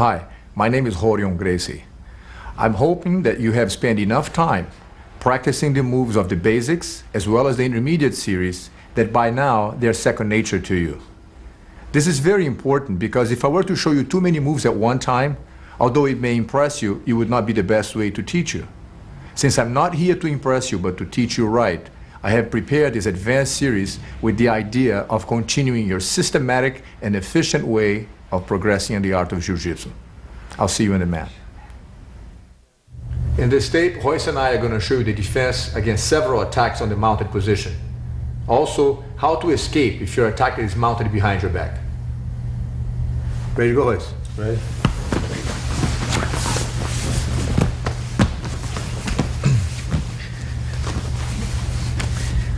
Hi, my name is Royce Gracie. I'm hoping that you have spent enough time practicing the moves of the basics as well as the intermediate series that by now they're second nature to you. This is very important because if I were to show you too many moves at one time, although it may impress you, it would not be the best way to teach you. Since I'm not here to impress you but to teach you right, I have prepared this advanced series with the idea of continuing your systematic and efficient way of progressing in the art of Jiu-Jitsu. I'll see you in the mat. In this tape, Royce and I are going to show you the defense against several attacks on the mounted position. Also, how to escape if your attacker is mounted behind your back. Ready to go, Royce? Ready?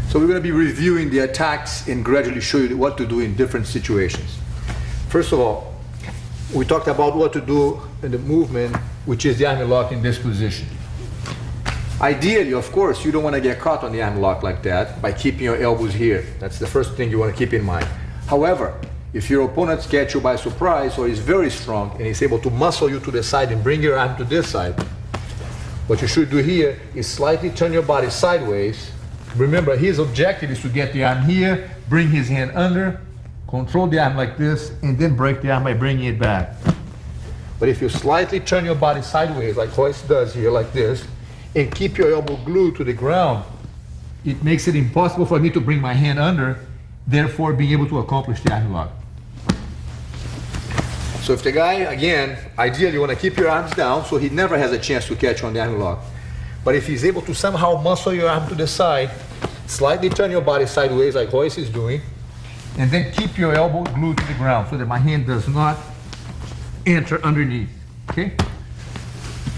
So we're going to be reviewing the attacks and gradually show you what to do in different situations. First of all, we talked about what to do in the movement, which is the arm lock in this position. Ideally, of course, you don't want to get caught on the arm lock like that by keeping your elbows here. That's the first thing you want to keep in mind. However, if your opponent gets you by surprise or is very strong and is able to muscle you to the side and bring your arm to this side, what you should do here is slightly turn your body sideways. Remember, his objective is to get the arm here, bring his hand under, control the arm like this, and then break the arm by bringing it back. But if you slightly turn your body sideways, like Royce does here, like this, and keep your elbow glued to the ground, it makes it impossible for me to bring my hand under, therefore being able to accomplish the arm lock. So if the guy, again, ideally you want to keep your arms down so he never has a chance to catch you on the arm lock. But if he's able to somehow muscle your arm to the side, slightly turn your body sideways like Royce is doing, and then keep your elbow glued to the ground so that my hand does not enter underneath, okay?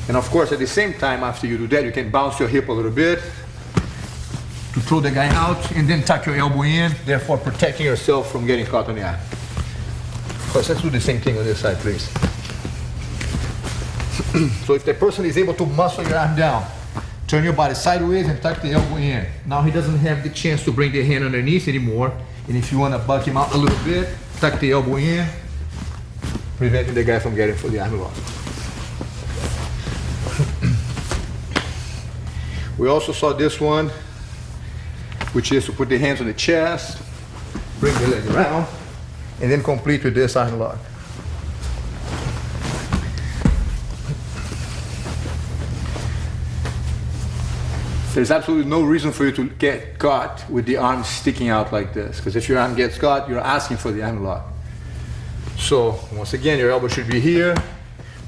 And of course, at the same time, after you do that, you can bounce your hip a little bit to throw the guy out, and then tuck your elbow in, therefore protecting yourself from getting caught on the arm. Of course, let's do the same thing on this side, please. So if the person is able to muscle your arm down, turn your body sideways and tuck the elbow in. Now he doesn't have the chance to bring the hand underneath anymore. And if you want to buck him out a little bit, tuck the elbow in, preventing the guy from getting for the arm lock. We also saw this one, which is to put the hands on the chest, bring the leg around, and then complete with this arm lock. There's absolutely no reason for you to get caught with the arm sticking out like this, because if your arm gets caught, you're asking for the arm lock. So once again, your elbow should be here.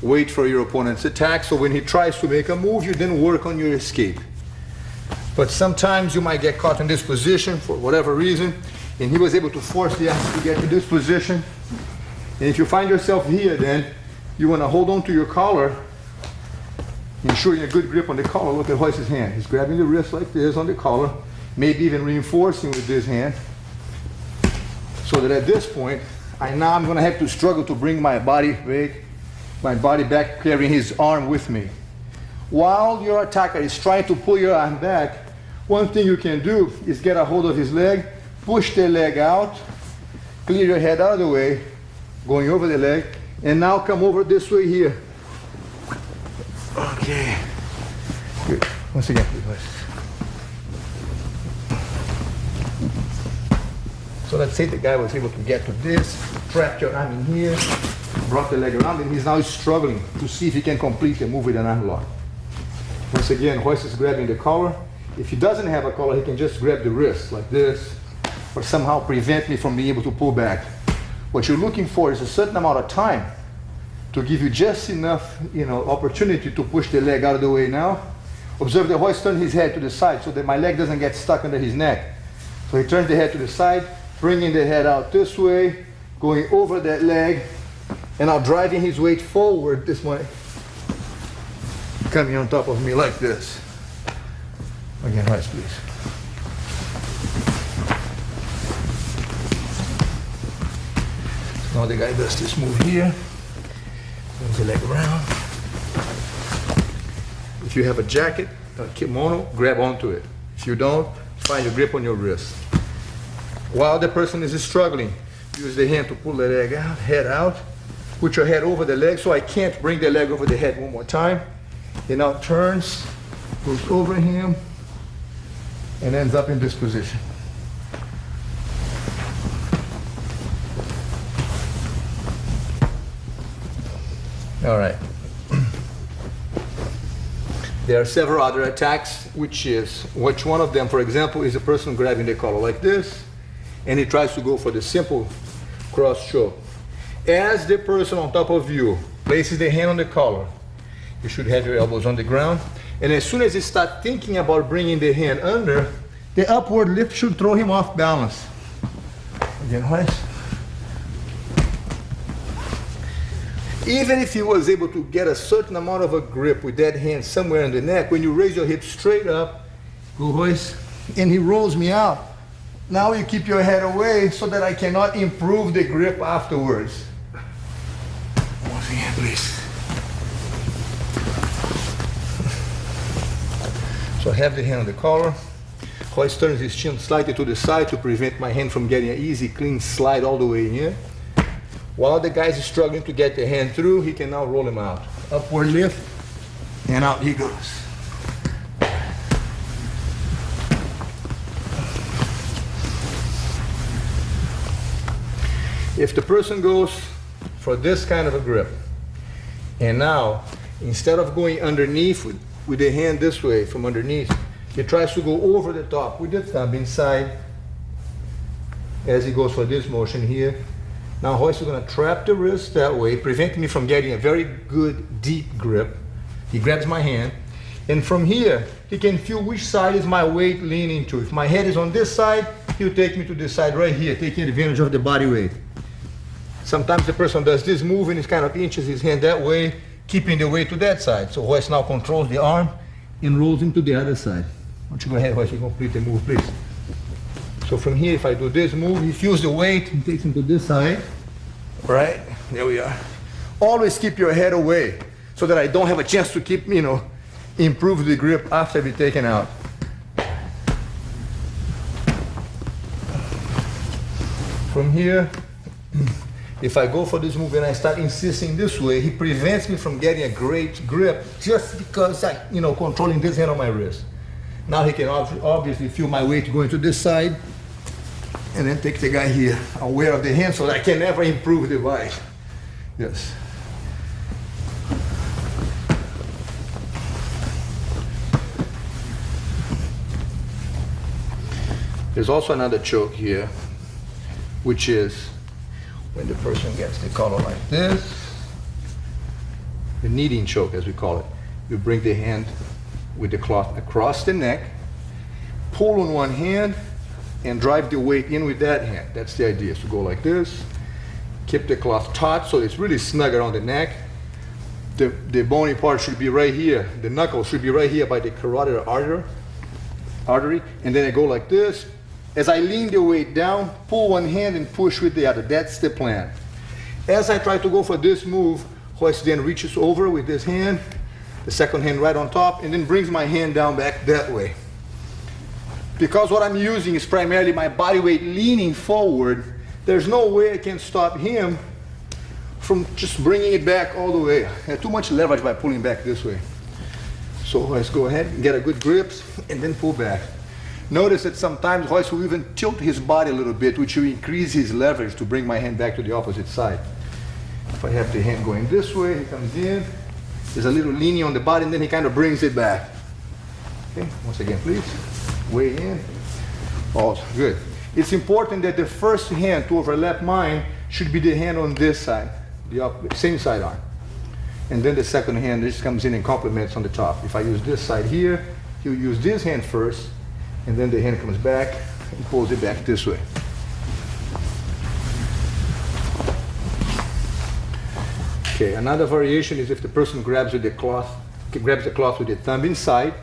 Wait for your opponent's attack, so when he tries to make a move, you then work on your escape. But sometimes you might get caught in this position for whatever reason, and he was able to force the arm to get to this position. And if you find yourself here, then you want to hold on to your collar, ensuring a good grip on the collar. Look at Royce's hand. He's grabbing the wrist like this on the collar, maybe even reinforcing with this hand, so that at this point, I'm going to have to struggle to bring my body back, carrying his arm with me. While your attacker is trying to pull your arm back, one thing you can do is get a hold of his leg, push the leg out, clear your head out of the way, going over the leg, and now come over this way here. Okay. Good. Once again, please. So let's say the guy was able to get to this, trap your arm in here, brought the leg around, and he's now struggling to see if he can complete the move with an arm lock. Once again, Royce is grabbing the collar. If he doesn't have a collar, he can just grab the wrist like this, or somehow prevent me from being able to pull back. What you're looking for is a certain amount of time to give you just enough, opportunity to push the leg out of the way now. Observe that Royce turns his head to the side so that my leg doesn't get stuck under his neck. So he turns the head to the side, bringing the head out this way, going over that leg, and now driving his weight forward this way, coming on top of me like this. Again, Royce, please. Now the guy does this move here. Brings the leg around. If you have a jacket, a kimono, grab onto it. If you don't, find a grip on your wrist. While the person is struggling, use the hand to pull the leg out, head out, Put your head over the leg so I can't bring the leg over the head one more time. He now turns, goes over him, and ends up in this position. All right. There are several other attacks, which one of them, for example, is a person grabbing the collar like this, and he tries to go for the simple cross choke. As the person on top of you places the hand on the collar, you should have your elbows on the ground, and as soon as you start thinking about bringing the hand under, the upward lift should throw him off balance. Again, Royce. Even if he was able to get a certain amount of a grip with that hand somewhere in the neck, when you raise your hips straight up, go Royce, and he rolls me out. Now you keep your head away so that I cannot improve the grip afterwards. Once again, please. So I have the hand on the collar. Royce turns his chin slightly to the side to prevent my hand from getting an easy, clean slide all the way in. While the guy is struggling to get the hand through, he can now roll him out. Upward lift, and out he goes. If the person goes for this kind of a grip, and now, instead of going underneath with the hand this way from underneath, he tries to go over the top with the thumb inside as he goes for this motion here. Now Royce is going to trap the wrist that way, preventing me from getting a very good deep grip. He grabs my hand, and from here, he can feel which side is my weight leaning to. If my head is on this side, he'll take me to this side right here, taking advantage of the body weight. Sometimes the person does this move and he kind of inches his hand that way, keeping the weight to that side. So Royce now controls the arm and rolls him to the other side. Why don't you go ahead, Royce, you complete the move, please. So from here, if I do this move, he feels the weight and takes him to this side. Right, there we are. Always keep your head away so that I don't have a chance to keep, improve the grip after I be taken out. From here, if I go for this move and I start insisting this way, he prevents me from getting a great grip just because controlling this hand on my wrist. Now he can obviously feel my weight going to this side, and then take the guy here, aware of the hand so that I can never improve the bite. Yes. There's also another choke here, which is when the person gets the collar like this, the kneading choke as we call it. You bring the hand with the cloth across the neck, pull on one hand, and drive the weight in with that hand. That's the idea, so go like this, keep the cloth taut so it's really snug around the neck. The bony part should be right here, the knuckle should be right here by the carotid artery, and then I go like this. As I lean the weight down, pull one hand and push with the other. That's the plan. As I try to go for this move, Royce then reaches over with this hand, the second hand right on top, and then brings my hand down back that way. Because what I'm using is primarily my body weight leaning forward, there's no way I can stop him from just bringing it back all the way. I have too much leverage by pulling back this way. So let's go ahead and get a good grip and then pull back. Notice that sometimes Royce will even tilt his body a little bit, which will increase his leverage to bring my hand back to the opposite side. If I have the hand going this way, he comes in, there's a little leaning on the body, and then he kind of brings it back. Okay, once again, please. Way in. Oh, good. It's important that the first hand to overlap mine should be the hand on this side, the same side arm. And then the second hand just comes in and complements on the top. If I use this side here, he'll use this hand first, and then the hand comes back and pulls it back this way. Okay, another variation is if the person grabs the cloth with the thumb inside,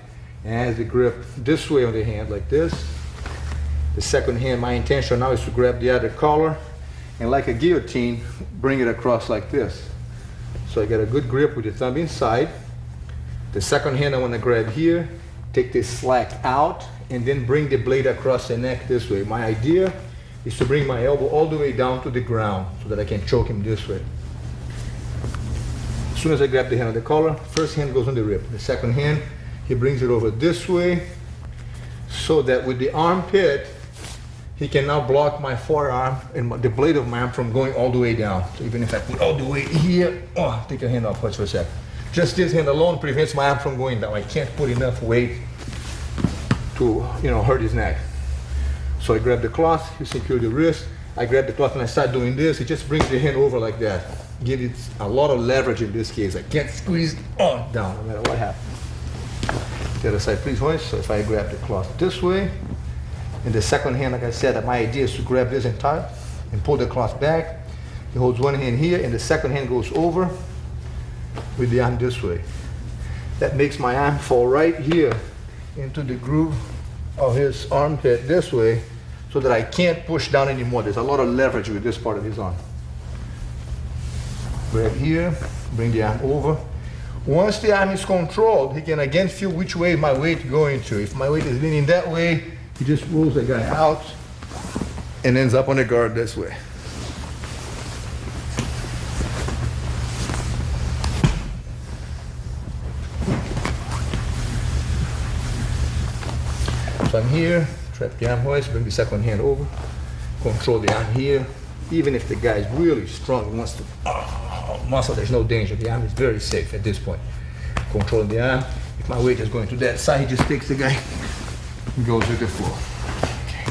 and has the grip this way on the hand like this. The second hand, my intention now is to grab the other collar and like a guillotine, bring it across like this. So I get a good grip with the thumb inside. The second hand I want to grab here, take this slack out, and then bring the blade across the neck this way. My idea is to bring my elbow all the way down to the ground so that I can choke him this way. As soon as I grab the hand on the collar, first hand goes on the rib. The second hand, he brings it over this way so that with the armpit, he can now block my forearm and the blade of my arm from going all the way down. So even if I put all the way here, oh, take your hand off for a sec. Just this hand alone prevents my arm from going down. I can't put enough weight to, hurt his neck. So I grab the cloth, you secure the wrist. I grab the cloth and I start doing this. It just brings the hand over like that. Give it a lot of leverage in this case. I can't squeeze down no matter what happens. The other side, please, Royce. So if I grab the cloth this way, in the second hand, like I said, my idea is to grab this and tie and pull the cloth back. He holds one hand here and the second hand goes over with the arm this way. That makes my arm fall right here into the groove of his armpit this way so that I can't push down anymore. There's a lot of leverage with this part of his arm. Grab here, bring the arm over. Once the arm is controlled, he can again feel which way my weight is going to. If my weight is leaning that way, he just rolls the guy out and ends up on the guard this way. So I'm here, trap the arm hoist, bring the second hand over, control the arm here. Even if the guy is really strong, he wants to muscle, there's no danger. The arm is very safe at this point. Control the arm. If my weight is going to that side, he just takes the guy and goes with the flow. Okay.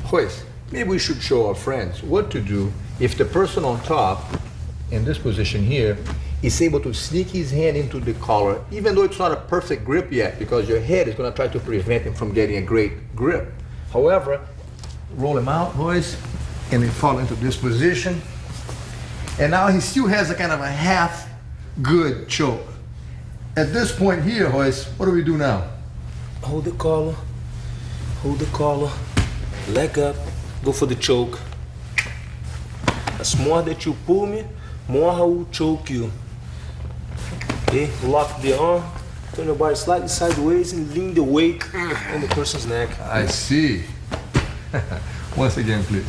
Hoist. Maybe we should show our friends what to do if the person on top, in this position here, is able to sneak his hand into the collar, even though it's not a perfect grip yet, because your head is going to try to prevent him from getting a great grip. However, roll him out, boys, and then fall into this position. And now he still has a kind of a half good choke. At this point here, Royce, what do we do now? Hold the collar, leg up, go for the choke. As more that you pull me, more I will choke you. Okay, lock the arm, turn your body slightly sideways and lean the weight on the person's neck. I see. Once again, please.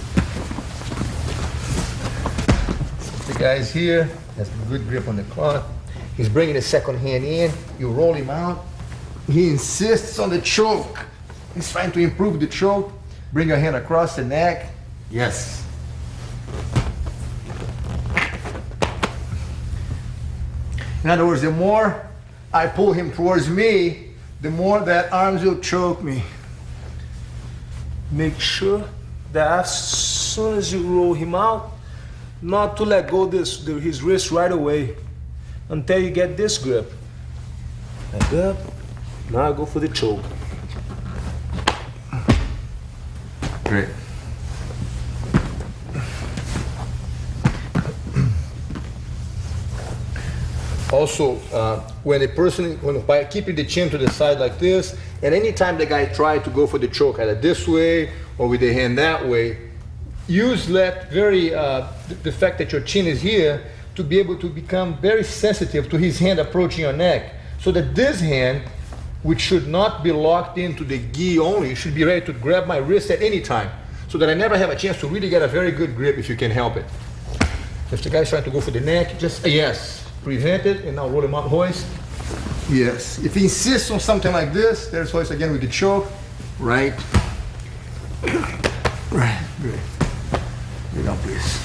The guy's here, has a good grip on the cloth. He's bringing the second hand in, you roll him out. He insists on the choke. He's trying to improve the choke. Bring your hand across the neck. Yes. In other words, the more I pull him towards me, the more that arms will choke me. Make sure that as soon as you roll him out, not to let go his wrist right away until you get this grip. Leg up. Now I go for the choke. Great. Also, when by keeping the chin to the side like this, and anytime the guy tries to go for the choke either this way or with the hand that way, use the fact that your chin is here to be able to become very sensitive to his hand approaching your neck, so that this hand, which should not be locked into the gi only, should be ready to grab my wrist at any time, so that I never have a chance to really get a very good grip if you can help it. If the guy's trying to go for the neck, just yes. Prevent it, and now roll him out, hoist. Yes. If he insists on something like this, there's hoist again with the choke. Right. Right. Good. Lay down, please.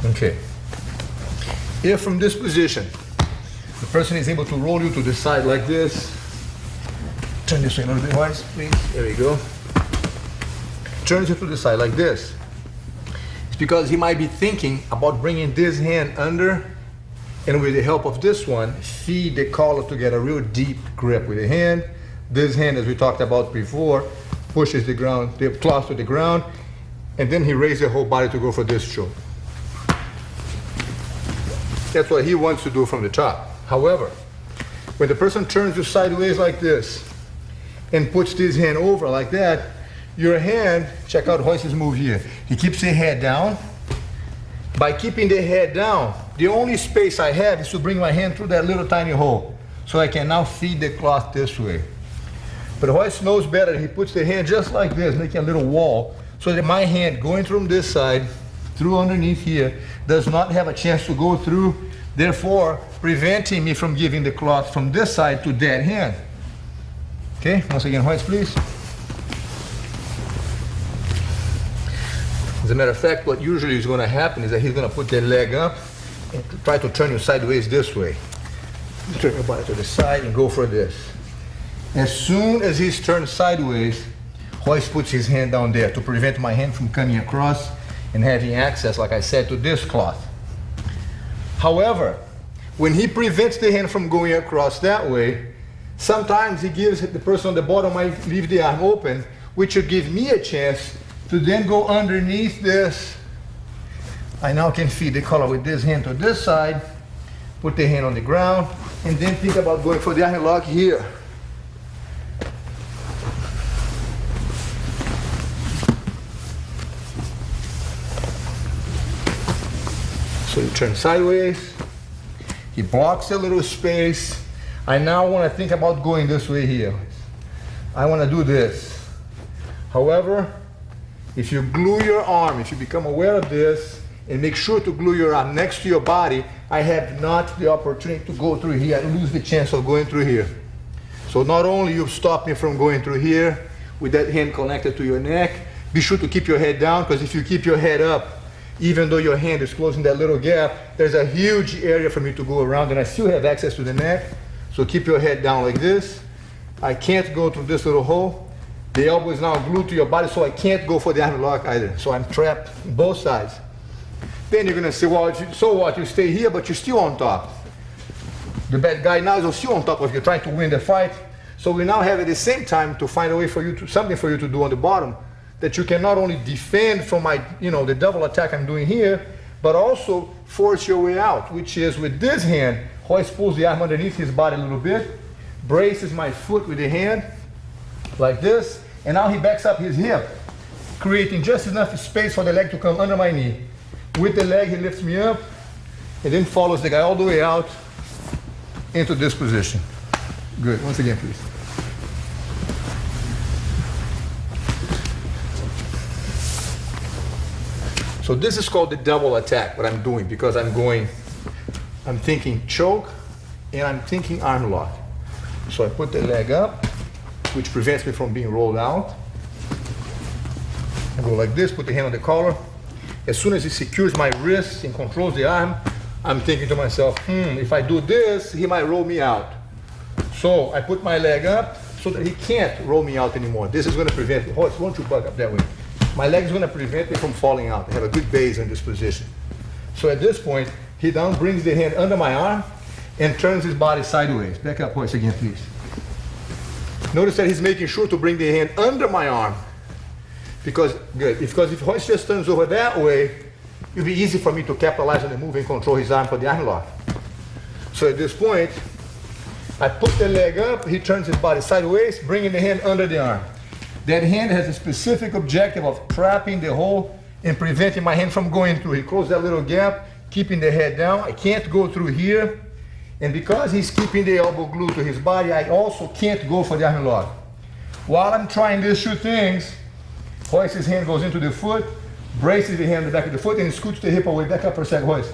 Okay. If from this position, the person is able to roll you to the side like this, turn this way a little bit, hoist, please. There we go. Turns it to the side like this. It's because he might be thinking about bringing this hand under, and with the help of this one, feed the collar to get a real deep grip with the hand. This hand, as we talked about before, pushes the cloth to the ground, and then he raises the whole body to go for this choke. That's what he wants to do from the top. However, when the person turns you sideways like this and puts this hand over like that, your hand, check out Royce's move here. He keeps the head down. By keeping the head down, The only space I have is to bring my hand through that little tiny hole. So I can now feed the cloth this way. But Royce knows better. He puts the hand just like this, making a little wall, so that my hand going from this side, through underneath here, does not have a chance to go through, therefore preventing me from giving the cloth from this side to that hand. Okay, once again, Royce, please. As a matter of fact, what usually is going to happen is that he's going to put the leg up and try to turn you sideways this way. Turn your body to the side and go for this. As soon as he's turned sideways, Royce puts his hand down there to prevent my hand from coming across and having access, like I said, to this cloth. However, when he prevents the hand from going across that way, sometimes he gives the person on the bottom might leave the arm open, which would give me a chance to then go underneath this. I now can feed the collar with this hand to this side, put the hand on the ground, and then think about going for the arm lock here. So you turn sideways, he blocks a little space. I now want to think about going this way here. I want to do this. However, if you glue your arm, if you become aware of this, and make sure to glue your arm next to your body, I have not the opportunity to go through here. I lose the chance of going through here. So not only you've stopped me from going through here with that hand connected to your neck, be sure to keep your head down, because if you keep your head up, even though your hand is closing that little gap, there's a huge area for me to go around, and I still have access to the neck. So keep your head down like this. I can't go through this little hole. The elbow is now glued to your body, so I can't go for the arm lock either. So I'm trapped on both sides. Then you're gonna say, well, so what? You stay here, but you're still on top. The bad guy now is still on top of you, trying to win the fight. So we now have at the same time to find a way for you to, something for you to do on the bottom, that you can not only defend from my, the double attack I'm doing here, but also force your way out, which is with this hand, Royce pulls the arm underneath his body a little bit, braces my foot with the hand, like this, and now he backs up his hip, creating just enough space for the leg to come under my knee. With the leg, he lifts me up, and then follows the guy all the way out into this position. Good, once again, please. So this is called the double attack, what I'm doing, because I'm thinking choke, and I'm thinking arm lock. So I put the leg up, which prevents me from being rolled out. I go like this, put the hand on the collar. As soon as he secures my wrist and controls the arm, I'm thinking to myself, if I do this, he might roll me out. So I put my leg up so that he can't roll me out anymore. This is going to prevent me. Why don't you bug up that way? My leg is going to prevent me from falling out. I have a good base in this position. So at this point, he now brings the hand under my arm and turns his body sideways. Back up, Royce, again, please. Notice that he's making sure to bring the hand under my arm. Because if Royce just turns over that way, it'll be easy for me to capitalize on the move and control his arm for the arm lock. So at this point, I put the leg up, he turns his body sideways, bringing the hand under the arm. That hand has a specific objective of trapping the hole and preventing my hand from going through. He closed that little gap, keeping the head down. I can't go through here. And because he's keeping the elbow glued to his body, I also can't go for the arm lock. While I'm trying these two things, Royce's hand goes into the foot, braces the hand in the back of the foot, and scoots the hip away. Back up for a second, Royce.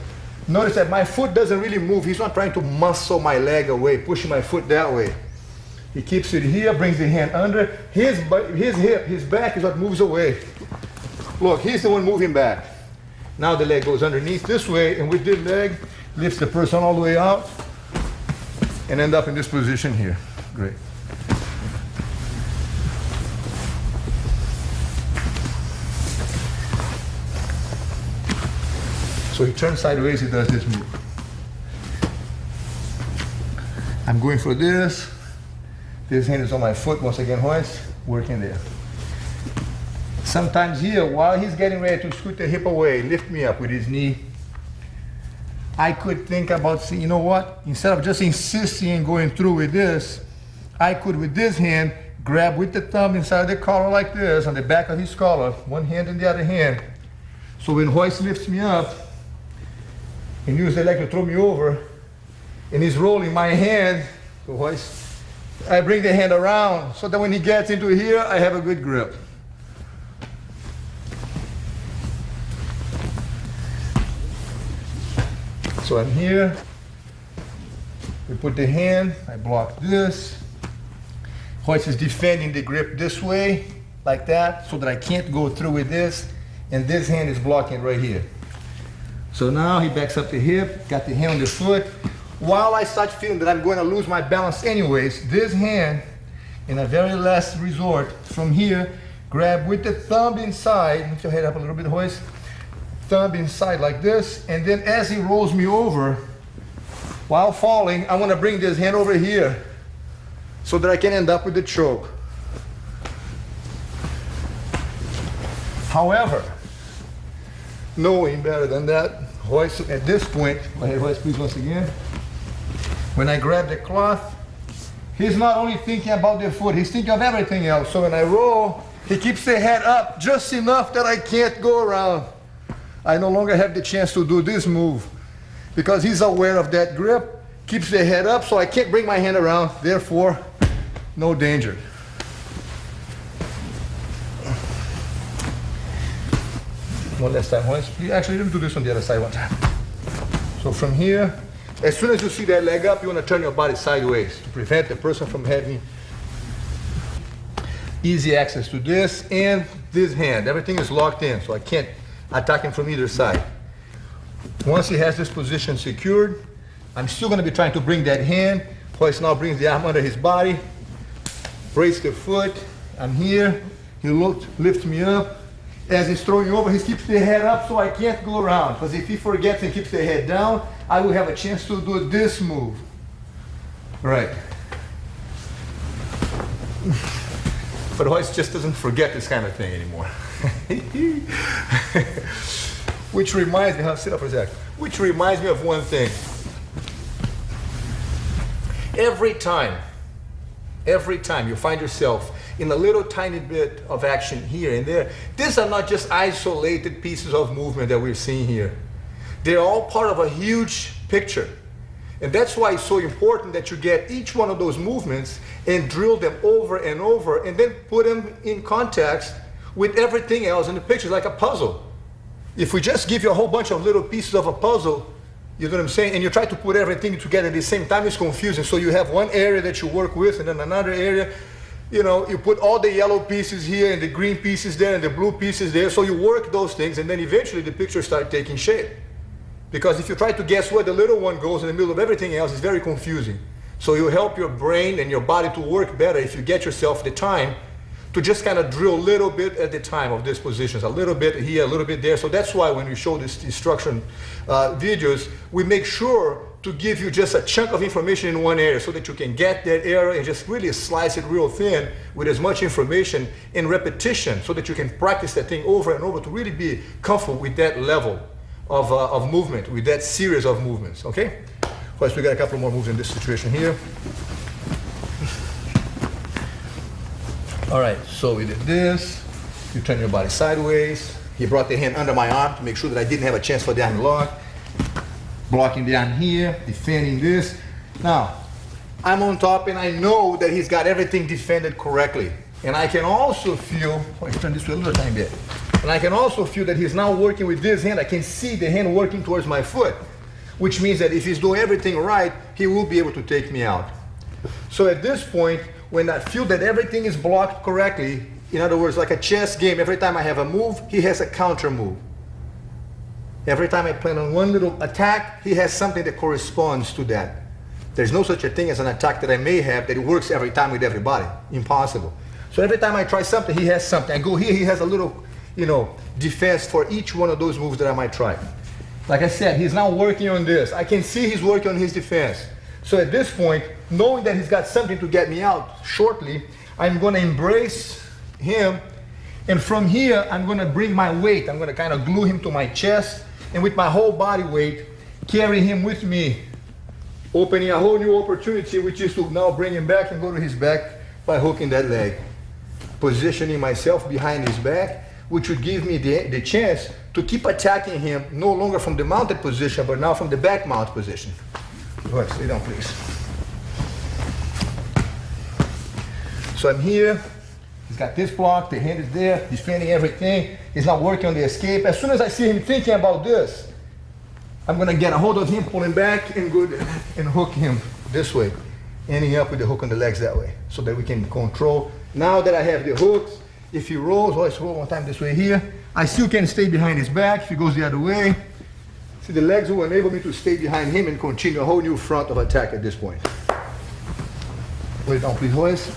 Notice that my foot doesn't really move. He's not trying to muscle my leg away, pushing my foot that way. He keeps it here, brings the hand under. His back is what moves away. Look, he's the one moving back. Now the leg goes underneath this way, and with this leg, lifts the person all the way out and end up in this position here. Great. So he turns sideways, he does this move. I'm going for this. This hand is on my foot, once again, Royce, working there. Sometimes here, while he's getting ready to scoot the hip away, lift me up with his knee, I could think about saying, you know what? Instead of just insisting and going through with this, I could, with this hand, grab with the thumb inside the collar like this, on the back of his collar, one hand in the other hand. So when Royce lifts me up, and use the leg to throw me over, and he's rolling my hand, so Royce, I bring the hand around so that when he gets into here, I have a good grip. So I'm here, we put the hand, I block this. Royce is defending the grip this way, like that, so that I can't go through with this, and this hand is blocking right here. So now he backs up the hip, got the hand on the foot. While I start feeling that I'm going to lose my balance anyways, this hand, in a very last resort, from here, grab with the thumb inside, lift your head up a little bit, Royce, thumb inside like this, and then as he rolls me over, while falling, I want to bring this hand over here, so that I can end up with the choke. However, knowing better than that, Royce, at this point, go ahead, Royce, please, once again. When I grab the cloth, he's not only thinking about the foot, he's thinking of everything else. So when I roll, he keeps the head up just enough that I can't go around. I no longer have the chance to do this move because he's aware of that grip, keeps the head up, so I can't bring my hand around, therefore, no danger. One last time, Royce. Actually, let me do this on the other side one time. So from here, as soon as you see that leg up, you want to turn your body sideways to prevent the person from having easy access to this and this hand. Everything is locked in, so I can't attack him from either side. Once he has this position secured, I'm still going to be trying to bring that hand. Royce now brings the arm under his body, brace the foot. I'm here. He lifts me up. As he's throwing over, he keeps the head up so I can't go around. Because if he forgets and keeps the head down, I will have a chance to do this move. Right. But Royce just doesn't forget this kind of thing anymore. Which reminds me, sit up for a sec. Which reminds me of one thing. Every time you find yourself in a little tiny bit of action here and there, these are not just isolated pieces of movement that we're seeing here. They're all part of a huge picture. And that's why it's so important that you get each one of those movements and drill them over and over and then put them in context with everything else in the picture, like a puzzle. If we just give you a whole bunch of little pieces of a puzzle, you know what I'm saying, and you try to put everything together at the same time, it's confusing. So you have one area that you work with and then another area. You know, you put all the yellow pieces here and the green pieces there and the blue pieces there. So you work those things and then eventually the picture starts taking shape. Because if you try to guess where the little one goes in the middle of everything else, it's very confusing. So you help your brain and your body to work better if you get yourself the time to just kind of drill a little bit at the time of these positions, a little bit here, a little bit there. So that's why when we show these instruction videos, we make sure to give you just a chunk of information in one area so that you can get that area and just really slice it real thin with as much information in repetition so that you can practice that thing over and over to really be comfortable with that level of movement, with that series of movements, okay? First, we got a couple more moves in this situation here. All right, so we did this. You turn your body sideways. He brought the hand under my arm to make sure that I didn't have a chance for the arm lock. Blocking the arm here, defending this. Now, I'm on top and I know that he's got everything defended correctly. And I can also feel, let's turn this way a little tiny bit. And I can also feel that he's now working with this hand. I can see the hand working towards my foot, which means that if he's doing everything right, he will be able to take me out. So at this point, when I feel that everything is blocked correctly, in other words, like a chess game, every time I have a move, he has a counter move. Every time I plan on one little attack, he has something that corresponds to that. There's no such a thing as an attack that I may have that it works every time with everybody. Impossible. So every time I try something, he has something. I go here, he has a little, defense for each one of those moves that I might try. Like I said, he's now working on this. I can see he's working on his defense. So at this point, knowing that he's got something to get me out shortly, I'm going to embrace him. And from here, I'm going to bring my weight. I'm going to kind of glue him to my chest. And with my whole body weight, carry him with me, opening a whole new opportunity, which is to now bring him back and go to his back by hooking that leg. Positioning myself behind his back, which would give me the chance to keep attacking him no longer from the mounted position, but now from the back mount position. Go ahead, stay down, please. So I'm here. He's got this block, the hand is there, he's fending everything. He's not working on the escape. As soon as I see him thinking about this, I'm gonna get a hold of him, pull him back, and go and hook him this way, ending up with the hook on the legs that way, so that we can control. Now that I have the hooks, if he rolls, let's roll one time this way here, I still can stay behind his back. If he goes the other way, see, the legs will enable me to stay behind him and continue a whole new front of attack at this point. Put it down, please, Royce.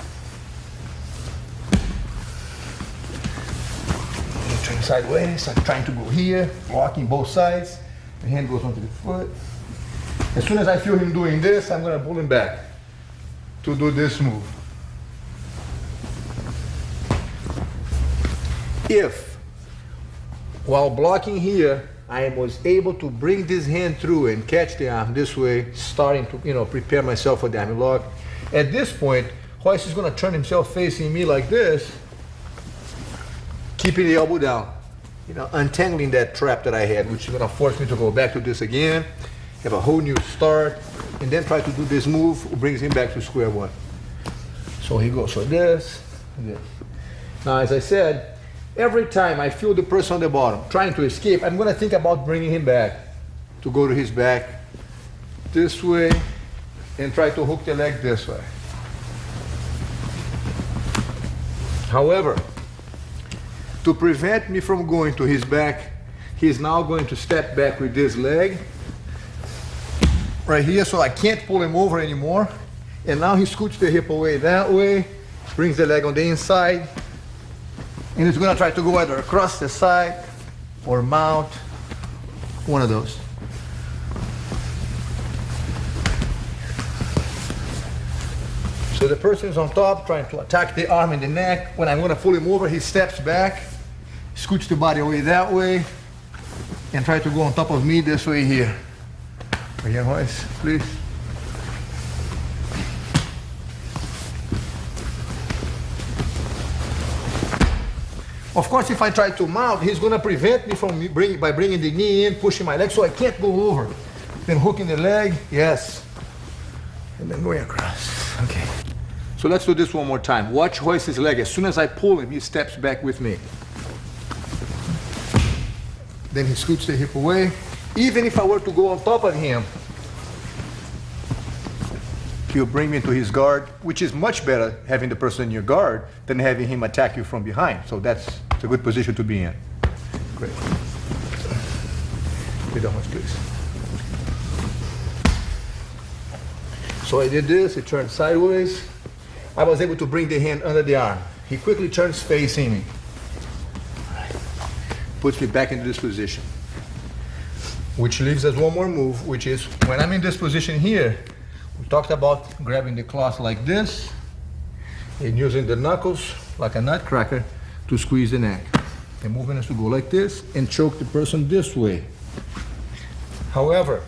Turn sideways. I'm trying to go here, blocking both sides. The hand goes onto the foot. As soon as I feel him doing this, I'm going to pull him back to do this move. If, while blocking here, I was able to bring this hand through and catch the arm this way, starting to, prepare myself for the arm lock. At this point, Royce is going to turn himself facing me like this, keeping the elbow down, untangling that trap that I had, which is going to force me to go back to this again, have a whole new start, and then try to do this move, which brings him back to square one. So he goes for this, and this. Now, as I said, every time I feel the person on the bottom trying to escape, I'm going to think about bringing him back, to go to his back this way, and try to hook the leg this way. However, to prevent me from going to his back, he's now going to step back with this leg right here, so I can't pull him over anymore. And now he scoots the hip away that way, brings the leg on the inside, and he's going to try to go either across the side or mount, one of those. So the person is on top, trying to attack the arm and the neck. When I'm going to pull him over, he steps back, scoots the body away that way, and try to go on top of me this way here. Again, Royce, please. Of course, if I try to mount, he's going to prevent me from by bringing the knee in, pushing my leg, so I can't go over. Then hooking the leg, yes, and then going across. Okay. So let's do this one more time. Watch Royce's leg. As soon as I pull him, he steps back with me. Then he scoots the hip away. Even if I were to go on top of him, he'll bring me into his guard, which is much better having the person in your guard than having him attack you from behind. So it's a good position to be in. Great. Lay down, please. So I did this, it turned sideways. I was able to bring the hand under the arm. He quickly turns facing me. Puts me back into this position. Which leaves us one more move, which is when I'm in this position here, we talked about grabbing the cloth like this and using the knuckles like a nutcracker to squeeze the neck. The movement is to go like this and choke the person this way. However,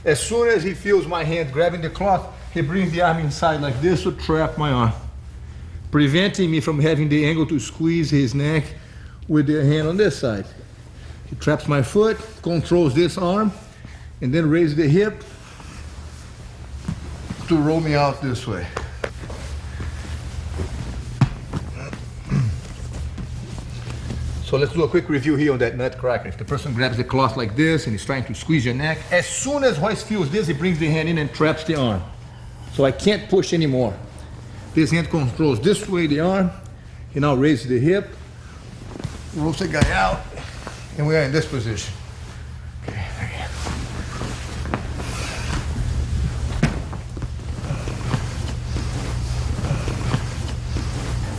as soon as he feels my hand grabbing the cloth, he brings the arm inside like this to trap my arm, preventing me from having the angle to squeeze his neck with the hand on this side. He traps my foot, controls this arm, and then raises the hip to roll me out this way. So let's do a quick review here on that nutcracker. If the person grabs the cloth like this and is trying to squeeze your neck, as soon as Royce feels this, he brings the hand in and traps the arm. So I can't push anymore. This hand controls this way the arm. He now raises the hip, rolls the guy out, and we are in this position. Okay, there you go.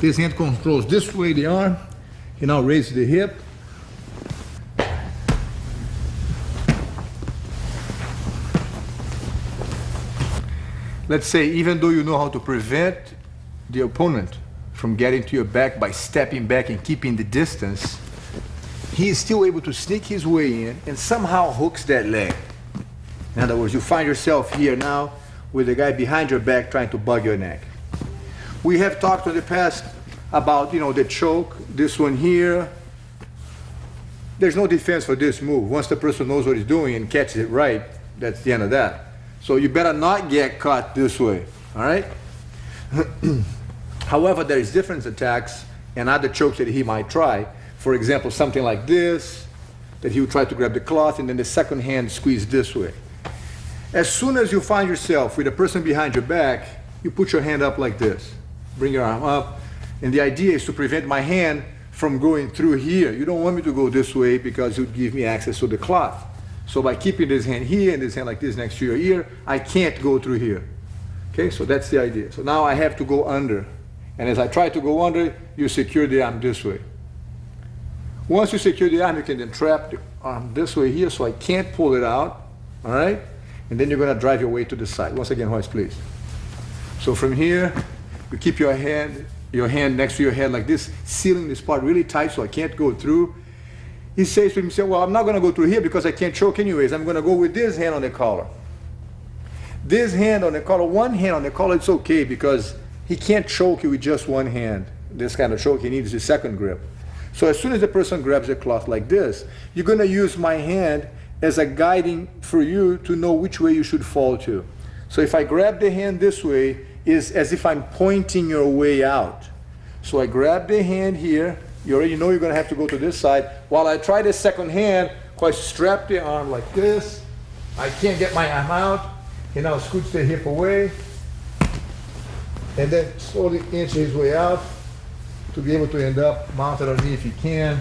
This hand controls this way the arm. He now raises the hip. Let's say even though you know how to prevent the opponent from getting to your back by stepping back and keeping the distance, he is still able to sneak his way in and somehow hooks that leg. In other words, you find yourself here now with the guy behind your back trying to bug your neck. We have talked in the past about, the choke, this one here, there's no defense for this move. Once the person knows what he's doing and catches it right, that's the end of that. So you better not get caught this way, all right? However, there is different attacks and other chokes that he might try. For example, something like this, that he would try to grab the cloth and then the second hand squeeze this way. As soon as you find yourself with a person behind your back, you put your hand up like this. Bring your arm up. And the idea is to prevent my hand from going through here. You don't want me to go this way because it would give me access to the cloth. So by keeping this hand here and this hand like this next to your ear, I can't go through here. Okay, so that's the idea. So now I have to go under. And as I try to go under, you secure the arm this way. Once you secure the arm, you can then trap the arm this way here so I can't pull it out. All right? And then you're going to drive your weight to the side. Once again, Royce, please. So from here, you keep your hand next to your head like this, sealing this part really tight so I can't go through. He says to himself, well, I'm not going to go through here because I can't choke anyways. I'm going to go with this hand on the collar. This hand on the collar, one hand on the collar, it's okay because he can't choke you with just one hand. This kind of choke, he needs the second grip. So as soon as the person grabs the cloth like this, you're going to use my hand as a guiding for you to know which way you should fall to. So if I grab the hand this way, is as if I'm pointing your way out. So I grab the hand here. You already know you're going to have to go to this side. While I try the second hand, I strap the arm like this. I can't get my arm out. He now scoots the hip away. And then slowly inch his way out to be able to end up mounted on me if you can.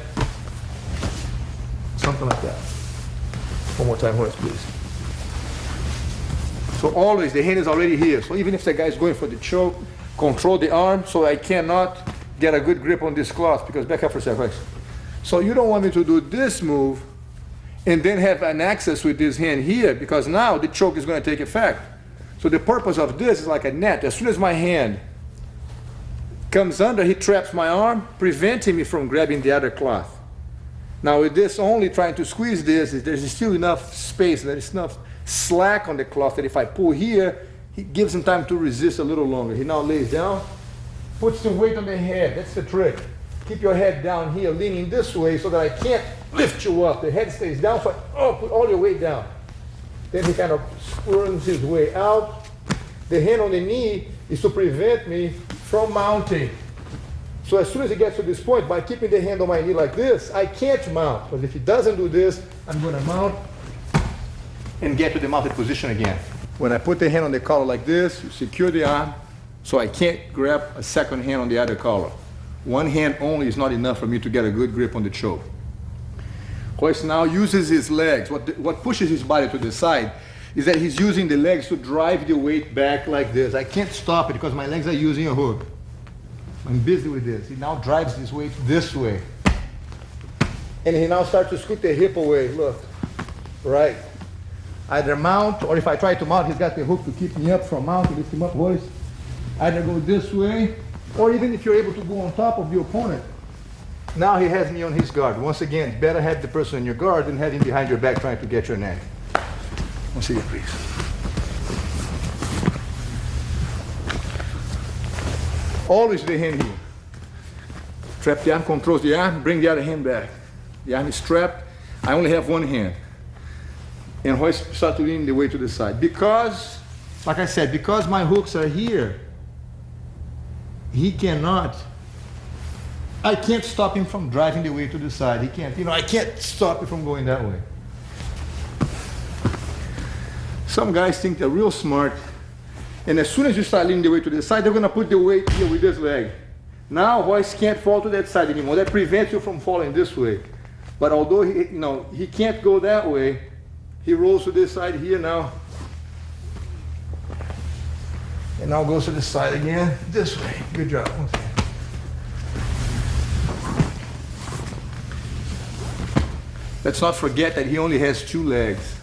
Something like that. One more time, Royce, please. So always the hand is already here. So even if the guy is going for the choke, control the arm so I cannot get a good grip on this cloth, because back up for a second. So you don't want me to do this move and then have an access with this hand here, because now the choke is going to take effect. So the purpose of this is like a net. As soon as my hand comes under, he traps my arm, preventing me from grabbing the other cloth. Now with this only trying to squeeze this, there's still enough space, there's enough slack on the cloth that if I pull here, he gives him time to resist a little longer. He now lays down, puts the weight on the head. That's the trick. Keep your head down here, leaning this way so that I can't lift you up. The head stays down, so put all your weight down. Then he kind of squirms his way out. The hand on the knee is to prevent me from mounting. So as soon as he gets to this point, by keeping the hand on my knee like this, I can't mount. Because if he doesn't do this, I'm going to mount and get to the mounted position again. When I put the hand on the collar like this, you secure the arm, so I can't grab a second hand on the other collar. One hand only is not enough for me to get a good grip on the choke. Royce now uses his legs. What pushes his body to the side is that he's using the legs to drive the weight back like this. I can't stop it because my legs are using a hook. I'm busy with this. He now drives his weight this way. And he now starts to scoot the hip away. Look, right. Either mount, or if I try to mount, he's got the hook to keep me up from mounting. Lift him up, Royce. Either go this way, or even if you're able to go on top of the opponent. Now he has me on his guard. Once again, it's better have the person on your guard than have him behind your back trying to get your neck. Once again, please. Always the hand here. Trap the arm, controls the arm, bring the other hand back. The arm is strapped. I only have one hand. And Royce starts to lean the way to the side. Because, like I said, because my hooks are here, he cannot, I can't stop him from driving the way to the side. He can't, I can't stop him from going that way. Some guys think they're real smart, and as soon as you start leaning the way to the side, they're going to put the weight here with this leg. Now Royce can't fall to that side anymore. That prevents you from falling this way. But although he can't go that way, he rolls to this side here now. And now goes to the side again, this way. Good job. Okay. Let's not forget that he only has two legs.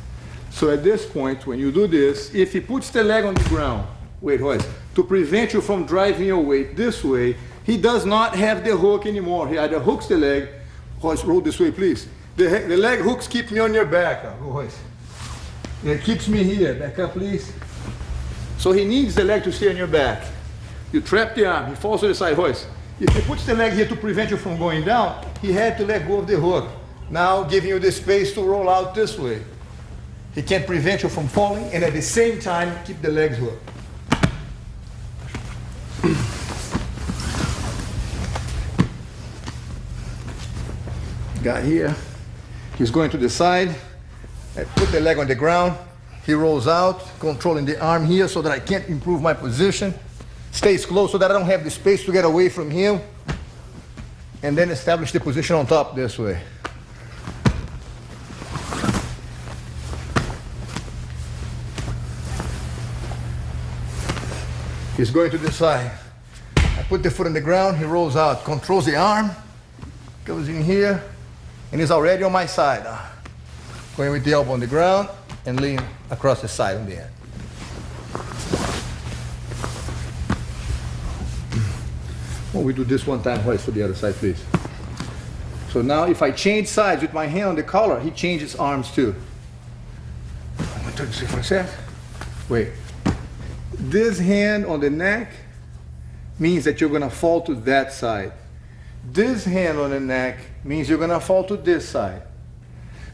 So at this point, when you do this, if he puts the leg on the ground, wait, Royce, to prevent you from driving your weight this way, he does not have the hook anymore. He either hooks the leg. Royce, roll this way, please. The leg hooks keep me on your back. Royce. It keeps me here. Back up, please. So he needs the leg to stay on your back. You trap the arm. He falls to the side. Royce, if he puts the leg here to prevent you from going down, he had to let go of the hook. Now giving you the space to roll out this way. He can't prevent you from falling, and at the same time, keep the legs hooked. Got here. He's going to the side. I put the leg on the ground. He rolls out, controlling the arm here so that I can't improve my position. Stays close so that I don't have the space to get away from him. And then establish the position on top this way. He's going to the side. I put the foot on the ground, he rolls out, controls the arm, goes in here, and he's already on my side. Going with the elbow on the ground and lean across the side on the end. Well, we do this one time, Royce, for the other side, please. So now if I change sides with my hand on the collar, he changes arms too. I'm gonna turn this way for a sec. Wait. This hand on the neck means that you're gonna fall to that side. This hand on the neck means you're gonna fall to this side.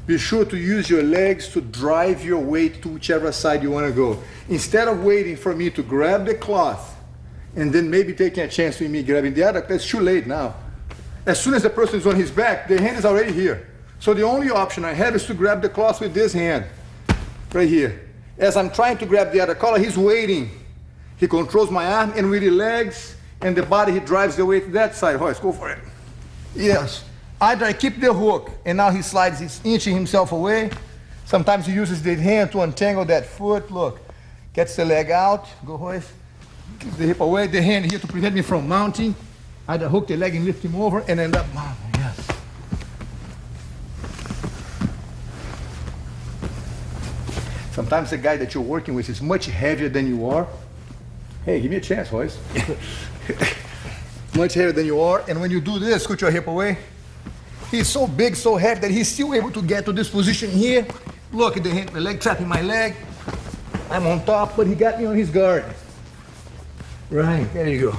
Be sure to use your legs to drive your weight to whichever side you wanna go. Instead of waiting for me to grab the cloth and then maybe taking a chance with me grabbing the other, that's too late now. As soon as the person is on his back, the hand is already here. So the only option I have is to grab the cloth with this hand, right here. As I'm trying to grab the other collar, he's waiting. He controls my arm, and with the legs and the body, he drives the weight to that side. Royce, go for it. Yes. Either I keep the hook, and now he slides, he's inching himself away. Sometimes he uses the hand to untangle that foot. Look, gets the leg out. Go, Royce. Keep the hip away. The hand here to prevent me from mounting. Either hook the leg and lift him over, and end up mounting. Yes. Sometimes the guy that you're working with is much heavier than you are. Hey, give me a chance, Royce. Much heavier than you are, and when you do this, scoot your hip away. He's so big, so heavy that he's still able to get to this position here. Look at the leg trapping my leg. I'm on top, but he got me on his guard. Right, there you go.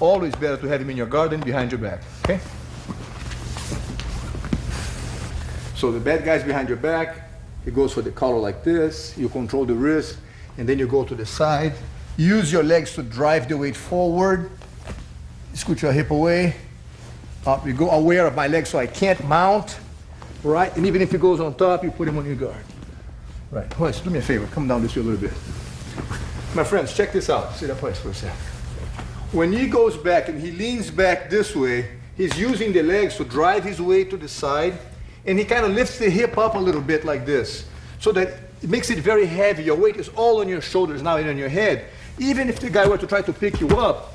Always better to have him in your guard than behind your back, okay? So the bad guy's behind your back. He goes for the collar like this. You control the wrist, and then you go to the side. Use your legs to drive the weight forward. Scoot your hip away. Up you go, aware of my legs so I can't mount. Right, and even if he goes on top, you put him on your guard. Right, Royce, do me a favor, come down this way a little bit. My friends, check this out. Sit up, Royce, for a sec. When he goes back and he leans back this way, he's using the legs to drive his weight to the side, and he kind of lifts the hip up a little bit like this, so that it makes it very heavy. Your weight is all on your shoulders now and on your head. Even if the guy were to try to pick you up,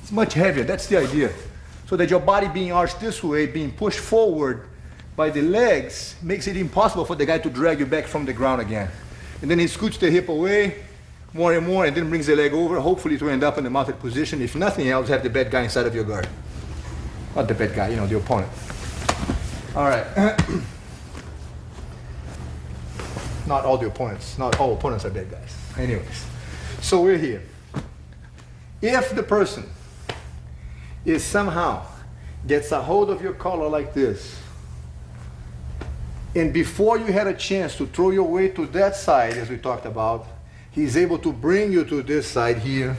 it's much heavier. That's the idea. So that your body being arched this way, being pushed forward by the legs, makes it impossible for the guy to drag you back from the ground again. And then he scoots the hip away more and more, and then brings the leg over, hopefully to end up in the mounted position. If nothing else, have the bad guy inside of your guard. Not the bad guy, you know, the opponent. All right. Not all the opponents, not all opponents are bad guys. Anyways, so we're here. If the person is somehow gets a hold of your collar like this, and before you had a chance to throw your weight to that side, as we talked about, he's able to bring you to this side here,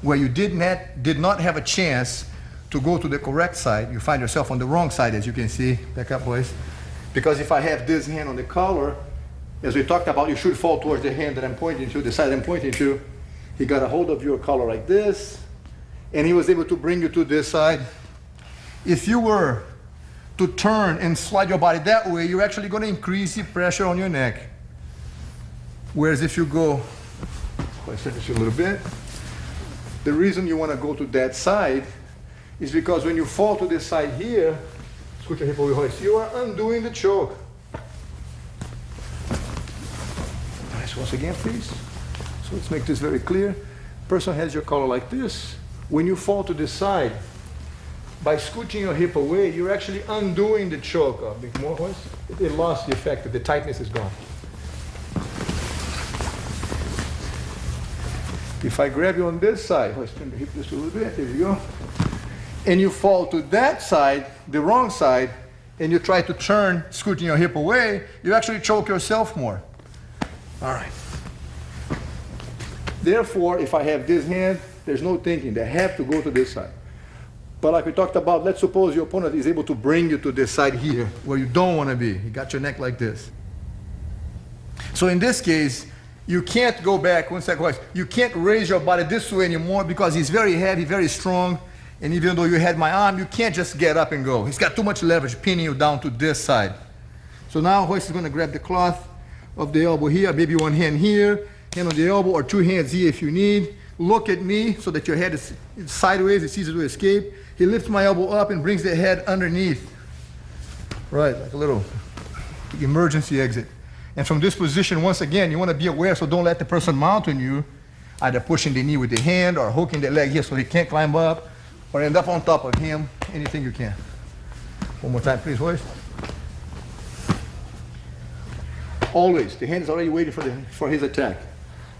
where you did not have a chance to go to the correct side. You find yourself on the wrong side, as you can see. Back up, boys. Because if I have this hand on the collar, as we talked about, you should fall towards the hand that I'm pointing to, the side I'm pointing to. He got a hold of your collar like this, and he was able to bring you to this side. If you were to turn and slide your body that way, you're actually going to increase the pressure on your neck. Whereas if you go, let's set this a little bit. The reason you want to go to that side is because when you fall to this side here, scoot your hip over, Royce, you are undoing the choke. Nice, once again, please. So let's make this very clear. Person has your collar like this. When you fall to this side, by scooting your hip away, you're actually undoing the choke. A bit more, Royce. It lost the effect, the tightness is gone. If I grab you on this side, let's turn the hip just a little bit, there you go. And you fall to that side, the wrong side, and you try to turn, scooting your hip away, you actually choke yourself more. All right. Therefore, if I have this hand, there's no thinking. They have to go to this side. But like we talked about, let's suppose your opponent is able to bring you to this side here, where you don't want to be. You got your neck like this. So in this case, you can't go back, one second, Royce. You can't raise your body this way anymore because he's very heavy, very strong. And even though you had my arm, you can't just get up and go. He's got too much leverage, pinning you down to this side. So now Royce is going to grab the cloth of the elbow here, maybe one hand here, hand on the elbow, or two hands here if you need. Look at me so that your head is sideways, it's easy to escape. He lifts my elbow up and brings the head underneath. Right, like a little emergency exit. And from this position, once again, you want to be aware, so don't let the person mount on you, either pushing the knee with the hand or hooking the leg here so he can't climb up, or end up on top of him, anything you can. One more time, please, Royce. Always, the hand is already waiting for his attack.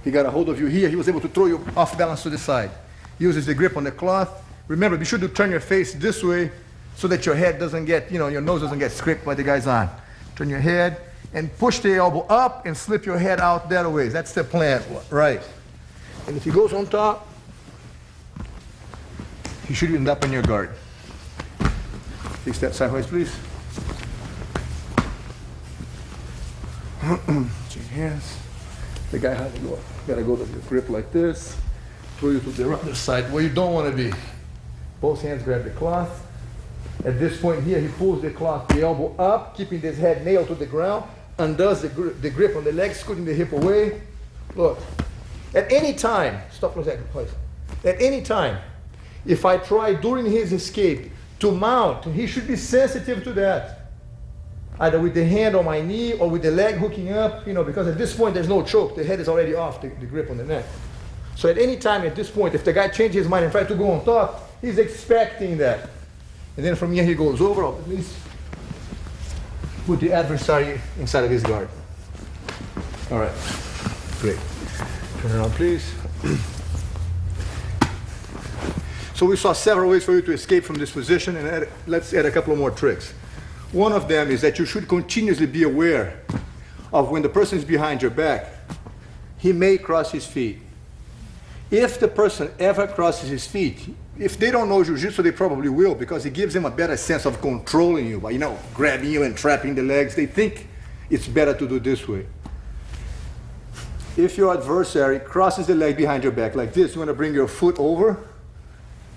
He got a hold of you here, he was able to throw you off balance to the side. Uses the grip on the cloth. Remember, be sure to turn your face this way so that your head doesn't get, your nose doesn't get scraped by the guy's arm. Turn your head and push the elbow up and slip your head out that way. That's the plan, right? And if he goes on top, he should end up on your guard. Take step sideways, please. Change hands. The guy has to go. Gotta go to the grip like this. Throw you to the other side where you don't want to be. Both hands grab the cloth. At this point here, he pulls the cloth, the elbow up, keeping his head nailed to the ground, undoes the grip on the leg, scooting the hip away. Look, at any time, stop for a second, please. At any time, if I try during his escape to mount, he should be sensitive to that. Either with the hand on my knee or with the leg hooking up, because at this point there's no choke. The head is already off the grip on the neck. So at any time at this point, if the guy changes his mind and tries to go on top, he's expecting that. And then from here he goes over, or at least put the adversary inside of his guard. All right, great. Turn around, please. So we saw several ways for you to escape from this position, and let's add a couple more tricks. One of them is that you should continuously be aware of when the person is behind your back, he may cross his feet. If the person ever crosses his feet, if they don't know Jiu-Jitsu, they probably will, because it gives them a better sense of controlling you by, grabbing you and trapping the legs. They think it's better to do this way. If your adversary crosses the leg behind your back like this, you want to bring your foot over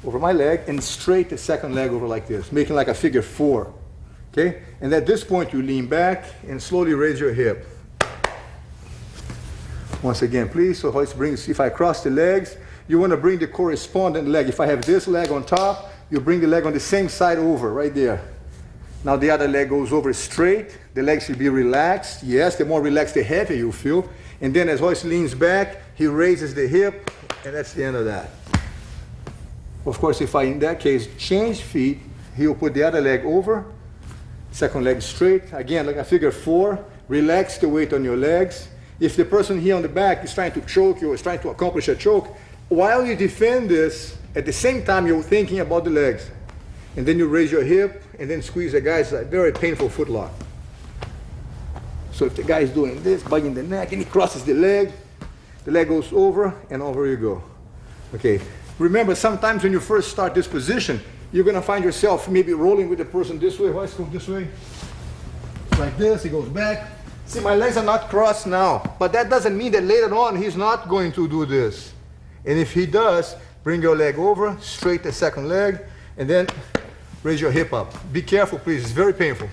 my leg and straight the second leg over like this, making like a figure 4. Okay? And at this point, you lean back and slowly raise your hip. Once again, please. So Royce brings, if I cross the legs, you want to bring the correspondent leg. If I have this leg on top, you bring the leg on the same side over, right there. Now the other leg goes over straight. The leg should be relaxed. Yes, the more relaxed, the heavier you feel. And then as Royce leans back, he raises the hip, and that's the end of that. Of course, if I, in that case, change feet, he'll put the other leg over, second leg straight. Again, like a figure 4, relax the weight on your legs. If the person here on the back is trying to choke you, or is trying to accomplish a choke, while you defend this, at the same time you're thinking about the legs. And then you raise your hip, and then squeeze the guy. It's a very painful foot lock. So if the guy is doing this, bugging the neck, and he crosses the leg goes over, and over you go. Okay. Remember, sometimes when you first start this position, you're going to find yourself maybe rolling with the person this way. Royce, go this way. Like this, he goes back. See, my legs are not crossed now, but that doesn't mean that later on he's not going to do this. And if he does, bring your leg over, straight the second leg, and then raise your hip up. Be careful, please. It's very painful.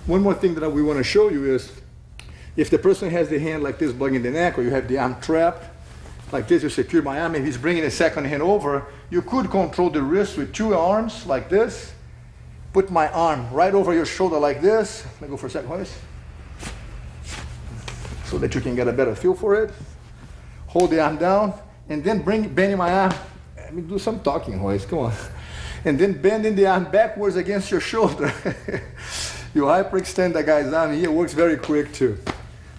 One more thing that we want to show you is, if the person has the hand like this, bugging the neck, or you have the arm trapped, like this, you secure my arm, and he's bringing the second hand over, you could control the wrist with 2 arms, like this. Put my arm right over your shoulder like this. Let me go for a second, Royce. So that you can get a better feel for it. Hold the arm down, and then bending my arm. Let me do some talking, Royce, come on. And then bending the arm backwards against your shoulder. You hyperextend the guy's arm here, works very quick too.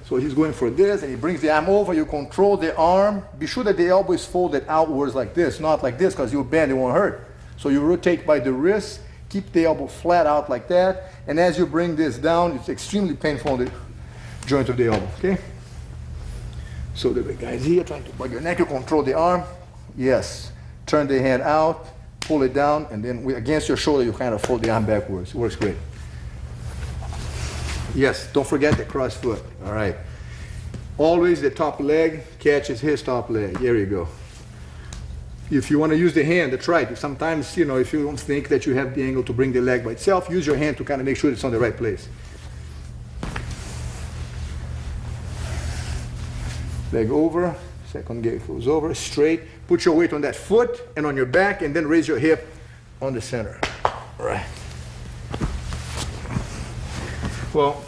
So he's going for this, and he brings the arm over, you control the arm. Be sure that the elbow is folded outwards like this, not like this, because you'll bend, it won't hurt. So you rotate by the wrist, Keep the elbow flat out like that. And as you bring this down, it's extremely painful on the joint of the elbow, okay? So the big guy's here trying to bug your neck. You control the arm. Yes. Turn the hand out, pull it down, and then against your shoulder, you kind of fold the arm backwards. It works great. Yes, don't forget the cross foot. All right. Always the top leg catches his top leg. There you go. If you want to use the hand, that's right. Sometimes, you know, if you don't think that you have the angle to bring the leg by itself, use your hand to kind of make sure it's on the right place. Leg over, second gate goes over, straight. Put your weight on that foot and on your back, and then raise your hip on the center. All right. Well,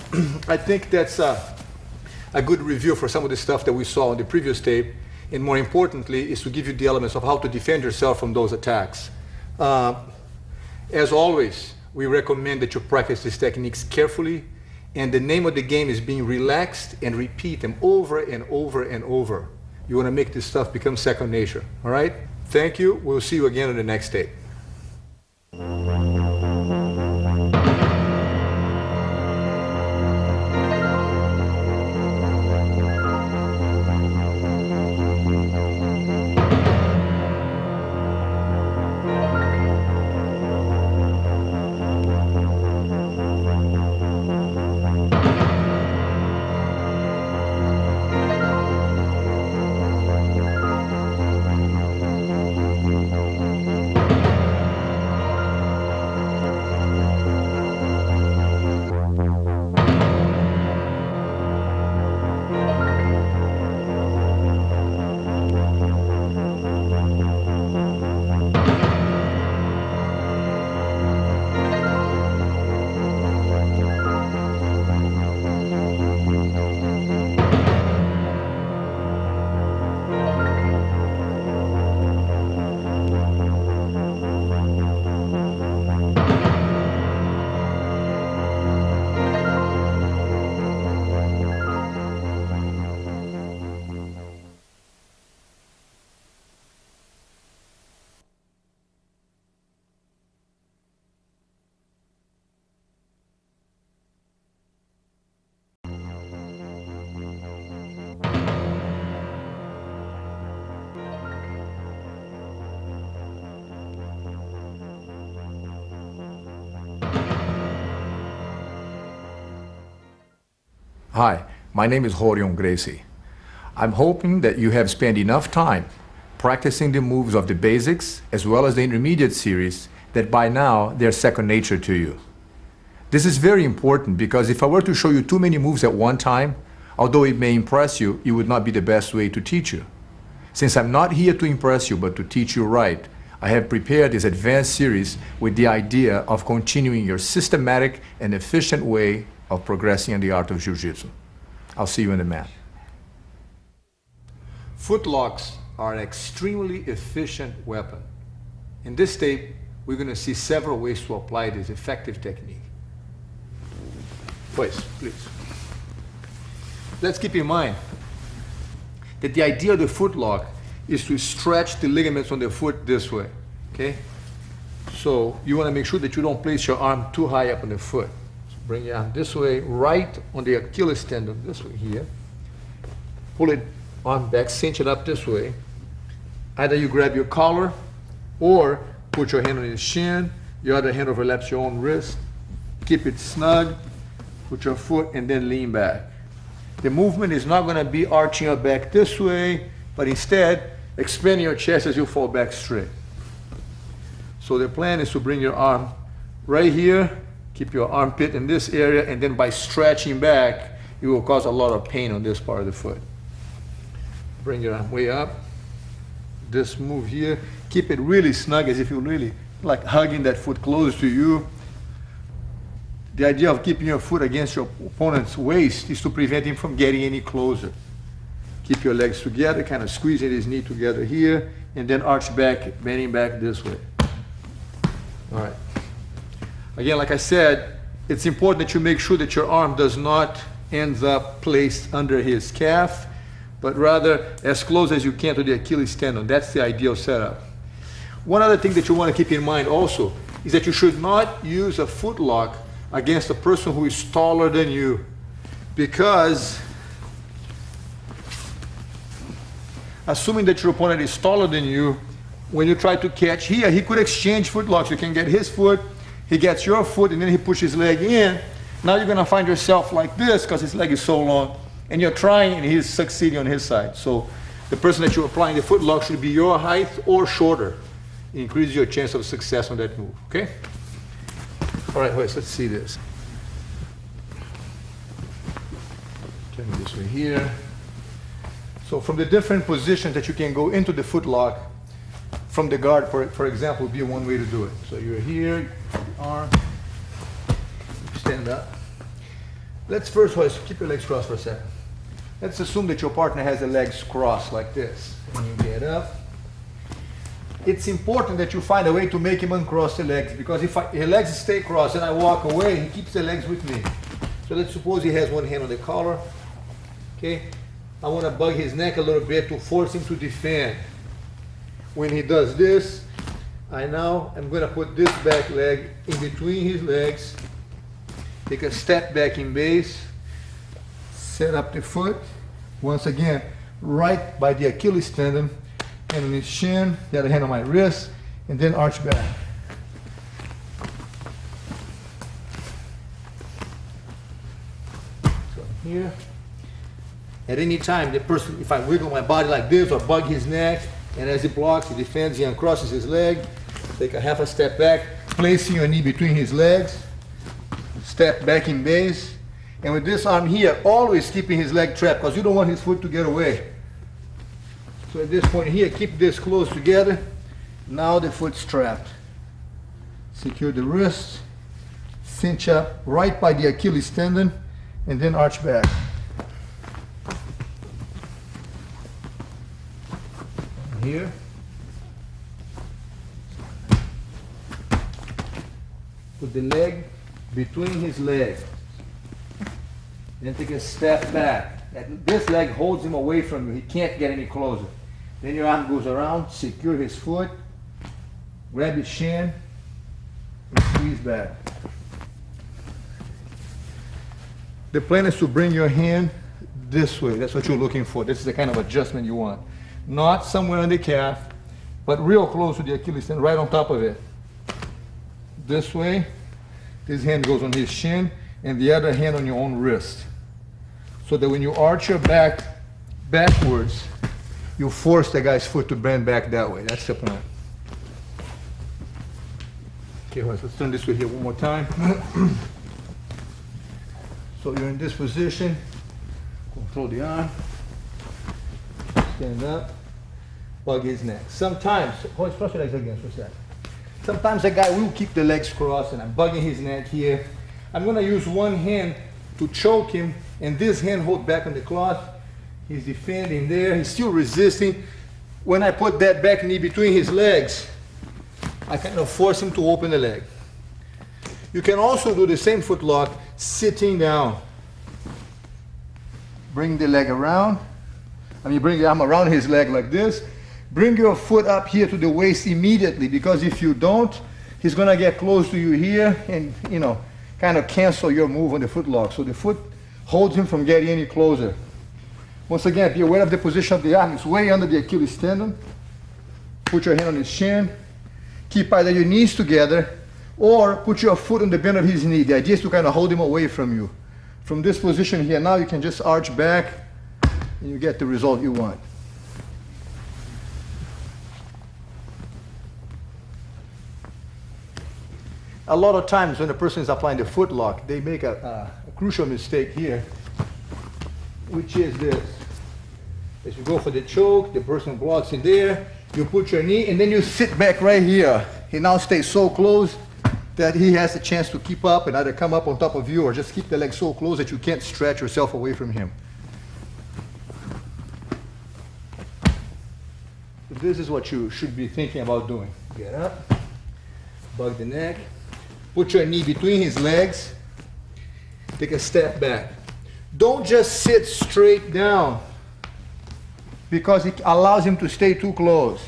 I think that's a good review for some of the stuff that we saw on the previous tape. And more importantly, is to give you the elements of how to defend yourself from those attacks. As always, we recommend that you practice these techniques carefully, and the name of the game is being relaxed and repeat them over and over and over. You want to make this stuff become second nature, all right? Thank you. We'll see you again on the next tape. Hi, my name is Royce Gracie. I'm hoping that you have spent enough time practicing the moves of the basics as well as the intermediate series that by now they're second nature to you. This is very important because if I were to show you too many moves at one time, although it may impress you, it would not be the best way to teach you. Since I'm not here to impress you but to teach you right, I have prepared this advanced series with the idea of continuing your systematic and efficient way of progressing in the art of Jiu-Jitsu. I'll see you in the mat. Footlocks are an extremely efficient weapon. In this tape, we're going to see several ways to apply this effective technique. Please. Let's keep in mind that the idea of the footlock is to stretch the ligaments on the foot this way, okay? So you want to make sure that you don't place your arm too high up on the foot. Bring your arm this way, right on the Achilles tendon, this way here. Pull it arm back, cinch it up this way. Either you grab your collar or put your hand on your shin, your other hand overlaps your own wrist. Keep it snug, put your foot, and then lean back. The movement is not going to be arching your back this way, but instead expanding your chest as you fall back straight. So the plan is to bring your arm right here, keep your armpit in this area, and then by stretching back, you will cause a lot of pain on this part of the foot. Bring your arm way up. This move here, keep it really snug as if you're really like hugging that foot closer to you. The idea of keeping your foot against your opponent's waist is to prevent him from getting any closer. Keep your legs together, kind of squeezing his knee together here, and then arch back, bending back this way. All right. Again, like I said, it's important that you make sure that your arm does not end up placed under his calf, but rather as close as you can to the Achilles tendon. That's the ideal setup. One other thing that you want to keep in mind also is that you should not use a foot lock against a person who is taller than you, because assuming that your opponent is taller than you, when you try to catch here, he could exchange foot locks. You can get his foot, he gets your foot, and then he pushes his leg in. Now you're going to find yourself like this because his leg is so long, and you're trying and he's succeeding on his side. So the person that you're applying the foot lock should be your height or shorter. It increases your chance of success on that move, okay? All right, Royce, let's see this. Turn this way here. So from the different positions that you can go into the foot lock, from the guard, for example, would be one way to do it. So you're here, arm, stand up. Let's first, Royce, keep your legs crossed for a second. Let's assume that your partner has the legs crossed like this. When you get up, it's important that you find a way to make him uncross the legs, because if his legs stay crossed and I walk away, he keeps the legs with me. So let's suppose he has one hand on the collar. Okay, I want to bug his neck a little bit to force him to defend. When he does this, I'm going to put this back leg in between his legs, take a step back in base, set up the foot, once again, right by the Achilles tendon, hand on his shin, the other hand on my wrist, and then arch back. So here. At any time, the person, if I wiggle my body like this or bug his neck, and as he blocks, he defends, he uncrosses his leg, take a half a step back, placing your knee between his legs, step back in base, and with this arm here, always keeping his leg trapped, because you don't want his foot to get away. So at this point here, keep this close together. Now the foot's trapped. Secure the wrist, cinch up right by the Achilles tendon, and then arch back. Here. Put the leg between his legs. Then take a step back. This leg holds him away from you. He can't get any closer. Then your arm goes around, secure his foot, grab his shin, and squeeze back. The plan is to bring your hand this way. That's what you're looking for. This is the kind of adjustment you want. Not somewhere on the calf, but real close to the Achilles tendon, right on top of it. This way, this hand goes on his shin, and the other hand on your own wrist. So that when you arch your back backwards, you force the guy's foot to bend back that way. That's the plan. Okay, let's turn this way here one more time. So you're in this position, control the arm, stand up, bug his neck. Sometimes, cross your legs again for a second. Sometimes a guy will keep the legs crossed and I'm bugging his neck here. I'm going to use one hand to choke him and this hand hold back on the cloth. He's defending there, he's still resisting. When I put that back knee between his legs, I kind of force him to open the leg. You can also do the same foot lock sitting down. Bring the leg around. Bring your arm around his leg like this. Bring your foot up here to the waist immediately, because if you don't, he's going to get close to you here and, kind of cancel your move on the foot lock. So the foot holds him from getting any closer. Once again, be aware of the position of the arm. It's way under the Achilles tendon. Put your hand on his shin. Keep either your knees together or put your foot on the bend of his knee. The idea is to kind of hold him away from you. From this position here, now you can just arch back and you get the result you want. A lot of times when a person is applying the foot lock, they make a crucial mistake here, which is this. As you go for the choke, the person blocks in there, you put your knee, and then you sit back right here. He now stays so close that he has a chance to keep up and either come up on top of you or just keep the leg so close that you can't stretch yourself away from him. This is what you should be thinking about doing. Get up, bug the neck, put your knee between his legs, take a step back. Don't just sit straight down, because it allows him to stay too close.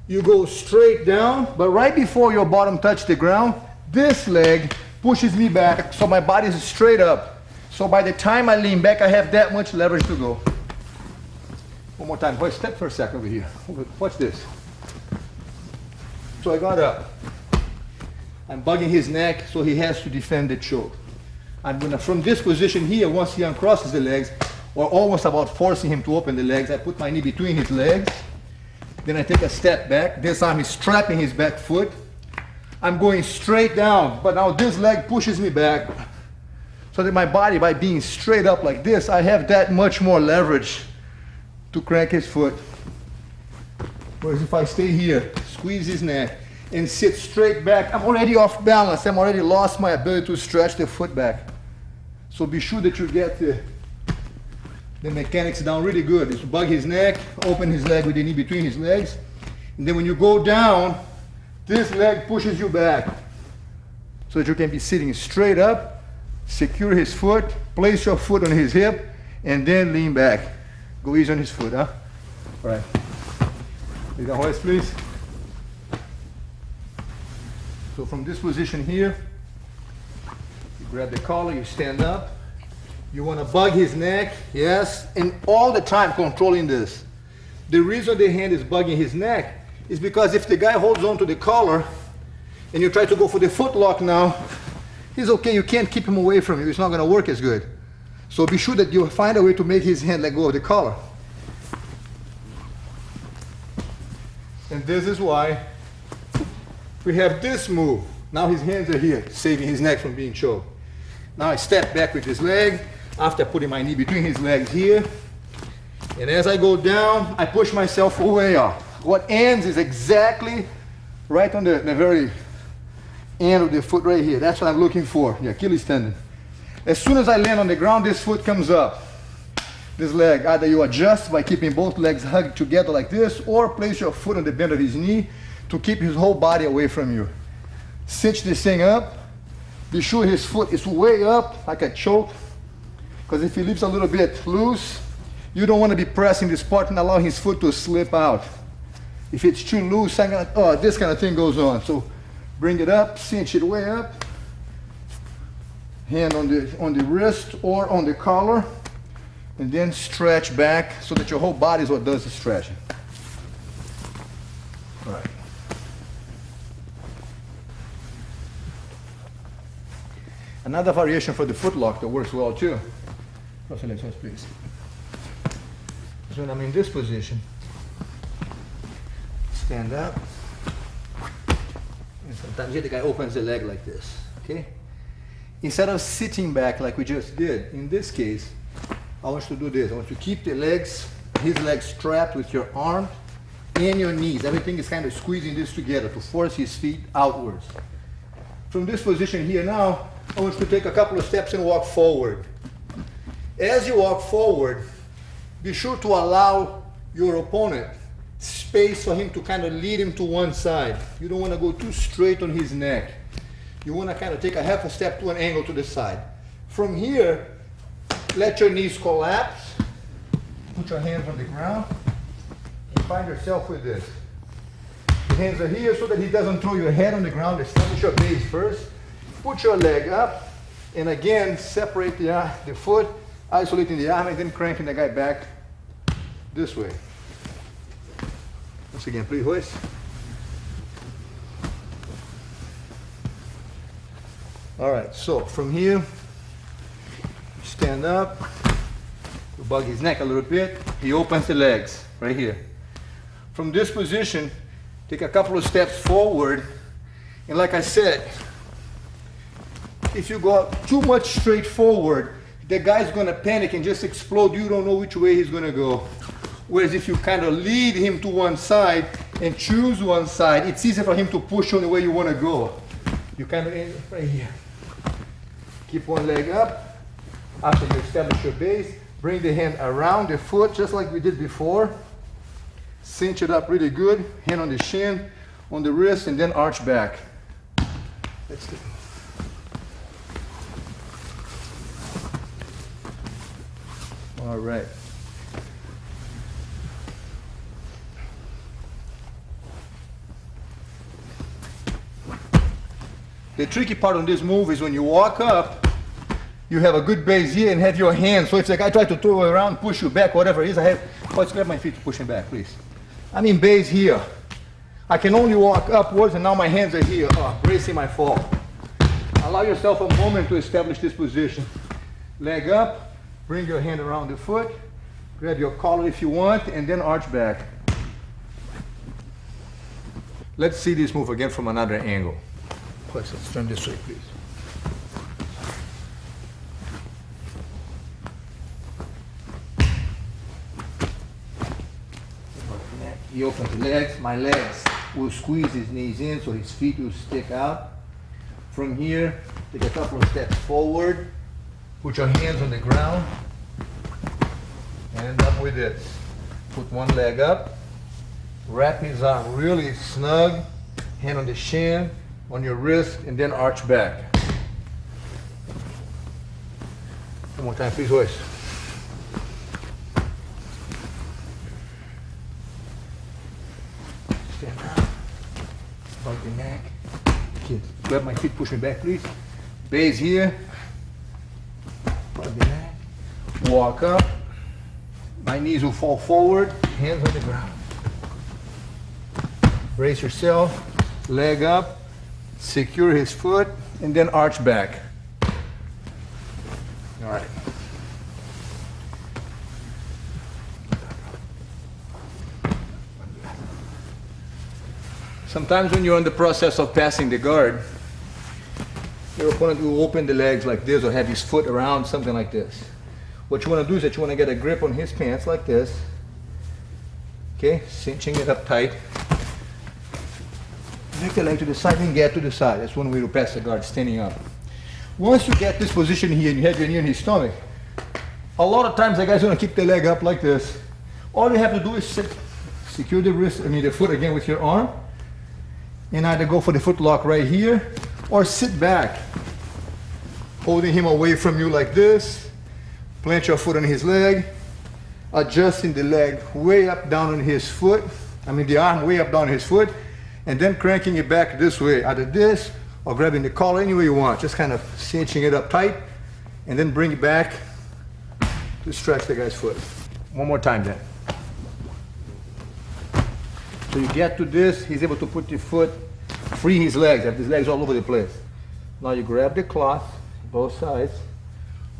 you go straight down, but right before your bottom touch the ground, this leg pushes me back, so my body is straight up. So by the time I lean back, I have that much leverage to go. One more time. Boy, step for a second over here. Watch this. So I got up. I'm bugging his neck, so he has to defend the choke. I'm gonna, from this position here, once he uncrosses the legs, or almost about forcing him to open the legs, I put my knee between his legs. Then I take a step back. This arm is strapping his back foot. I'm going straight down, but now this leg pushes me back. So that my body, by being straight up like this, I have that much more leverage to crank his foot. Whereas if I stay here, squeeze his neck, and sit straight back, I'm already off balance. I'm already lost my ability to stretch the foot back. So be sure that you get the mechanics down really good. Is bug his neck, open his leg with the knee between his legs. And then when you go down, this leg pushes you back. So that you can be sitting straight up, secure his foot, place your foot on his hip, and then lean back. Go easy on his foot, huh? All right. Lay down, Royce, please. So from this position here, you grab the collar, you stand up. You want to bug his neck, yes, and all the time controlling this. The reason the hand is bugging his neck is because if the guy holds on to the collar and you try to go for the foot lock now, he's okay, you can't keep him away from you, it's not going to work as good. So be sure that you find a way to make his hand let go of the collar. And this is why we have this move. Now his hands are here, saving his neck from being choked. Now I step back with his leg, after putting my knee between his legs here. And as I go down, I push myself way off. What ends is exactly right on the very end of the foot right here. That's what I'm looking for, the Achilles tendon. As soon as I land on the ground, this foot comes up. This leg, either you adjust by keeping both legs hugged together like this, or place your foot on the bend of his knee to keep his whole body away from you. Cinch this thing up. Be sure his foot is way up, like a choke. Because if he leaves a little bit loose, you don't want to be pressing this part and allowing his foot to slip out. If it's too loose, this kind of thing goes on. So bring it up, cinch it way up. Hand on the wrist or on the collar. And then stretch back so that your whole body is what does the stretching. All right. Another variation for the foot lock that works well too. Cross your legs, please. So when I'm in this position, stand up. And sometimes the guy opens the leg like this, okay? Instead of sitting back like we just did, in this case, I want you to do this. I want you to keep the legs, his legs strapped with your arm and your knees. Everything is kind of squeezing this together to force his feet outwards. From this position here now, I want you to take a couple of steps and walk forward. As you walk forward, be sure to allow your opponent space for him to kind of lead him to one side. You don't want to go too straight on his neck. You want to kind of take a half a step to an angle to the side. From here, let your knees collapse. Put your hands on the ground and find yourself with this. The hands are here so that he doesn't throw your head on the ground. Establish your base first. Put your leg up, and again, separate the foot, isolating the arm, and then cranking the guy back this way. Once again, please, Royce. All right, so from here, stand up, you bug his neck a little bit, he opens the legs, right here. From this position, take a couple of steps forward, and like I said, if you go too much straight forward, the guy's gonna panic and just explode. You don't know which way he's gonna go. Whereas if you kind of lead him to one side and choose one side, it's easier for him to push on the way you wanna go. You kind of end right here. Keep one leg up. After you establish your base, bring the hand around the foot, just like we did before. Cinch it up really good. Hand on the shin, on the wrist, and then arch back. That's it. All right. The tricky part on this move is when you walk up, you have a good base here and have your hands. So if the guy tries to throw it around, push you back, whatever it is, I have, let's grab my feet to push him back, please. I'm in base here. I can only walk upwards and now my hands are here, bracing my fall. Allow yourself a moment to establish this position. Leg up, bring your hand around the foot, grab your collar if you want, and then arch back. Let's see this move again from another angle. Let's turn this way, please. He opens the legs, my legs will squeeze his knees in so his feet will stick out. From here, take a couple of steps forward, put your hands on the ground, and end up with this. Put one leg up, wrap his arm really snug, hand on the shin, on your wrist, and then arch back. One more time, please, Royce. Stand up, hug the neck. Okay. Grab my feet, push me back, please. Base here, hug the neck, walk up. My knees will fall forward, hands on the ground. Brace yourself, leg up, secure his foot, and then arch back. All right. Sometimes when you're in the process of passing the guard, your opponent will open the legs like this or have his foot around, something like this. What you want to do is that you want to get a grip on his pants like this. Okay, cinching it up tight. Make the leg to the side and get to the side. That's one way to pass the guard, standing up. Once you get this position here and you have your knee on his stomach, a lot of times the guy's going to keep the leg up like this. All you have to do is sit, secure the wrist, the foot again with your arm, and either go for the foot lock right here or sit back, holding him away from you like this. Plant your foot on his leg, adjusting the leg way up down on his foot, the arm way up down on his foot, and then cranking it back this way, either this or grabbing the collar any way you want, just kind of cinching it up tight, and then bring it back to stretch the guy's foot. One more time then. So you get to this, he's able to put the foot, free his legs, have his legs all over the place. Now you grab the cloth, both sides,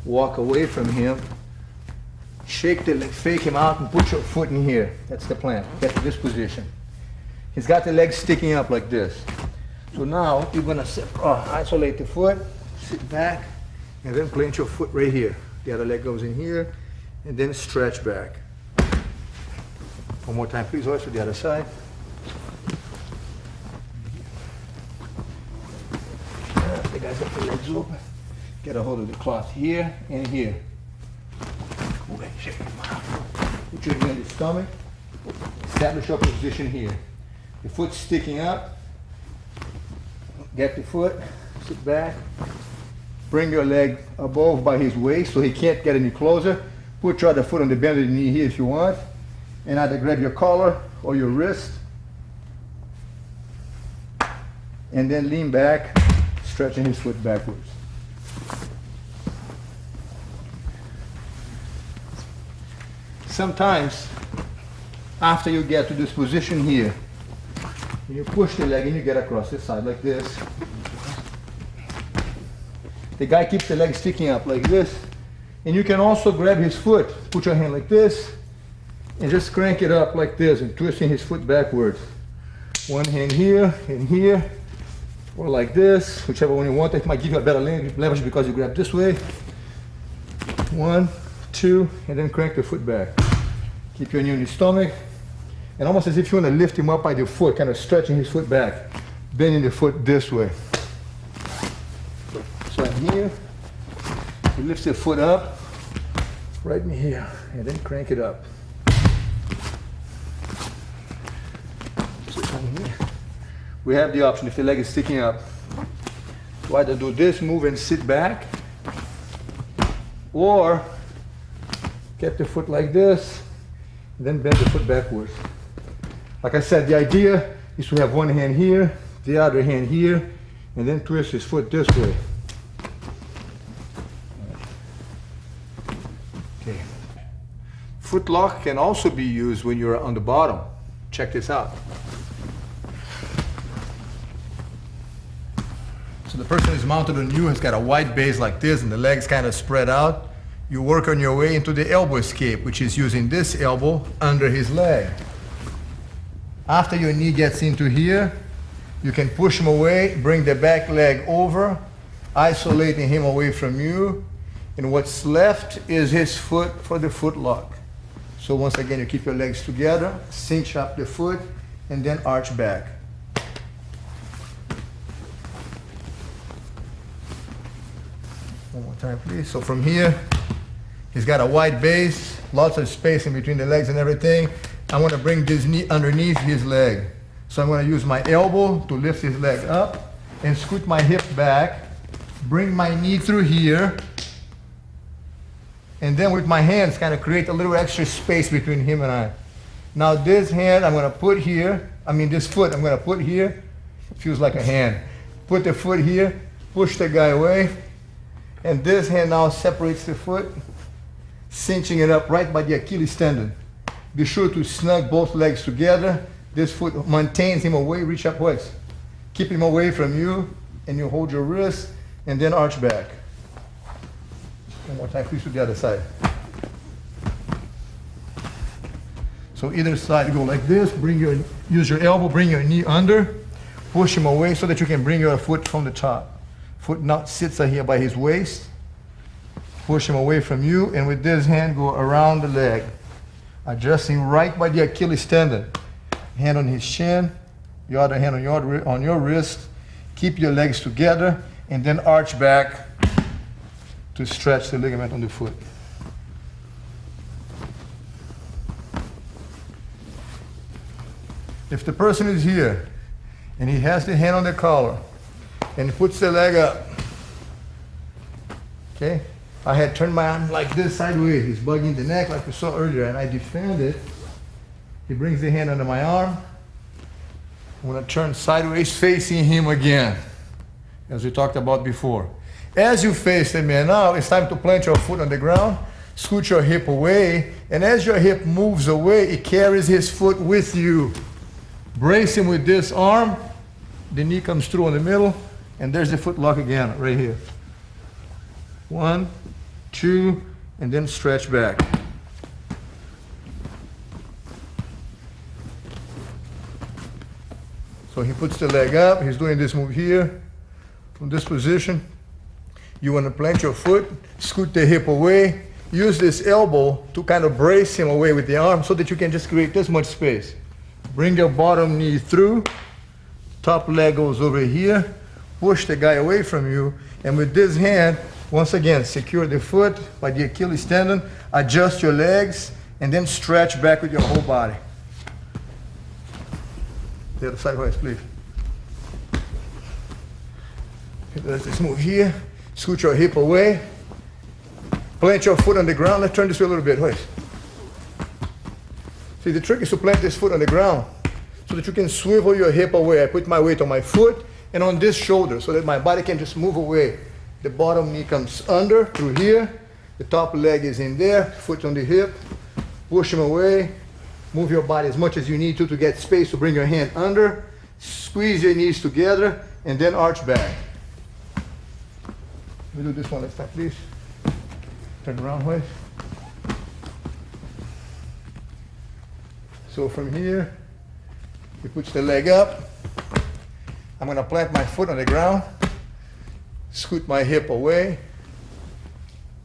walk away from him, shake the leg, fake him out, and put your foot in here. That's the plan, get to this position. He's got the legs sticking up like this. So now you're gonna isolate the foot, sit back, and then plant your foot right here. The other leg goes in here, and then stretch back. One more time, please, Royce, to the other side. The guys got the legs open. Get a hold of the cloth here and here. Okay, shake him out. Put your knee on the stomach. Establish your position here. The foot sticking up. Get the foot, sit back. Bring your leg above by his waist so he can't get any closer. Put your other foot on the bend of the knee here if you want. And either grab your collar or your wrist. And then lean back, stretching his foot backwards. Sometimes, after you get to this position here, you push the leg and you get across this side like this. The guy keeps the leg sticking up like this. And you can also grab his foot, put your hand like this, and just crank it up like this and twisting his foot backwards. One hand here and here, or like this, whichever one you want. It might give you a better leverage because you grab this way. 1, 2, and then crank the foot back. Keep your knee on your stomach, and almost as if you want to lift him up by the foot, kind of stretching his foot back, bending the foot this way. So I'm here, you lift the foot up, right in here, and then crank it up. So I'm here. We have the option, if the leg is sticking up, to either do this move and sit back, or get the foot like this, and then bend the foot backwards. Like I said, the idea is to have one hand here, the other hand here, and then twist his foot this way. Okay. Foot lock can also be used when you're on the bottom. Check this out. So the person is mounted on you, has got a wide base like this, and the legs kind of spread out. You work on your way into the elbow escape, which is using this elbow under his leg. After your knee gets into here, you can push him away, bring the back leg over, isolating him away from you. And what's left is his foot for the foot lock. So once again, you keep your legs together, cinch up the foot, and then arch back. One more time, please. So from here, he's got a wide base, lots of space in between the legs and everything. I want to bring this knee underneath his leg. So I'm going to use my elbow to lift his leg up and scoot my hip back, bring my knee through here, and then with my hands kind of create a little extra space between him and I. Now this hand I'm going to put here, this foot I'm going to put here. Feels like a hand. Put the foot here, push the guy away, and this hand now separates the foot, cinching it up right by the Achilles tendon. Be sure to snug both legs together. This foot maintains him away, reach upwards. Keep him away from you, and you hold your wrist, and then arch back. One more time, please, to the other side. So either side, go like this, use your elbow, bring your knee under, push him away so that you can bring your foot from the top. Foot now sits here by his waist, push him away from you, and with this hand, go around the leg, adjusting right by the Achilles tendon. Hand on his chin, the other hand on your wrist. Keep your legs together and then arch back to stretch the ligament on the foot. If the person is here and he has the hand on the collar and he puts the leg up, okay? I had turned my arm like this sideways. He's bugging the neck like we saw earlier, and I defend it. He brings the hand under my arm. I'm going to turn sideways facing him again, as we talked about before. As you face the man now, it's time to plant your foot on the ground, scoot your hip away, and as your hip moves away, it carries his foot with you. Brace him with this arm. The knee comes through in the middle, and there's the foot lock again, right here. 1, 2, and then stretch back. So he puts the leg up, he's doing this move here. From this position, you want to plant your foot, scoot the hip away, use this elbow to kind of brace him away with the arm so that you can just create this much space. Bring your bottom knee through, top leg goes over here, push the guy away from you, and with this hand, once again, secure the foot by the Achilles tendon, adjust your legs, and then stretch back with your whole body. The other side, Royce, please. Let's just move here. Scoot your hip away. Plant your foot on the ground. Let's turn this way a little bit, Royce. See, the trick is to plant this foot on the ground so that you can swivel your hip away. I put my weight on my foot and on this shoulder so that my body can just move away. The bottom knee comes under through here. The top leg is in there. Foot on the hip. Push him away. Move your body as much as you need to get space to bring your hand under. Squeeze your knees together and then arch back. Let me do this one next time, please. Turn around, Royce. So from here, he puts the leg up. I'm going to plant my foot on the ground. Scoot my hip away.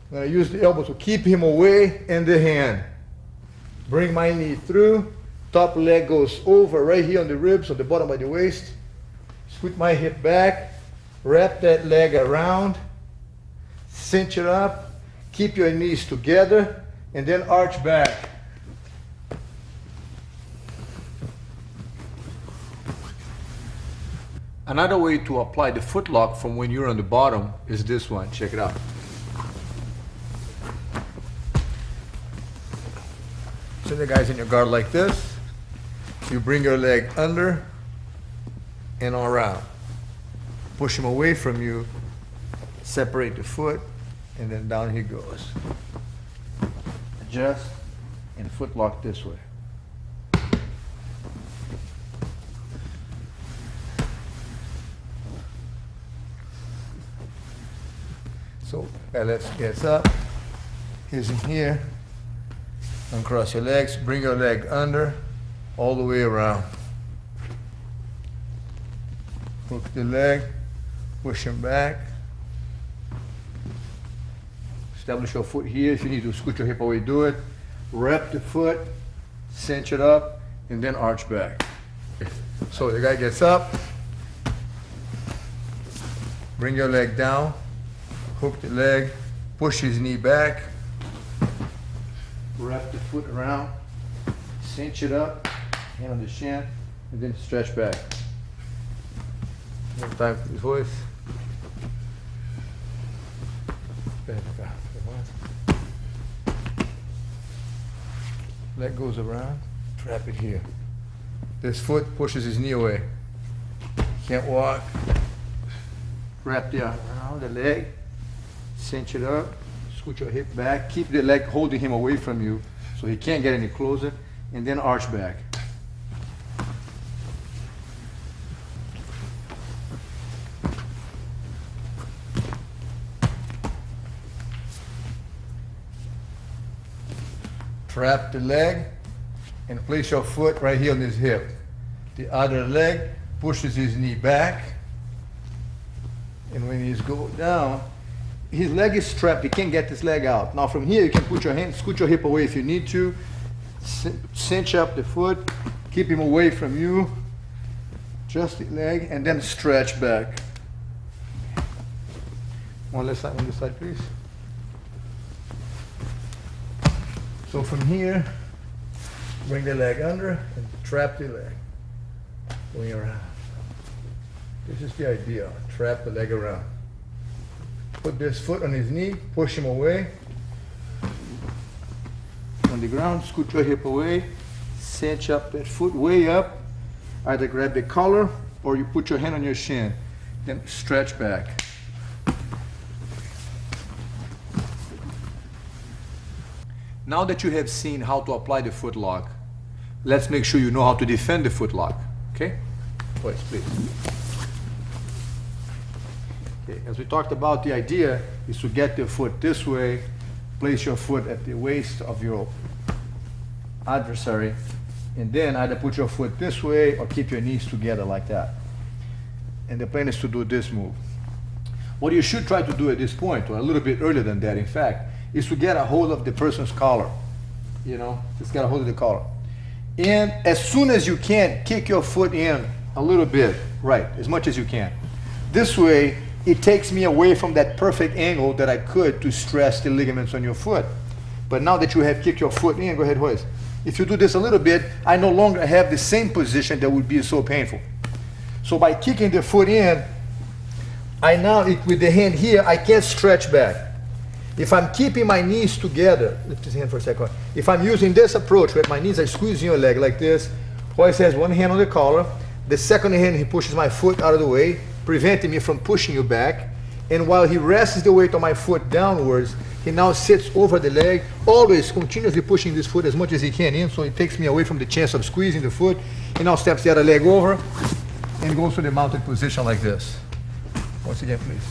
I'm going to use the elbow to keep him away and the hand. Bring my knee through, top leg goes over right here on the ribs, on the bottom of the waist. Scoot my hip back, wrap that leg around, cinch it up, keep your knees together, and then arch back. Another way to apply the foot lock from when you're on the bottom is this one. Check it out. So the guy's in your guard like this. You bring your leg under and around. push him away from you, separate the foot, and then down he goes. Adjust, and foot lock this way. So Alex gets up, he's in here, uncross your legs, bring your leg under, all the way around. Hook the leg, push him back. Establish your foot here. If you need to scoot your hip away, do it. Wrap the foot, cinch it up, and then arch back. So the guy gets up, bring your leg down, hook the leg, push his knee back, wrap the foot around, cinch it up, hand on the shin, and then stretch back. One time for his voice. Leg goes around, trap it here. This foot pushes his knee away. Can't walk. Wrap the arm around the leg, cinch it up, scoot your hip back, keep the leg holding him away from you so he can't get any closer, and then arch back. Trap the leg and place your foot right here on his hip. The other leg pushes his knee back, and when he's go down, his leg is strapped, he can't get this leg out. Now from here you can put your hand, scoot your hip away if you need to, cinch up the foot, keep him away from you, adjust the leg, and then stretch back. One last side on this side, please. So from here, bring the leg under and trap the leg, going around. This is the idea, trap the leg around. Put this foot on his knee, push him away. On the ground, scoot your hip away, cinch up that foot way up. Either grab the collar or you put your hand on your shin, then stretch back. Now that you have seen how to apply the foot lock, let's make sure you know how to defend the foot lock, okay? Royce, please. Okay, as we talked about, the idea is to get the foot this way, place your foot at the waist of your adversary, and then either put your foot this way or keep your knees together like that. And the plan is to do this move. What you should try to do at this point, or a little bit earlier than that in fact, is to get a hold of the person's collar. You know, just get a hold of the collar. And as soon as you can, kick your foot in a little bit, right, as much as you can. This way, it takes me away from that perfect angle that I could to stress the ligaments on your foot. But now that you have kicked your foot in, go ahead, Royce. If you do this a little bit, I no longer have the same position that would be so painful. So by kicking the foot in, I now, with the hand here, I can't stretch back. If I'm keeping my knees together, lift his hand for a second. If I'm using this approach where my knees are squeezing your leg like this, Royce has one hand on the collar, the second hand he pushes my foot out of the way, preventing me from pushing you back. And while he rests the weight on my foot downwards, he now sits over the leg, always continuously pushing this foot as much as he can in, so it takes me away from the chance of squeezing the foot. He now steps the other leg over and goes to the mounted position like this. Once again, please.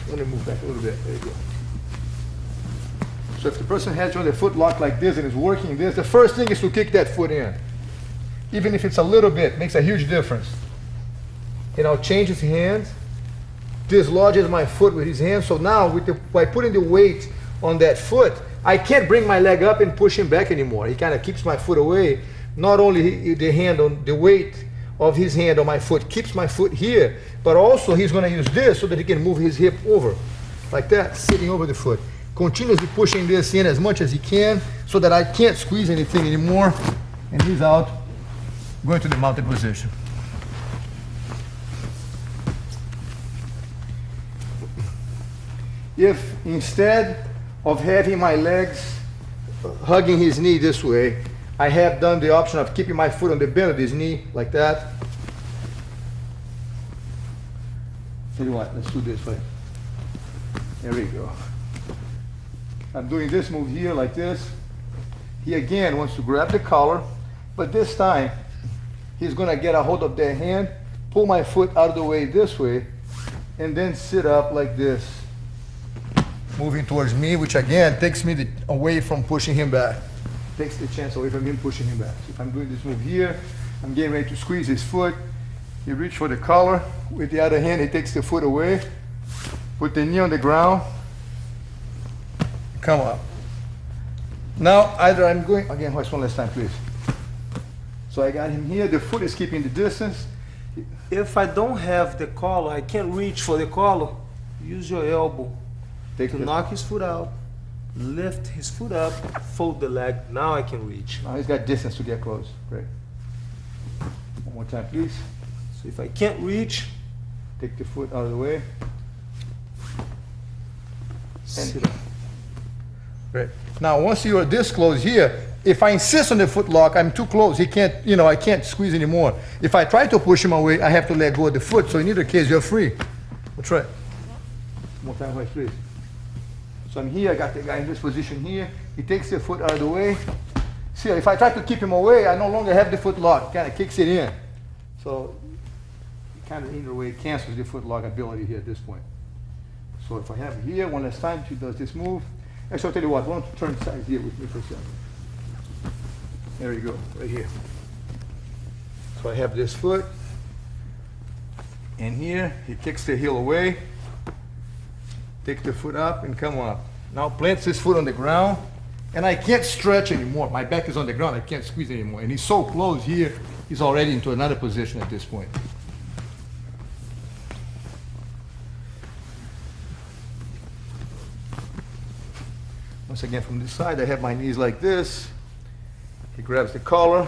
Let me move back a little bit. There you go. So if the person has you on the foot lock like this and is working this, the first thing is to kick that foot in. Even if it's a little bit, makes a huge difference. He now changes hands, dislodges my foot with his hand. So now, by putting the weight on that foot, I can't bring my leg up and push him back anymore. He kind of keeps my foot away. Not only the hand on the weight of his hand on my foot keeps my foot here, but also he's going to use this so that he can move his hip over, like that, sitting over the foot. Continuously pushing this in as much as he can so that I can't squeeze anything anymore, and he's out, going to the mounted position. If instead of having my legs hugging his knee this way, I have done the option of keeping my foot on the bend of his knee like that, Tell you what, let's do this way. There we go. I'm doing this move here like this. He again wants to grab the collar, but this time he's gonna get a hold of that hand, pull my foot out of the way this way, and then sit up like this. Moving towards me, which again takes me away from pushing him back. Takes the chance away from him pushing him back. So if I'm doing this move here, I'm getting ready to squeeze his foot. He reaches for the collar. With the other hand, he takes the foot away. Put the knee on the ground. Come up. Now, either I'm going, again, Royce, one last time, please. So I got him here. The foot is keeping the distance. If I don't have the collar, I can't reach for the collar, use your elbow to knock his foot out, lift his foot up, fold the leg. Now I can reach. Now he's got distance to get close. Great. One more time, please. So if I can't reach, Take the foot out of the way. sit up. Great. Now, once you are this close here, if I insist on the foot lock, I'm too close. He can't, I can't squeeze anymore. If I try to push him away, I have to let go of the foot. So in either case, you're free. We'll try. One more time, Royce, please. So I'm here, I got the guy in this position here. He takes the foot out of the way. See, if I try to keep him away, I no longer have the foot lock. Kind of kicks it in. So it kind of in a way cancels the foot lock ability here at this point. So if I have it here, one last time, she does this move. Actually, I'll tell you what, why don't you turn sides here with me for a second. There you go, right here. So I have this foot. And here, he kicks the heel away. Take the foot up and come up. Now plants his foot on the ground. And I can't stretch anymore. My back is on the ground, I can't squeeze anymore. And he's so close here, he's already into another position at this point. Once again, from this side, I have my knees like this. He grabs the collar,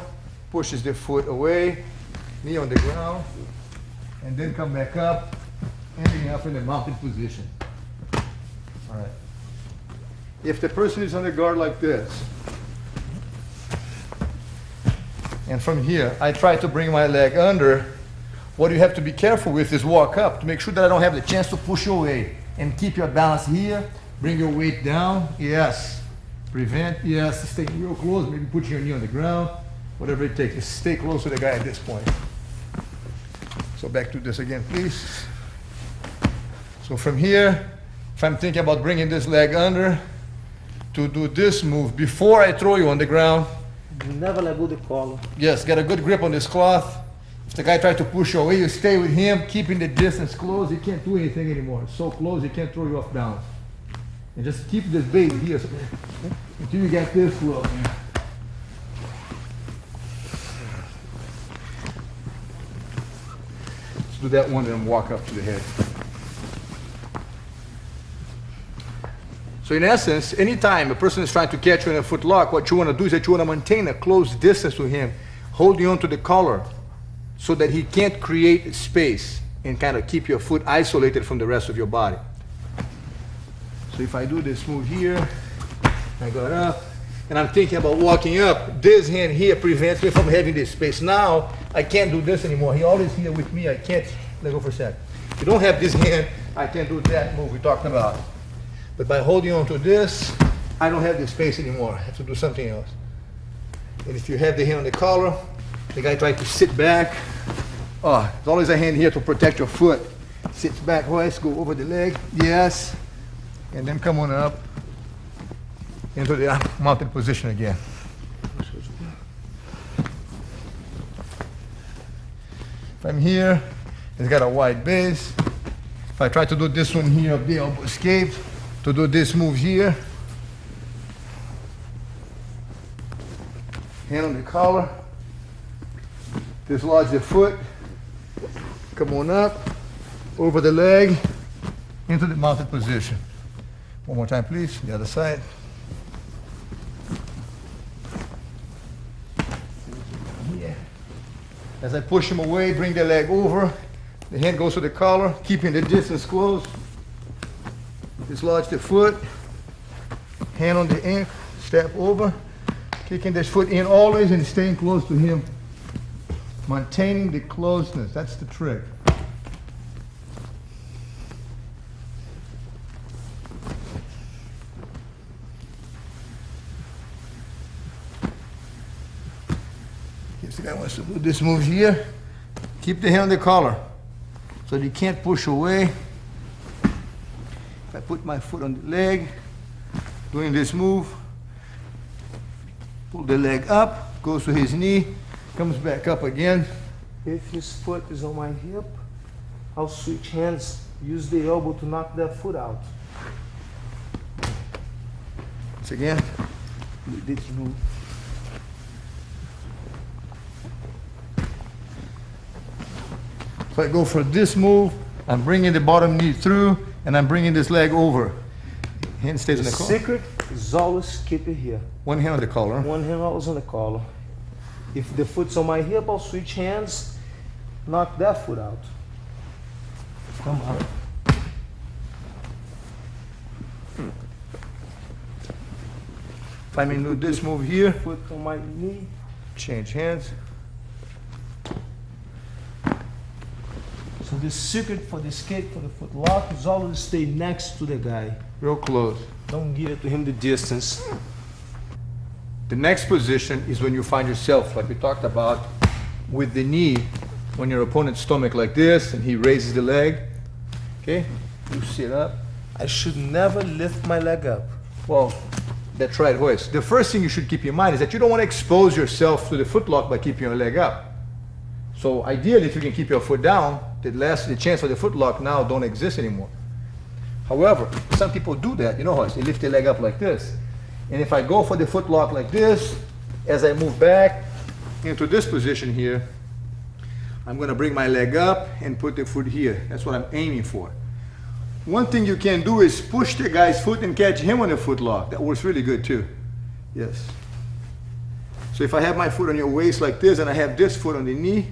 pushes the foot away, knee on the ground, and then come back up, ending up in the mounted position. All right. If the person is on the guard like this, and from here, I try to bring my leg under, what you have to be careful with is walk up to make sure that I don't have the chance to push you away. And keep your balance here, bring your weight down, yes. Prevent, yes, stay real close, maybe put your knee on the ground, whatever it takes. Just stay close to the guy at this point. So back to this again, please. So from here, if I'm thinking about bringing this leg under, to do this move before I throw you on the ground. Never let go of the collar. Yes, get a good grip on this cloth. If the guy tries to push you away, you stay with him, keeping the distance close. He can't do anything anymore. It's so close, he can't throw you off balance. And just keep this base here until you get this low. Let's do that one and then walk up to the head. So in essence, anytime a person is trying to catch you in a foot lock, what you want to do is that you want to maintain a close distance to him, holding on to the collar so that he can't create space and kind of keep your foot isolated from the rest of your body. So if I do this move here, I got up, and I'm thinking about walking up, this hand here prevents me from having this space. Now, I can't do this anymore. He always here with me, I can't, let go for a second. If you don't have this hand, I can't do that move we're talking about. But by holding on to this, I don't have the space anymore. I have to do something else. And if you have the hand on the collar, the guy tries to sit back. Oh, there's always a hand here to protect your foot. Sits back, Royce, go over the leg, yes. And then come on up into the mounted position again. If I'm here, it's got a wide base. If I try to do this one here, the elbow escapes. To do this move here, hand on the collar, dislodge the foot, come on up, over the leg, into the mounted position. One more time, please, the other side. Yeah. As I push him away, bring the leg over, the hand goes to the collar, keeping the distance close. Dislodge the foot, hand on the ankle, step over, kicking this foot in always and staying close to him. Maintaining the closeness, that's the trick. This guy wants to do this move here. Keep the hand on the collar so that you can't push away. If I put my foot on the leg, doing this move, pull the leg up, goes to his knee, comes back up again. If his foot is on my hip, I'll switch hands, use the elbow to knock that foot out. Once again, do this move. So I go for this move, I'm bringing the bottom knee through, and I'm bringing this leg over. Hand stays on the collar. Secret is always keep it here. One hand on the collar. One hand always on the collar. If the foot's on my hip, I'll switch hands, knock that foot out. Come on. If I may do this move here, Foot on my knee. change hands. So the secret for the escape for the foot lock is always stay next to the guy. Real close. Don't give it to him the distance. The next position is when you find yourself, like we talked about, with the knee on your opponent's stomach like this, and he raises the leg. Okay? You sit up. I should never lift my leg up. Well, that's right, Royce. The first thing you should keep in mind is that you don't want to expose yourself to the footlock by keeping your leg up. So ideally, if you can keep your foot down, the chance for the footlock now don't exist anymore. However, some people do that. You know, Royce, they lift their leg up like this. And if I go for the footlock like this, as I move back into this position here, I'm going to bring my leg up and put the foot here. That's what I'm aiming for. One thing you can do is push the guy's foot and catch him on the footlock. That works really good too. Yes. So if I have my foot on your waist like this and I have this foot on the knee,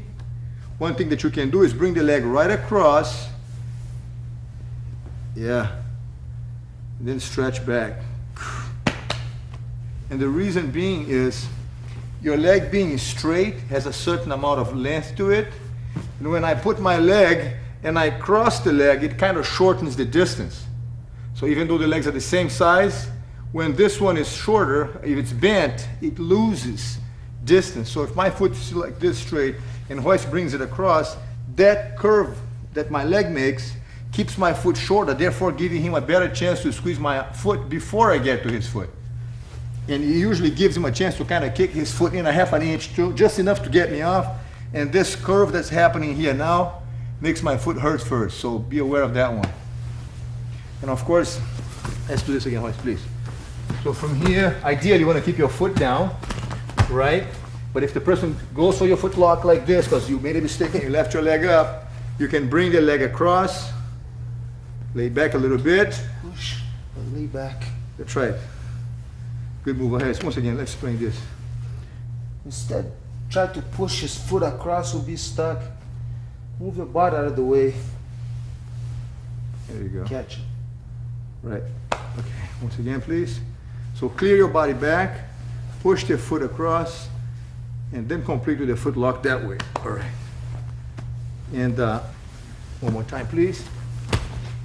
one thing that you can do is bring the leg right across. Yeah. And then stretch back. And the reason being is your leg being straight has a certain amount of length to it. And when I put my leg and I cross the leg, it kind of shortens the distance. So even though the legs are the same size, when this one is shorter, if it's bent, it loses distance. So if my foot is like this straight and Royce brings it across, that curve that my leg makes keeps my foot shorter, therefore giving him a better chance to squeeze my foot before I get to his foot. And it usually gives him a chance to kind of kick his foot in a half an inch, just enough to get me off. And this curve that's happening here now makes my foot hurt first, so be aware of that one. And of course, let's do this again, Royce, please. So from here, ideally you want to keep your foot down, right? But if the person goes for your foot lock like this, because you made a mistake and you left your leg up, you can bring the leg across, lay back a little bit. Push, lay back. That's right. Good move ahead. Once again, let's explain this. Instead, try to push his foot across, will be stuck. Move your body out of the way. There you go. Catch it. Right. Okay. Once again, please. So clear your body back, push the foot across, and then complete with the foot lock that way. All right. And one more time, please.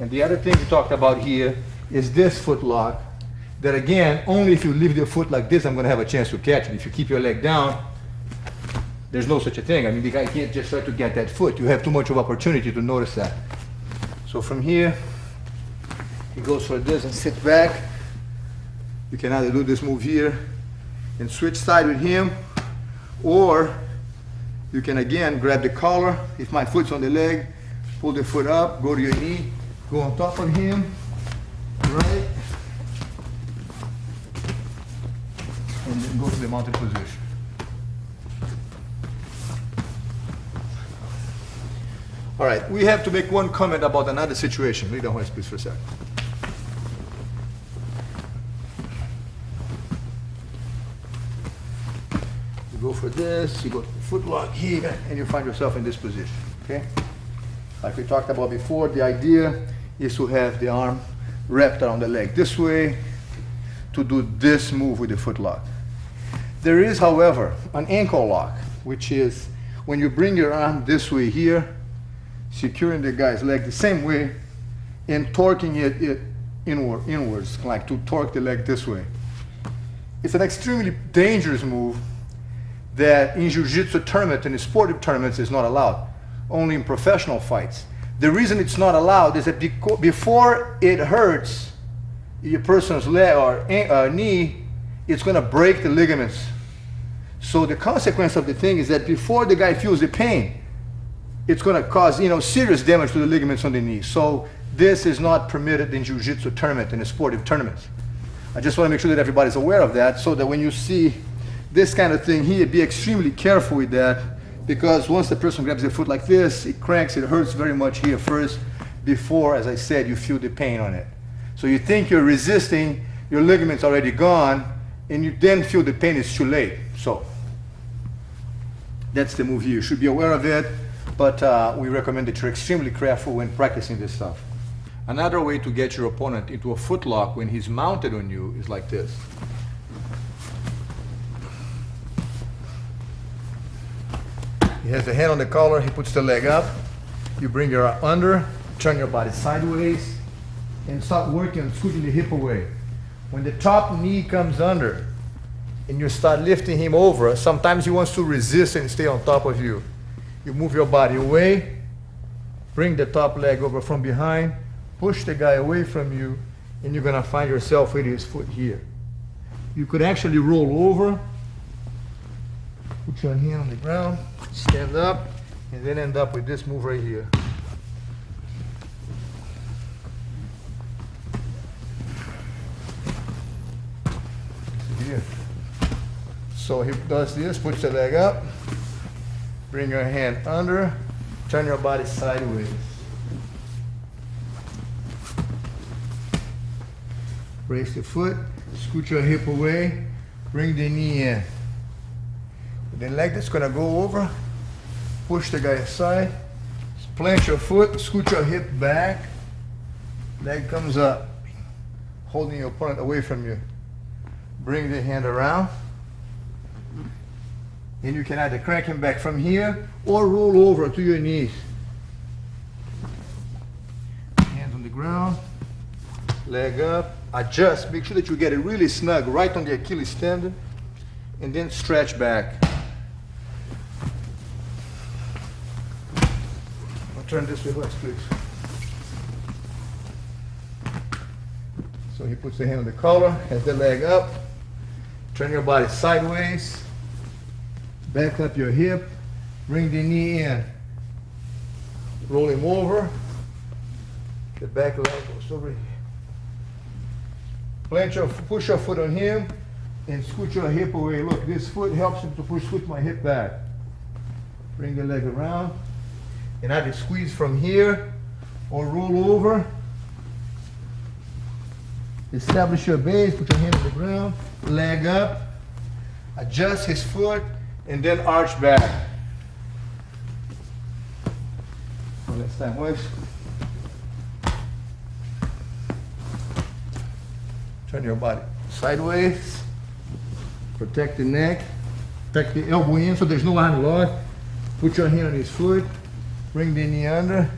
And the other thing we talked about here is this foot lock. That again, only if you leave the foot like this, I'm going to have a chance to catch it. If you keep your leg down, there's no such a thing. I mean, the guy can't just try to get that foot. You have too much of opportunity to notice that. So from here, he goes for this and sit back. You can either do this move here and switch side with him, or you can again grab the collar. If my foot's on the leg, pull the foot up, go to your knee, go on top of him, right? And then go to the mounted position. All right, we have to make one comment about another situation. Lead on, Royce, please, for a second. You go for this, you go to the foot lock here, and you find yourself in this position, okay? Like we talked about before, the idea is to have the arm wrapped around the leg this way to do this move with the foot lock. There is, however, an ankle lock, which is when you bring your arm this way here, securing the guy's leg the same way, and torquing it inwards, like to torque the leg this way. It's an extremely dangerous move that in Jiu-Jitsu tournament and in sportive tournaments is not allowed, only in professional fights. The reason it's not allowed is that before it hurts your person's leg or knee, it's going to break the ligaments. So the consequence of the thing is that before the guy feels the pain, it's going to cause, serious damage to the ligaments on the knee. So this is not permitted in Jiu-Jitsu tournament and in sportive tournaments. I just want to make sure that everybody's aware of that, so that when you see this kind of thing here, be extremely careful with that, because once the person grabs their foot like this, it cranks, it hurts very much here first, before, as I said, you feel the pain on it. So you think you're resisting, your ligament's already gone, and you then feel the pain, it's too late. So that's the move here. You should be aware of it, but we recommend that you're extremely careful when practicing this stuff. Another way to get your opponent into a foot lock when he's mounted on you is like this. He has the hand on the collar, he puts the leg up, you bring your arm under, turn your body sideways, and start working on scooting the hip away. When the top knee comes under, and you start lifting him over, sometimes he wants to resist and stay on top of you. You move your body away, bring the top leg over from behind, push the guy away from you, and you're gonna find yourself with his foot here. You could actually roll over, put your hand on the ground, stand up, and then end up with this move right here. Here. So he does this, puts the leg up, bring your hand under, turn your body sideways. Raise the foot, scoot your hip away, bring the knee in. The leg that's gonna go over, push the guy aside, plant your foot, scoot your hip back, leg comes up, holding your opponent away from you. Bring the hand around, and you can either crank him back from here or roll over to your knees. Hands on the ground, leg up, adjust, make sure that you get it really snug right on the Achilles tendon, and then stretch back. I'll turn this way, Royce, please. So he puts the hand on the collar, has the leg up, turn your body sideways, back up your hip, bring the knee in, roll him over, the back leg goes over here. Push your foot on him and scoot your hip away. Look, this foot helps him to scoot my hip back. Bring the leg around, and either squeeze from here or roll over. Establish your base, put your hand on the ground, leg up, adjust his foot, and then arch back. One last time, Royce. Turn your body sideways, protect the neck, protect the elbow in so there's no arm lock. Put your hand on his foot, bring the knee under,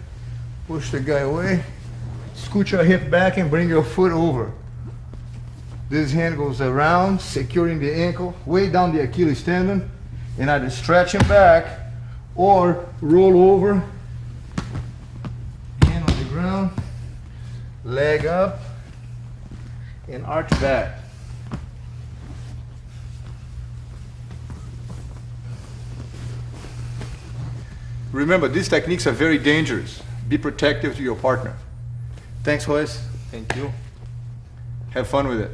push the guy away, scoot your hip back and bring your foot over. This hand goes around, securing the ankle, way down the Achilles tendon, and either stretch him back or roll over, hand on the ground, leg up, and arch back. Remember, these techniques are very dangerous. Be protective to your partner. Thanks, Royce. Thank you. Have fun with it.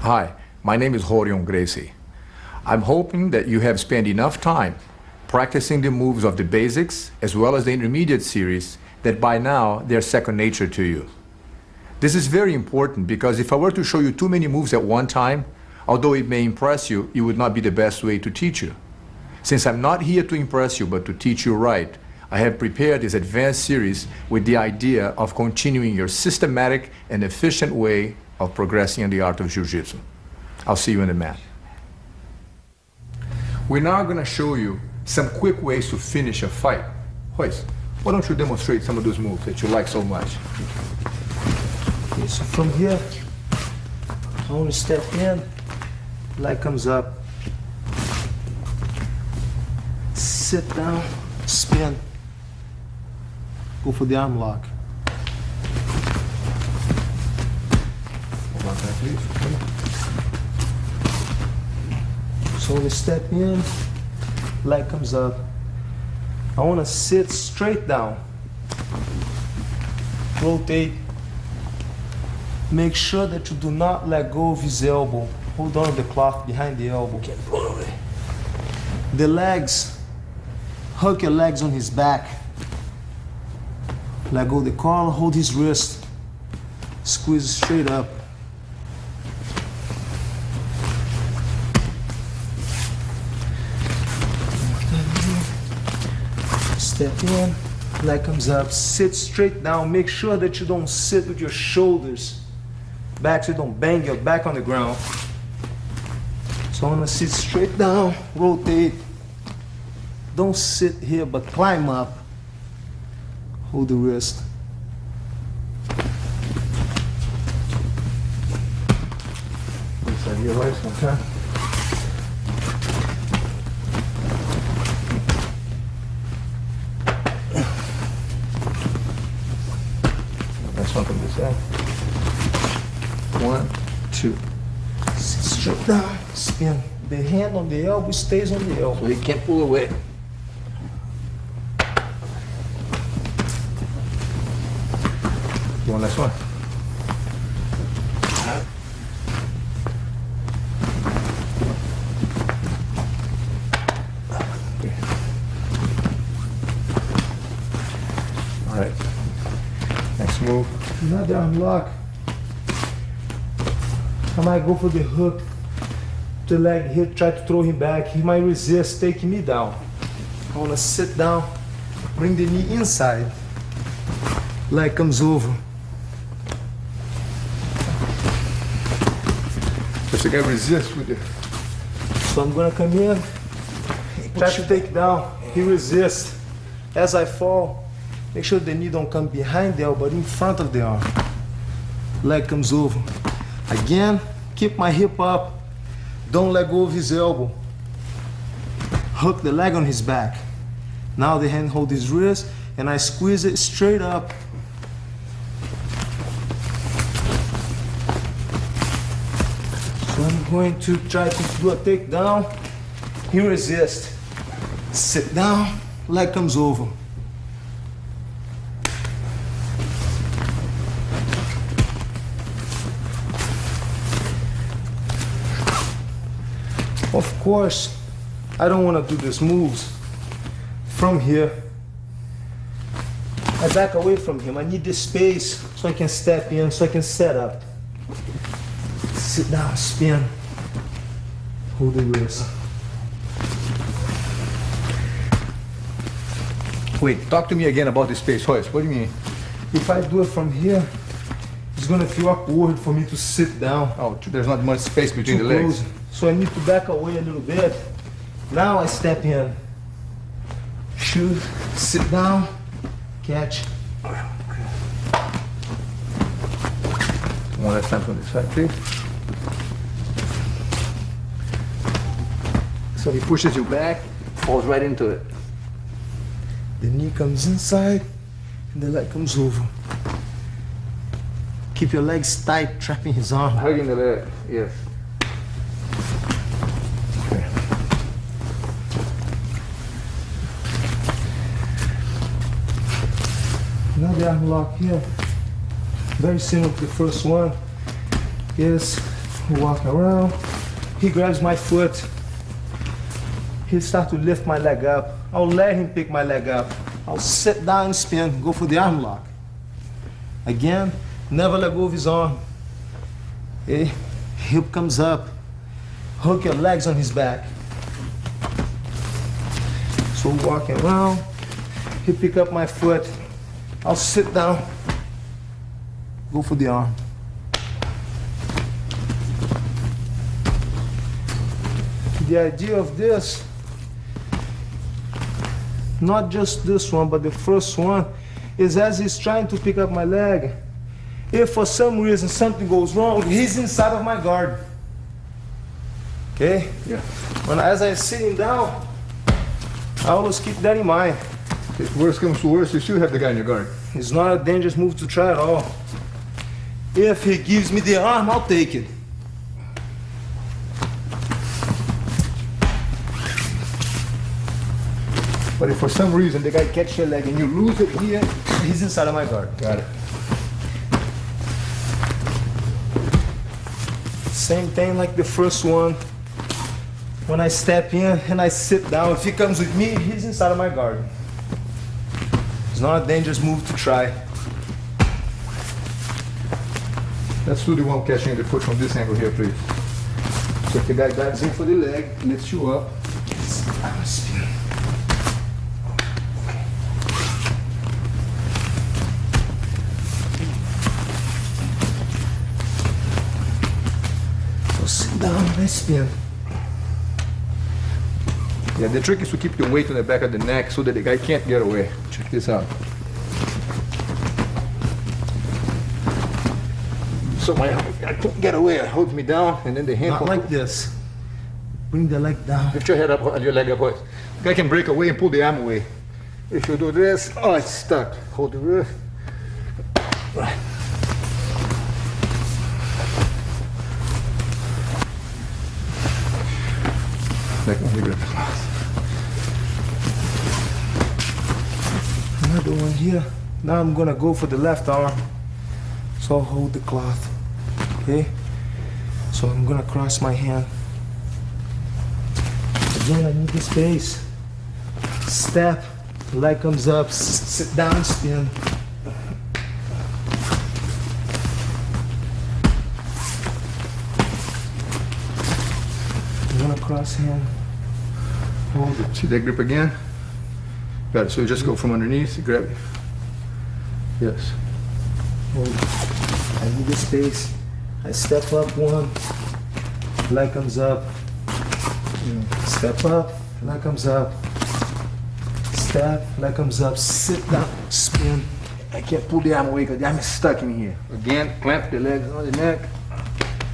Hi, my name is Royce Gracie. I'm hoping that you have spent enough time practicing the moves of the basics as well as the intermediate series that by now they're second nature to you. This is very important because if I were to show you too many moves at one time, although it may impress you, it would not be the best way to teach you. Since I'm not here to impress you but to teach you right, I have prepared this advanced series with the idea of continuing your systematic and efficient way of progressing in the art of Jiu-Jitsu. I'll see you in the mat. We're now going to show you some quick ways to finish a fight. Royce, why don't you demonstrate some of those moves that you like so much? Okay, so from here, I want to step in, leg comes up, sit down, spin, go for the arm lock. Hold on that, please. So when you step in, leg comes up. I want to sit straight down. Rotate. Make sure that you do not let go of his elbow. Hold on to the cloth behind the elbow. Can't blow away. The legs, hook your legs on his back. Let go of the collar, hold his wrist. Squeeze straight up. Step in, leg comes up, sit straight down. Make sure that you don't sit with your shoulders back so you don't bang your back on the ground. So I'm gonna sit straight down, rotate. Don't sit here, but climb up. Hold the wrist. Your Royce, okay? That's something to say. 1, 2. Sit straight down, spin. The hand on the elbow stays on the elbow. So he can't pull away. You want this one? Okay. All right. Next move. Another arm lock. I might go for the hook. The leg here, try to throw him back. He might resist, taking me down. I want to sit down, bring the knee inside. Leg comes over. Just to get resist with it. So I'm gonna come in, try to take down. He resists. As I fall, make sure the knee don't come behind the elbow, but in front of the arm. Leg comes over. Again, keep my hip up. Don't let go of his elbow. Hook the leg on his back. Now the hand hold his wrist, and I squeeze it straight up. So I'm going to try to do a takedown. He resists. Sit down, leg comes over. Of course, I don't want to do these moves from here. I back away from him. I need this space so I can step in, so I can set up. Sit down, spin. Hold the wrist. Wait, talk to me again about the space, Royce. What do you mean? If I do it from here, it's gonna feel awkward for me to sit down. Oh, there's not much space between Too the legs. close. So I need to back away a little bit. Now I step in. Shoot, sit down, catch. One last time from this side, please. So he pushes you back, falls right into it. The knee comes inside and the leg comes over. Keep your legs tight, trapping his arm. Hugging the leg, yes. Okay. Now the arm lock here, very similar to the first one, is We walk around. He grabs my foot. He'll start to lift my leg up. I'll let him pick my leg up. I'll sit down and spin, go for the arm lock. Again, never let go of his arm. Okay? Hip comes up. Hook your legs on his back. So walking around, he pick up my foot. I'll sit down, go for the arm. The idea of this, not just this one, but the first one, is as he's trying to pick up my leg, if for some reason something goes wrong, he's inside of my guard. Okay? Yeah. As I'm sitting down, I always keep that in mind. If worst comes to worst, you still have the guy in your guard. It's not a dangerous move to try at all. If he gives me the arm, I'll take it. But if for some reason the guy catches your leg and you lose it here, He's inside of my guard. got it. Same thing like the first one. When I step in and I sit down, if he comes with me, he's inside of my guard. It's not a dangerous move to try. Let's do the one catching the foot from this angle here, please. So if the guy dives in for the leg, lifts you up. I'm spinning. So sit down and I spin. Yeah, the trick is to keep the weight on the back of the neck so that the guy can't get away. Check this out. So my I can't get away. It holds me down, and then the hand. Not like this. Bring the leg down. Lift your head up and your leg up. The guy can break away and pull the arm away. If you do this, oh, it's stuck. Hold the wrist. Right. Like on the grip. Another one here. Now I'm gonna go for the left arm. So I'll hold the cloth. Okay? So I'm gonna cross my hand. Again, I need the space. Step, leg comes up, sit down, spin. I'm gonna cross hand. Hold it. See that grip again? Got it. So you just go from underneath, grab it. Yes. Hold it. I need the space. I step up one, leg comes up. Step up, leg comes up. Step, leg comes up. Sit down, spin. I can't pull the arm away because the arm is stuck in here. Again, clamp the legs on the neck.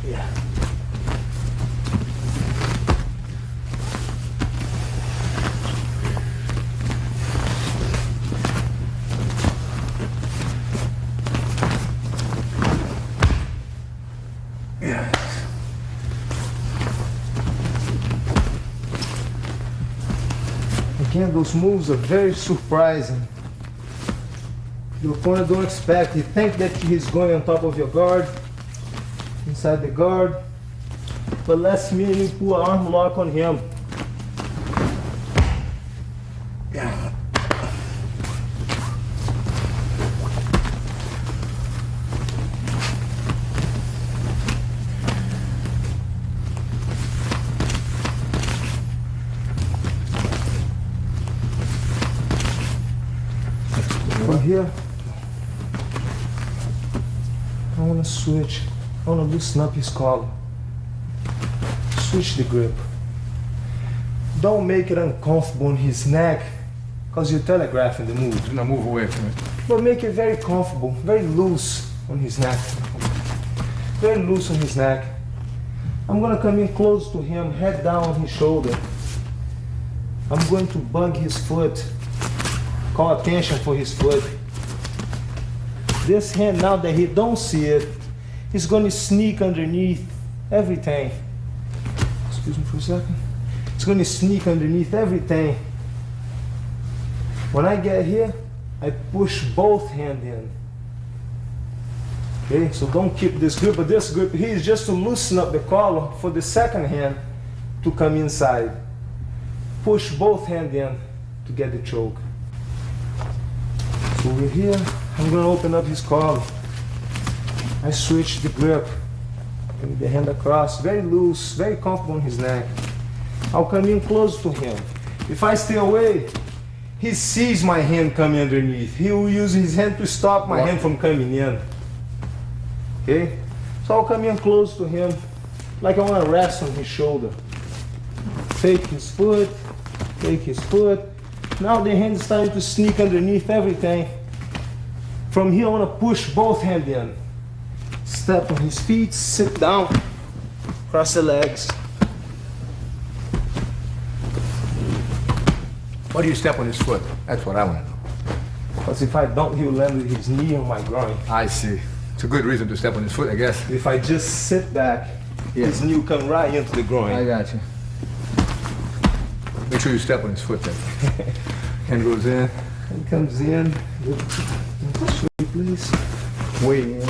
Yeah. Again, those moves are very surprising. Your opponent don't expect. You think that he's going on top of your guard, inside the guard, but last minute you pull an arm lock on him. Yeah. From here, I want to switch. I want to loosen up his collar. Switch the grip. Don't make it uncomfortable on his neck, because you're telegraphing the move. Do not move away from it. But make it very comfortable, very loose on his neck. Very loose on his neck. I'm gonna come in close to him, head down on his shoulder. I'm going to bug his foot. Call attention for his foot. This hand, now that he don't see it, he's gonna sneak underneath everything. Excuse me for a second. It's gonna sneak underneath everything. When I get here, I push both hands in. Okay, so don't keep this grip, but this grip here is just to loosen up the collar for the second hand to come inside. Push both hands in to get the choke. So we're here, I'm gonna open up his collar. I switch the grip, bring the hand across, very loose, very comfortable on his neck. I'll come in close to him. If I stay away, he sees my hand coming underneath. He will use his hand to stop my hand from coming in. Okay? So I'll come in close to him, like I want to rest on his shoulder. Take his foot, take his foot. Now the hand is starting to sneak underneath everything. From here I want to push both hands in. Step on his feet, sit down, cross the legs. Why do you step on his foot? That's what I want to know. Because if I don't, he'll land with his knee on my groin. I see. It's a good reason to step on his foot, I guess. If I just sit back, his knee will come right into the groin. I got you. Make sure you step on his foot then. Hand goes in. Hand comes in. Please. Way in.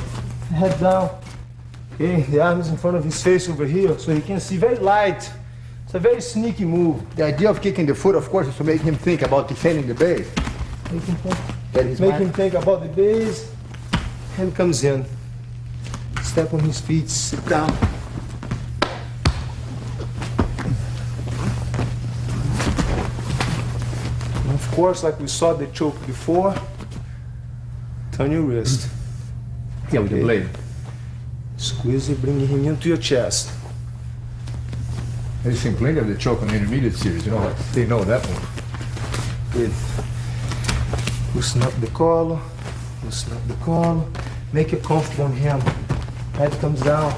Head down. Okay, the arm is in front of his face over here, so he can see very light. It's a very sneaky move. The idea of kicking the foot, of course, is to make him think about defending the base. Make him think about the base. Hand comes in. Step on his feet, sit down. And of course, like we saw the choke before, turn your wrist. Yeah, with the blade. Squeeze it, bring him into your chest. I've seen plenty of the choke on the intermediate series, you know, they know that one. Good. Loosen up the collar, loosen up the collar. Make it comfortable on him. Head comes down.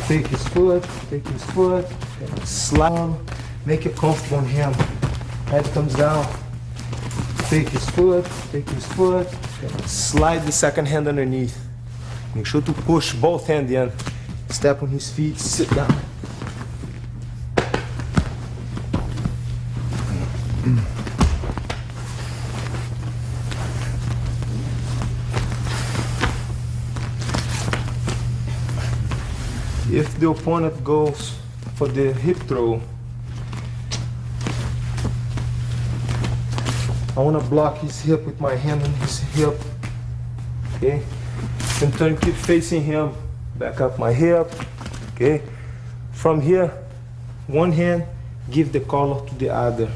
Take his foot, slide. Make it comfortable on him. Head comes down. Take his foot, slide the second hand underneath. Make sure to push both hands in. Step on his feet, sit down. If the opponent goes for the hip throw, I want to block his hip with my hand on his hip. Okay? And turn, keep facing him. Back up my hip. Okay? From here, one hand, give the collar to the other.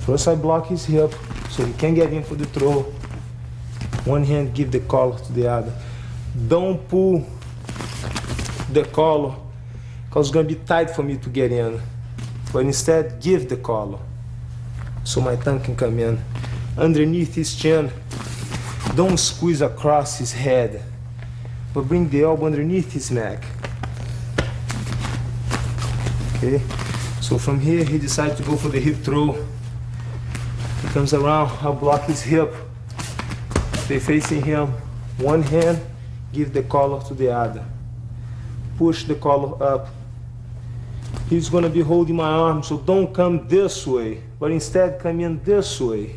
First I block his hip so he can't get in for the throw. One hand, give the collar to the other. Don't pull the collar because it's going to be tight for me to get in. But instead, give the collar so my tongue can come in. Underneath his chin, don't squeeze across his head, but bring the elbow underneath his neck. Okay, so from here he decides to go for the hip throw. He comes around, I'll block his hip. Stay facing him. One hand, give the collar to the other. Push the collar up. He's going to be holding my arm, so don't come this way, but instead come in this way.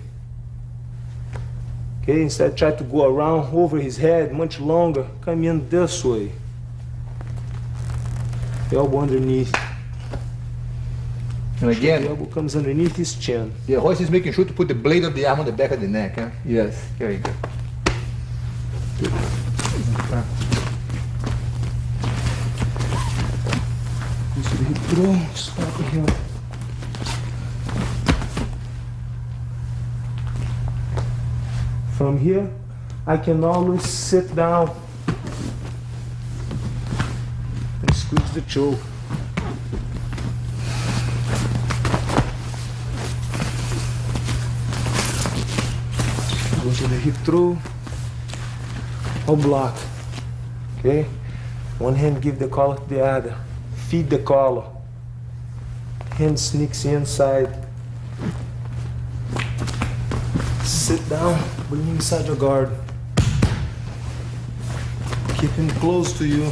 Okay, instead try to go around over his head much longer, come in this way. Elbow underneath. And again, the elbow comes underneath his chin. Yeah, Royce is making sure to put the blade of the arm on the back of the neck, huh? Yes, very good. Throw, stop here. From here, I can always sit down and squeeze the choke. Go to the hip throw or block. Okay? One hand give the collar to the other. Feed the collar. Hand sneaks inside. Sit down, bring him inside your guard. Keep him close to you.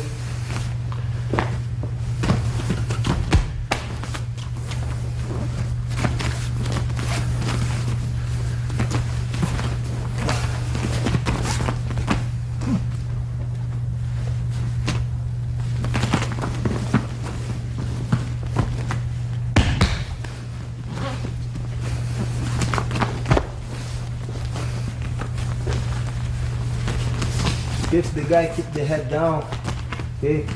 if the guy keep the head down, okay,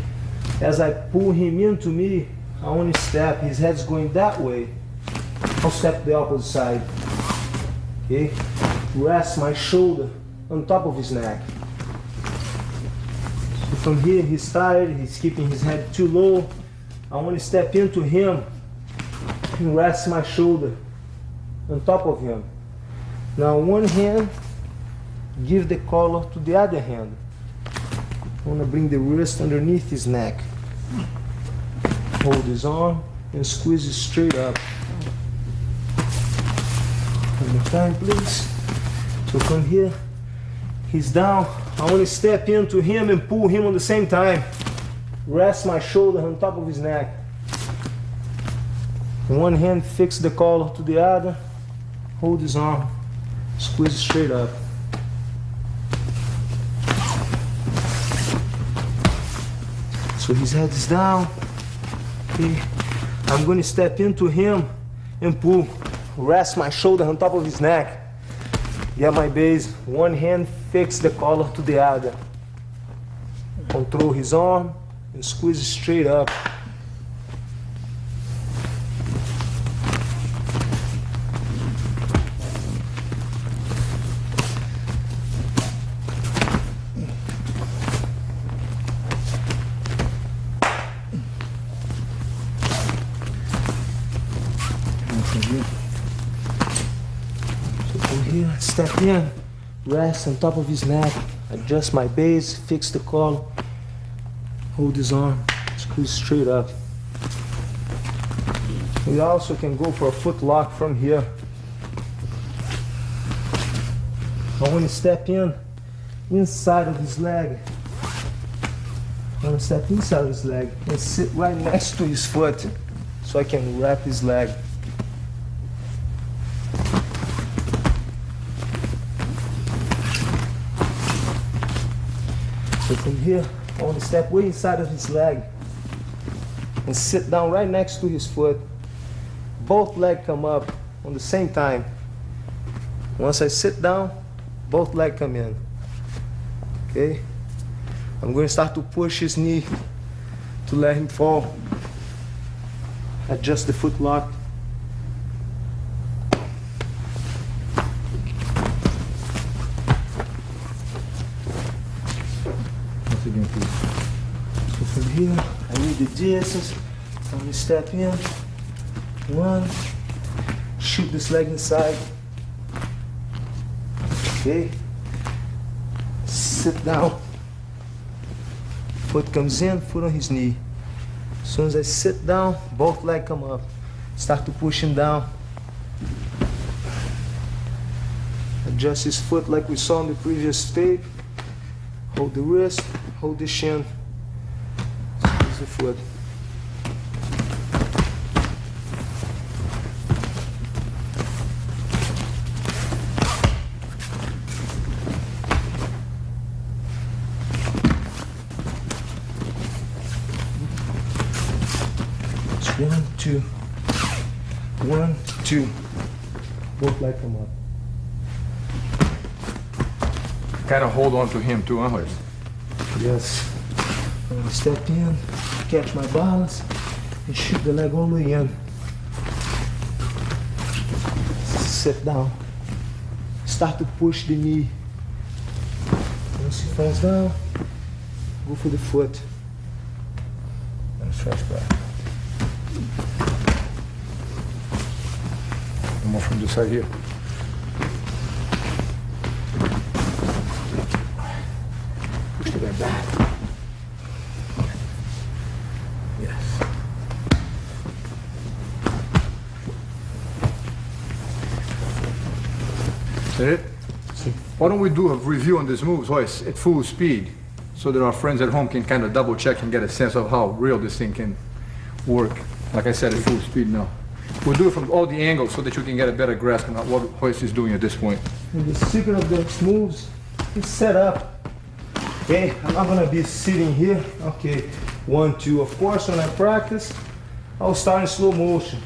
as I pull him into me, I only step, his head's going that way, I'll step the opposite side, okay, rest my shoulder on top of his neck. So from here, he's tired, he's keeping his head too low, I want to step into him and rest my shoulder on top of him. Now one hand, give the collar to the other hand. I want to bring the wrist underneath his neck. Hold his arm and squeeze it straight up. One more time, please. So from here, he's down. I want to step into him and pull him at the same time. Rest my shoulder on top of his neck. One hand, fix the collar to the other. Hold his arm. Squeeze it straight up. So his head is down. Okay. I'm going to step into him and pull. Rest my shoulder on top of his neck. Get my base. One hand, fix the collar to the other. Control his arm and squeeze it straight up. So from here, step in, rest on top of his neck, adjust my base, fix the collar, hold his arm, squeeze straight up. We also can go for a foot lock from here. I want to step in, inside of his leg. I want to step inside of his leg and sit right next to his foot so I can wrap his leg. So from here, I want to step way inside of his leg and sit down right next to his foot. Both legs come up on the same time. Once I sit down, both legs come in. Okay? I'm going to start to push his knee to let him fall. Adjust the foot lock. Once again, please. So from here, I need the distance. I'm going to step in. One. Shoot this leg inside. Okay. Sit down. Foot comes in, foot on his knee. As soon as I sit down, both legs come up. Start to push him down. Adjust his foot like we saw in the previous tape. Hold the wrist, hold the shin. Squeeze the foot. One, two. 1, 2. Both legs come up. Kind of hold on to him too, huh, Royce? Yes. I'm gonna step in, catch my balance, and shoot the leg all the way in. Sit down. Start to push the knee. Once he falls down, go for the foot. And stretch back. One more from this side here. Push the guy back. Yes. Is that it? Why don't we do a review on these moves, Royce, at full speed, so that our friends at home can kind of double check and get a sense of how real this thing can work. Like I said, at full speed now. We'll do it from all the angles so that you can get a better grasp on what Royce is doing at this point. And the secret of those moves is set up. Okay, I'm not gonna be sitting here. Okay, 1, 2. Of course, when I practice, I'll start in slow motion.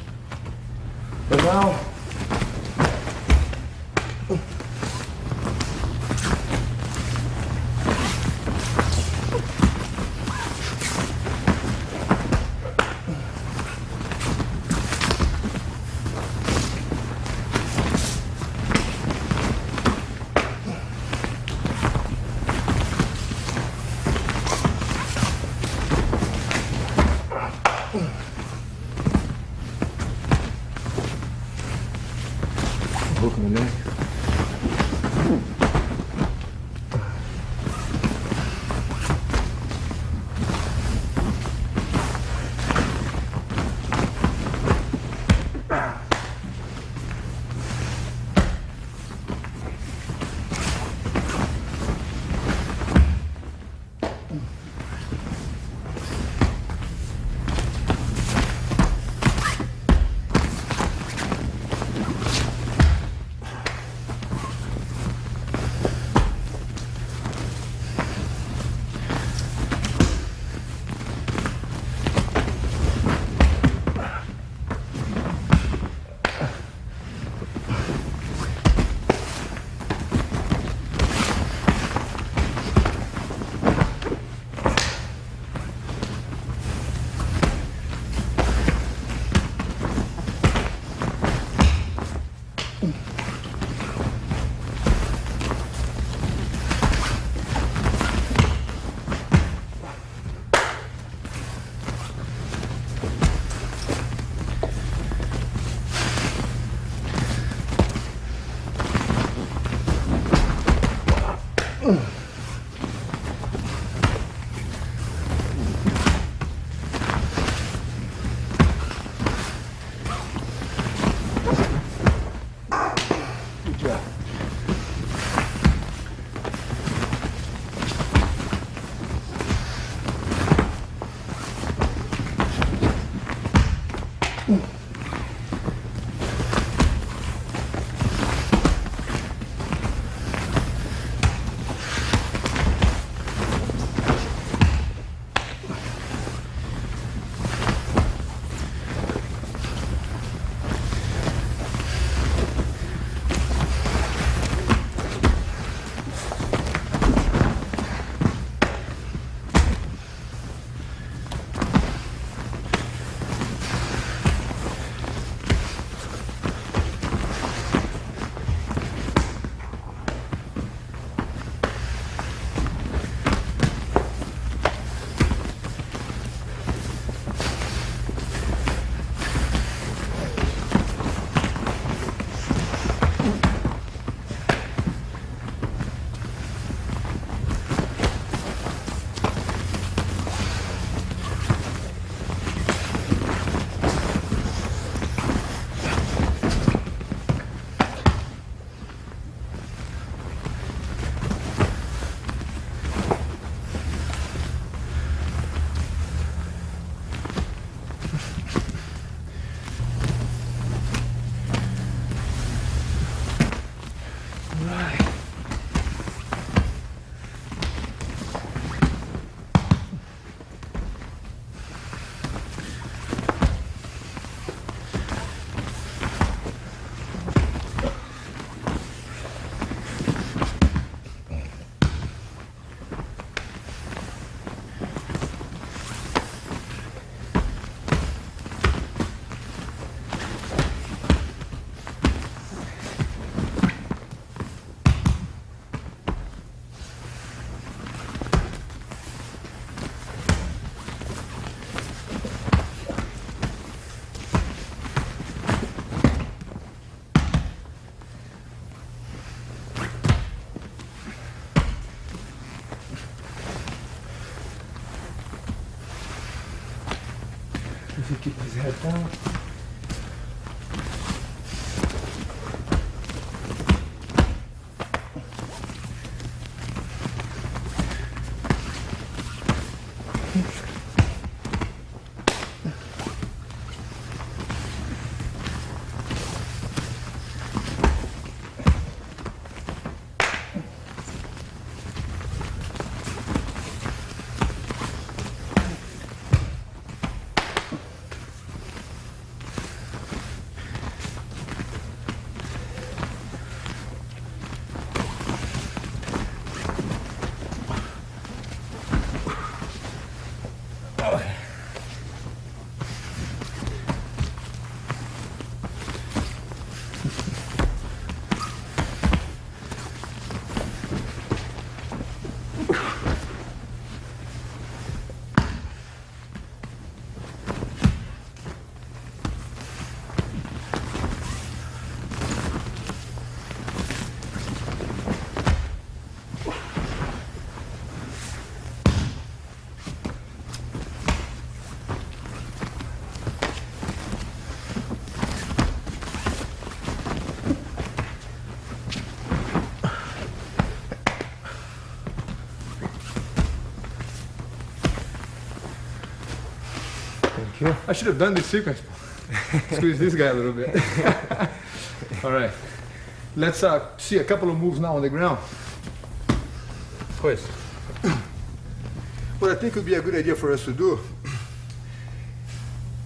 But now, hook in the neck. If you keep his head down. Thank you. I should have done this sequence. Squeeze this guy a little bit. All right. Let's see a couple of moves now on the ground. Pois. What I think would be a good idea for us to do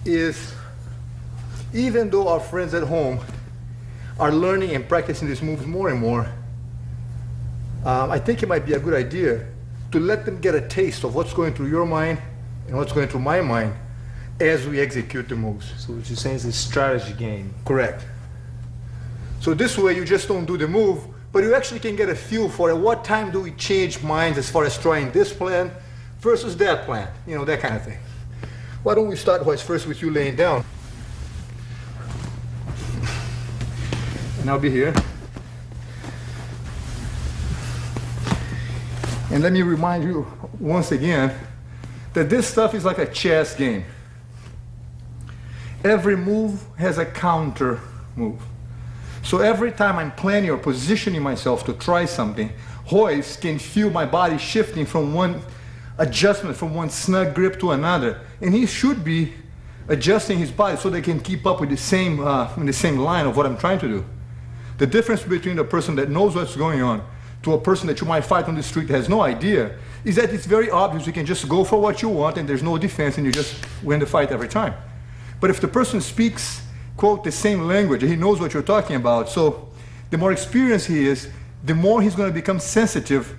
is, even though our friends at home are learning and practicing these moves more and more, I think it might be a good idea to let them get a taste of what's going through your mind and what's going through my mind as we execute the moves. So what you're saying is a strategy game. Correct. So this way you just don't do the move, but you actually can get a feel for at what time do we change minds as far as trying this plan versus that plan, you know, that kind of thing. Why don't we start, Royce, first with you laying down. And I'll be here. And let me remind you once again that this stuff is like a chess game. Every move has a counter move. So every time I'm planning or positioning myself to try something, Royce can feel my body shifting from one adjustment, from one snug grip to another. And he should be adjusting his body so they can keep up with the same, in the same line of what I'm trying to do. The difference between a person that knows what's going on to a person that you might fight on the street that has no idea is that it's very obvious you can just go for what you want and there's no defense and you just win the fight every time. But if the person speaks, quote, the same language, he knows what you're talking about, so the more experienced he is, the more he's going to become sensitive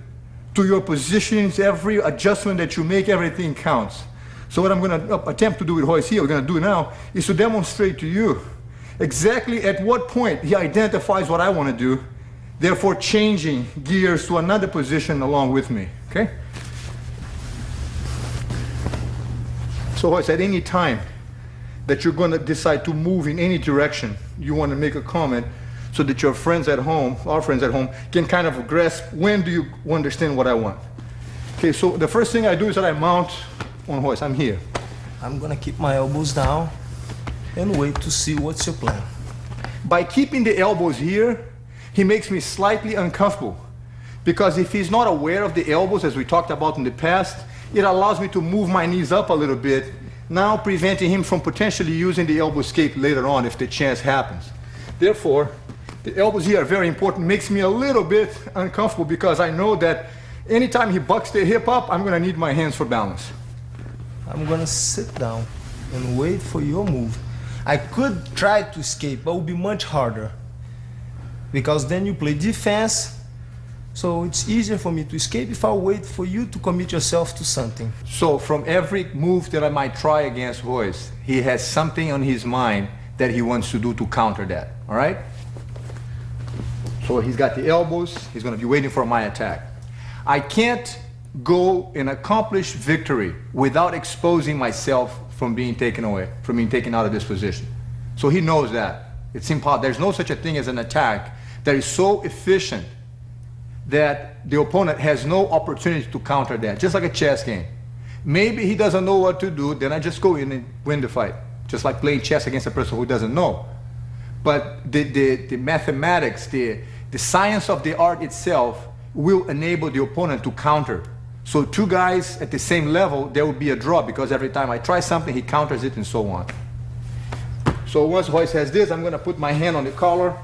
to your positions. Every adjustment that you make, everything counts. So what I'm going to attempt to do with Royce here, we're going to do now, is to demonstrate to you exactly at what point he identifies what I want to do, therefore changing gears to another position along with me, okay? So Royce, at any time that you're going to decide to move in any direction, you want to make a comment so that your friends at home, our friends at home, can kind of grasp when do you understand what I want. Okay, so the first thing I do is that I mount on Royce. I'm here. I'm gonna keep my elbows down and wait to see what's your plan. By keeping the elbows here, he makes me slightly uncomfortable, because if he's not aware of the elbows, as we talked about in the past, it allows me to move my knees up a little bit, now preventing him from potentially using the elbow escape later on if the chance happens. Therefore, the elbows here are very important. Makes me a little bit uncomfortable because I know that anytime he bucks the hip up, I'm gonna need my hands for balance. I'm gonna sit down and wait for your move. I could try to escape, but it would be much harder, because then you play defense, so it's easier for me to escape if I wait for you to commit yourself to something. So from every move that I might try against Royce, he has something on his mind that he wants to do to counter that, all right? So he's got the elbows, he's gonna be waiting for my attack. I can't go and accomplish victory without exposing myself from being taken away, from being taken out of this position. So he knows that. It's impossible. There's no such a thing as an attack that is so efficient that the opponent has no opportunity to counter that, just like a chess game. Maybe he doesn't know what to do, then I just go in and win the fight, just like playing chess against a person who doesn't know. But the mathematics, the science of the art itself will enable the opponent to counter. So two guys at the same level, there will be a draw, because every time I try something, he counters it and so on. So once Royce has this, I'm gonna put my hand on the collar,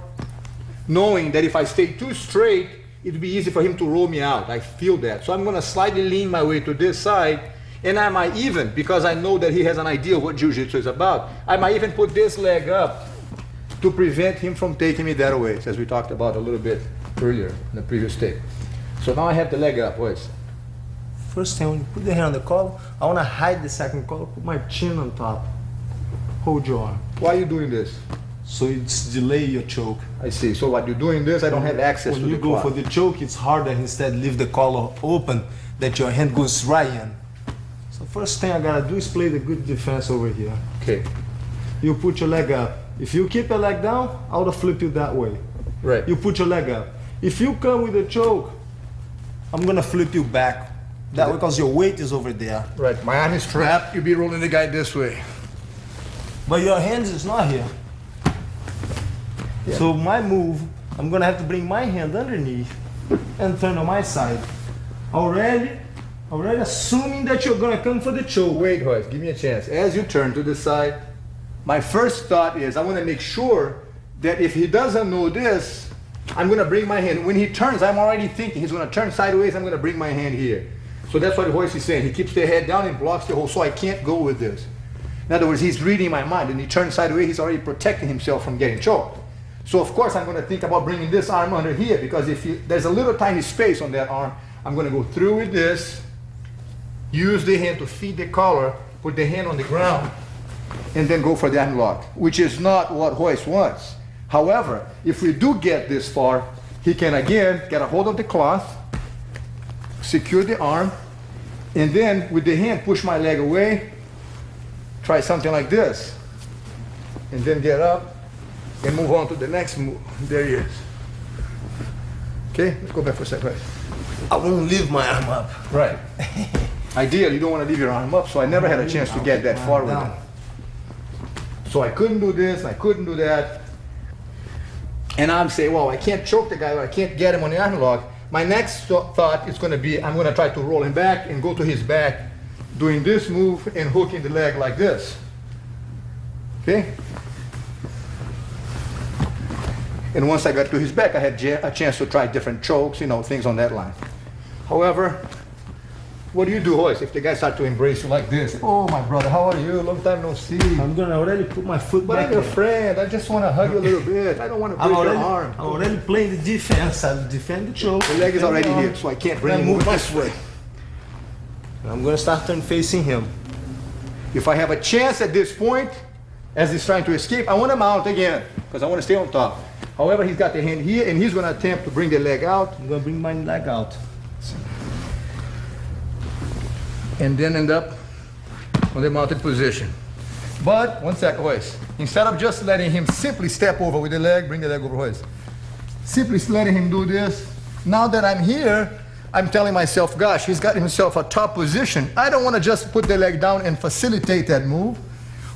knowing that if I stay too straight, it'd be easy for him to roll me out. I feel that. So I'm gonna slightly lean my way to this side, and I might even, because I know that he has an idea of what Jiu-Jitsu is about, I might even put this leg up to prevent him from taking me that way, as we talked about a little bit earlier in the previous tape. So now I have the leg up, Royce. First thing, when you put the hand on the collar, I want to hide the second collar, put my chin on top. Hold your arm. Why are you doing this? So it's delay your choke. I see. So what you're doing this, I don't have access to the When you go quad. for the choke, it's harder. Instead, leave the collar open, that your hand goes right in. So first thing I gotta do is play the good defense over here. Okay. You put your leg up. If you keep your leg down, I would flip you that way. Right. You put your leg up. If you come with a choke, I'm gonna flip you back. That way, because your weight is over there. Right. My arm is trapped. You'll be rolling the guy this way. But your hands is not here. Yeah. So my move, I'm gonna have to bring my hand underneath and turn on my side. Already, Already assuming that you're gonna come for the choke. Wait, Royce, give me a chance. As you turn to the side, my first thought is I want to make sure that if he doesn't know this, I'm going to bring my hand. When he turns, I'm already thinking he's going to turn sideways, I'm going to bring my hand here. So that's what Royce is saying. He keeps the head down and blocks the hole, so I can't go with this. In other words, he's reading my mind. When he turns sideways, he's already protecting himself from getting choked. So of course I'm going to think about bringing this arm under here, because if there's a little tiny space on that arm, I'm going to go through with this, use the hand to feed the collar, put the hand on the ground, and then go for the arm lock, which is not what Royce wants. However, if we do get this far, he can again get a hold of the cloth, secure the arm, and then with the hand push my leg away, try something like this, and then get up and move on to the next move. There he is. Okay, let's go back for a second. I won't leave my arm up. Right. Ideally, you don't want to leave your arm up, so I never had a chance to get that far with it. So I couldn't do this, I couldn't do that. And I'm saying, well, I can't choke the guy, or I can't get him on the arm lock. My next thought is going to be, I'm going to try to roll him back and go to his back, doing this move and hooking the leg like this. Okay? And once I got to his back, I had a chance to try different chokes, you know, things on that line. However, what do you do, Royce, if the guy starts to embrace you like this? Oh, my brother, how are you? Long time no see. I'm gonna already put my foot But back. I'm your friend. I just want to hug you a little bit. I don't want to break your arm. I'm already playing the defense. I'll defend the choke. The leg is already here, so I can't bring him move this way. I'm gonna start turn facing him. If I have a chance at this point, as he's trying to escape, I want to mount again, because I want to stay on top. However, he's got the hand here, and he's going to attempt to bring the leg out. I'm gonna bring my leg out. And then end up on the mounted position. But, one second, Royce. Instead of just letting him simply step over with the leg, bring the leg over, Royce. Simply letting him do this. Now that I'm here, I'm telling myself, gosh, he's got himself a top position. I don't want to just put the leg down and facilitate that move.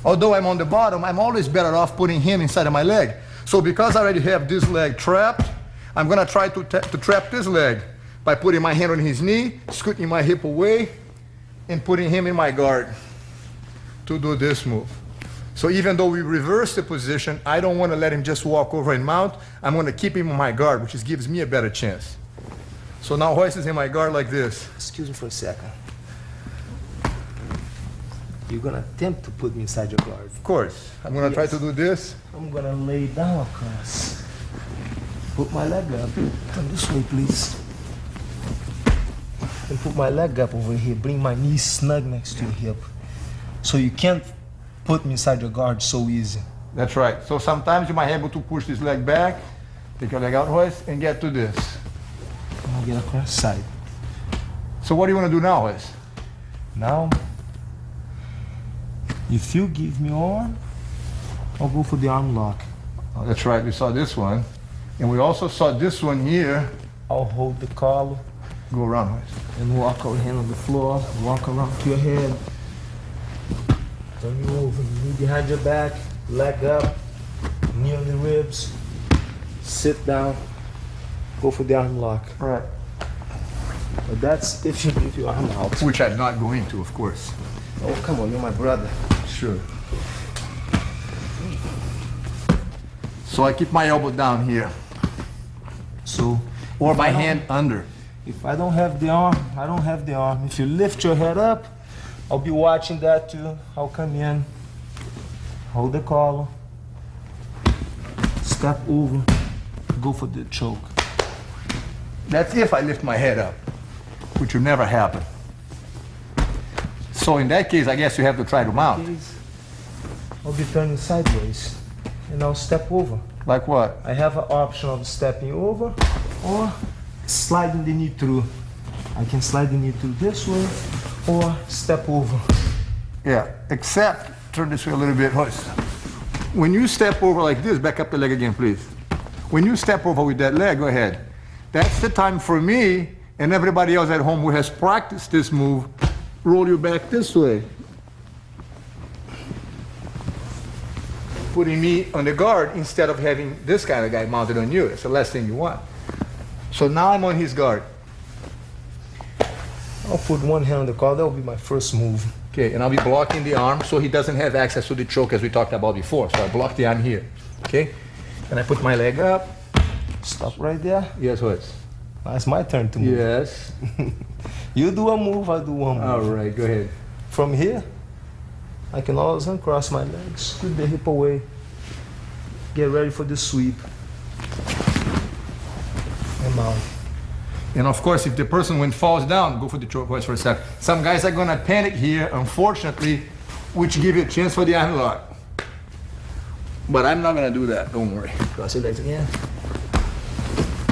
Although I'm on the bottom, I'm always better off putting him inside of my leg. So because I already have this leg trapped, I'm going to try to trap this leg by putting my hand on his knee, scooting my hip away, and putting him in my guard to do this move. So even though we reverse the position, I don't want to let him just walk over and mount. I'm going to keep him in my guard, which gives me a better chance. So now Royce is in my guard like this. Excuse me for a second. You're gonna attempt to put me inside your guard. Of course. I'm going to try to do this. I'm gonna lay down across. Put my leg up. Come this way, please. And put my leg up over here. Bring my knee snug next to your hip. So you can't put me inside your guard so easy. That's right. So sometimes you might be able to push this leg back, take your leg out, Royce, and get to this. I'm gonna get across the side. So what do you want to do now, Royce? Now, if you give me arm, I'll go for the arm lock. Oh, that's right. We saw this one. And we also saw this one here. I'll hold the collar Go around, Royce. and walk our hand on the floor, walk around to your head. Turn you over, knee behind your back, leg up, knee on the ribs, sit down, go for the arm lock. All right. But that's if you leave your arm out. Which I'm not going to, of course. Oh, come on, you're my brother. Sure. So I keep my elbow down here. So, Or my hand under. if I don't have the arm, I don't have the arm. If you lift your head up, I'll be watching that too. I'll come in, hold the collar, step over, go for the choke. That's if I lift my head up, which will never happen. So in that case, I guess you have to try to mount. Please. I'll be turning sideways and I'll step over. Like what? I have an option of stepping over or sliding the knee through. I can slide the knee through this way or step over. Yeah, except, turn this way a little bit, Royce. When you step over like this, back up the leg again, please. When you step over with that leg, go ahead. That's the time for me and everybody else at home who has practiced this move, roll you back this way. Putting me on the guard instead of having this kind of guy mounted on you. It's the last thing you want. So now I'm on his guard. I'll put one hand on the collar. That will be my first move. Okay, and I'll be blocking the arm so he doesn't have access to the choke as we talked about before. So I block the arm here. Okay, and I put my leg up. Stop right there. Yes, Royce. Now it's my turn to move. Yes. You do a move, I do one move. All right, go ahead. From here, I can always uncross my legs, scoot the hip away, get ready for the sweep, and mount. And of course, if the person, when falls down, go for the choke Royce for a second. Some guys are gonna panic here, unfortunately, which give you a chance for the arm lock. But I'm not gonna do that, don't worry. Cross your legs again.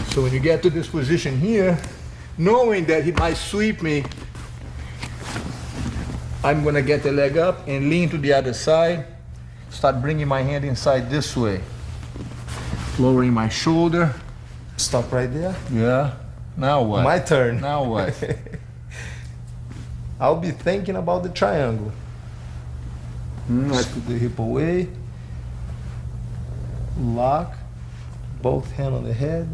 So when you get to this position here, knowing that he might sweep me, I'm gonna get the leg up and lean to the other side. Start bringing my hand inside this way. Lowering my shoulder. Stop right there. Yeah. Now what? My turn. Now what? I'll be thinking about the triangle. Scoot the hip away. Lock. Both hands on the head.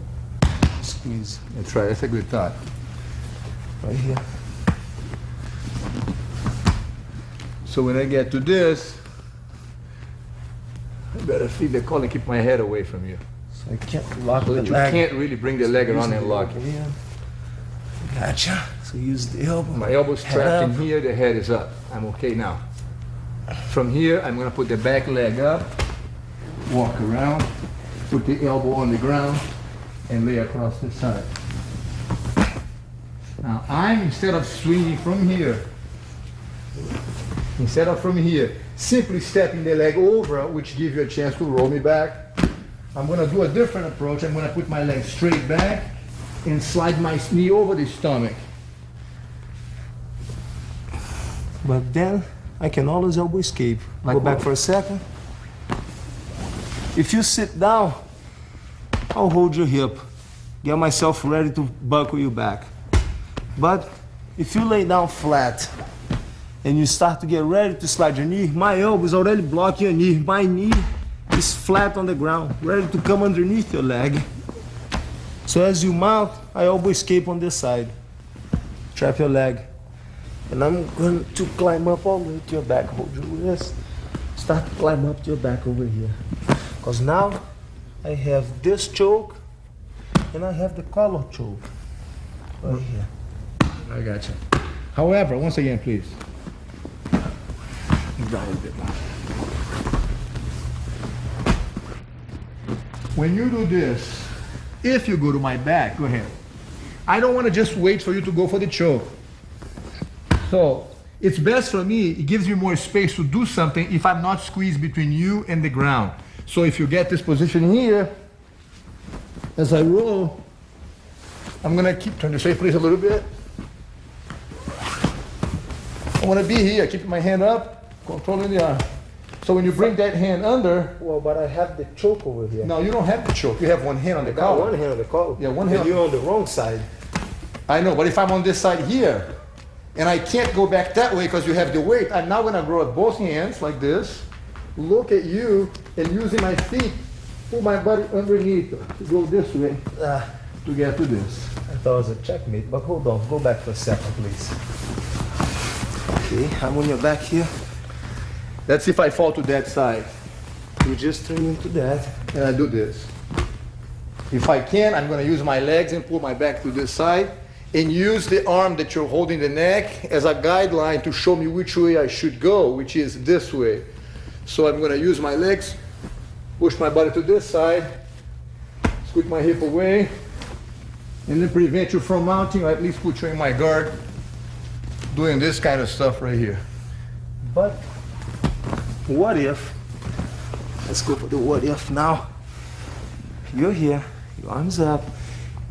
Squeeze. That's right, that's a good thought. Right here. So when I get to this, I better feel the collar and keep my head away from you. So I can't lock So the that you leg. can't really bring the leg around and lock it. Yeah. Gotcha. So use the elbow. My elbow's Head trapped in up. here, the head is up. I'm okay now. From here, I'm gonna put the back leg up, walk around, put the elbow on the ground, and lay across the side. Now instead of swinging from here, simply stepping the leg over, which gives you a chance to roll me back, I'm gonna do a different approach. I'm gonna put my leg straight back and slide my knee over the stomach. But then I can always elbow escape. Like Go back what? for a second. If you sit down, I'll hold your hip. Get myself ready to buckle you back. But if you lay down flat and you start to get ready to slide your knee, my elbow is already blocking your knee. My knee is flat on the ground, ready to come underneath your leg. So as you mount, I elbow escape on this side. Trap your leg. And I'm going to climb up all the way to your back. Hold your wrist. Start to climb up to your back over here. Because now I have this choke and I have the collar choke right here. I got you. However, once again, please. Down a bit more. When you do this, if you go to my back, go ahead. I don't want to just wait for you to go for the choke. So it's best for me, it gives me more space to do something if I'm not squeezed between you and the ground. So if you get this position here, as I roll, I'm gonna turn this way please a little bit. I wanna be here, keeping my hand up, controlling the arm. So when you bring that hand under, Well, but I have the choke over here. no, you don't have the choke, you have one hand on the I got collar. one hand on the collar. Yeah, one And hand. you're on the wrong side. I know, but if I'm on this side here, and I can't go back that way because you have the weight, I'm now gonna grow up both hands like this, look at you, and using my feet, pull my body underneath to go this way to get to this. I thought it was a checkmate, but hold on. Go back for a second, please. Okay, I'm on your back here. That's if I fall to that side, You just turn into that. and I do this. If I can, I'm gonna use my legs and pull my back to this side, and use the arm that you're holding the neck as a guideline to show me which way I should go, which is this way. So I'm gonna use my legs, push my body to this side, scoot my hip away, and then prevent you from mounting, or at least put you in my guard, doing this kind of stuff right here. But what if, let's go for the what if now. You're here, your arm's up.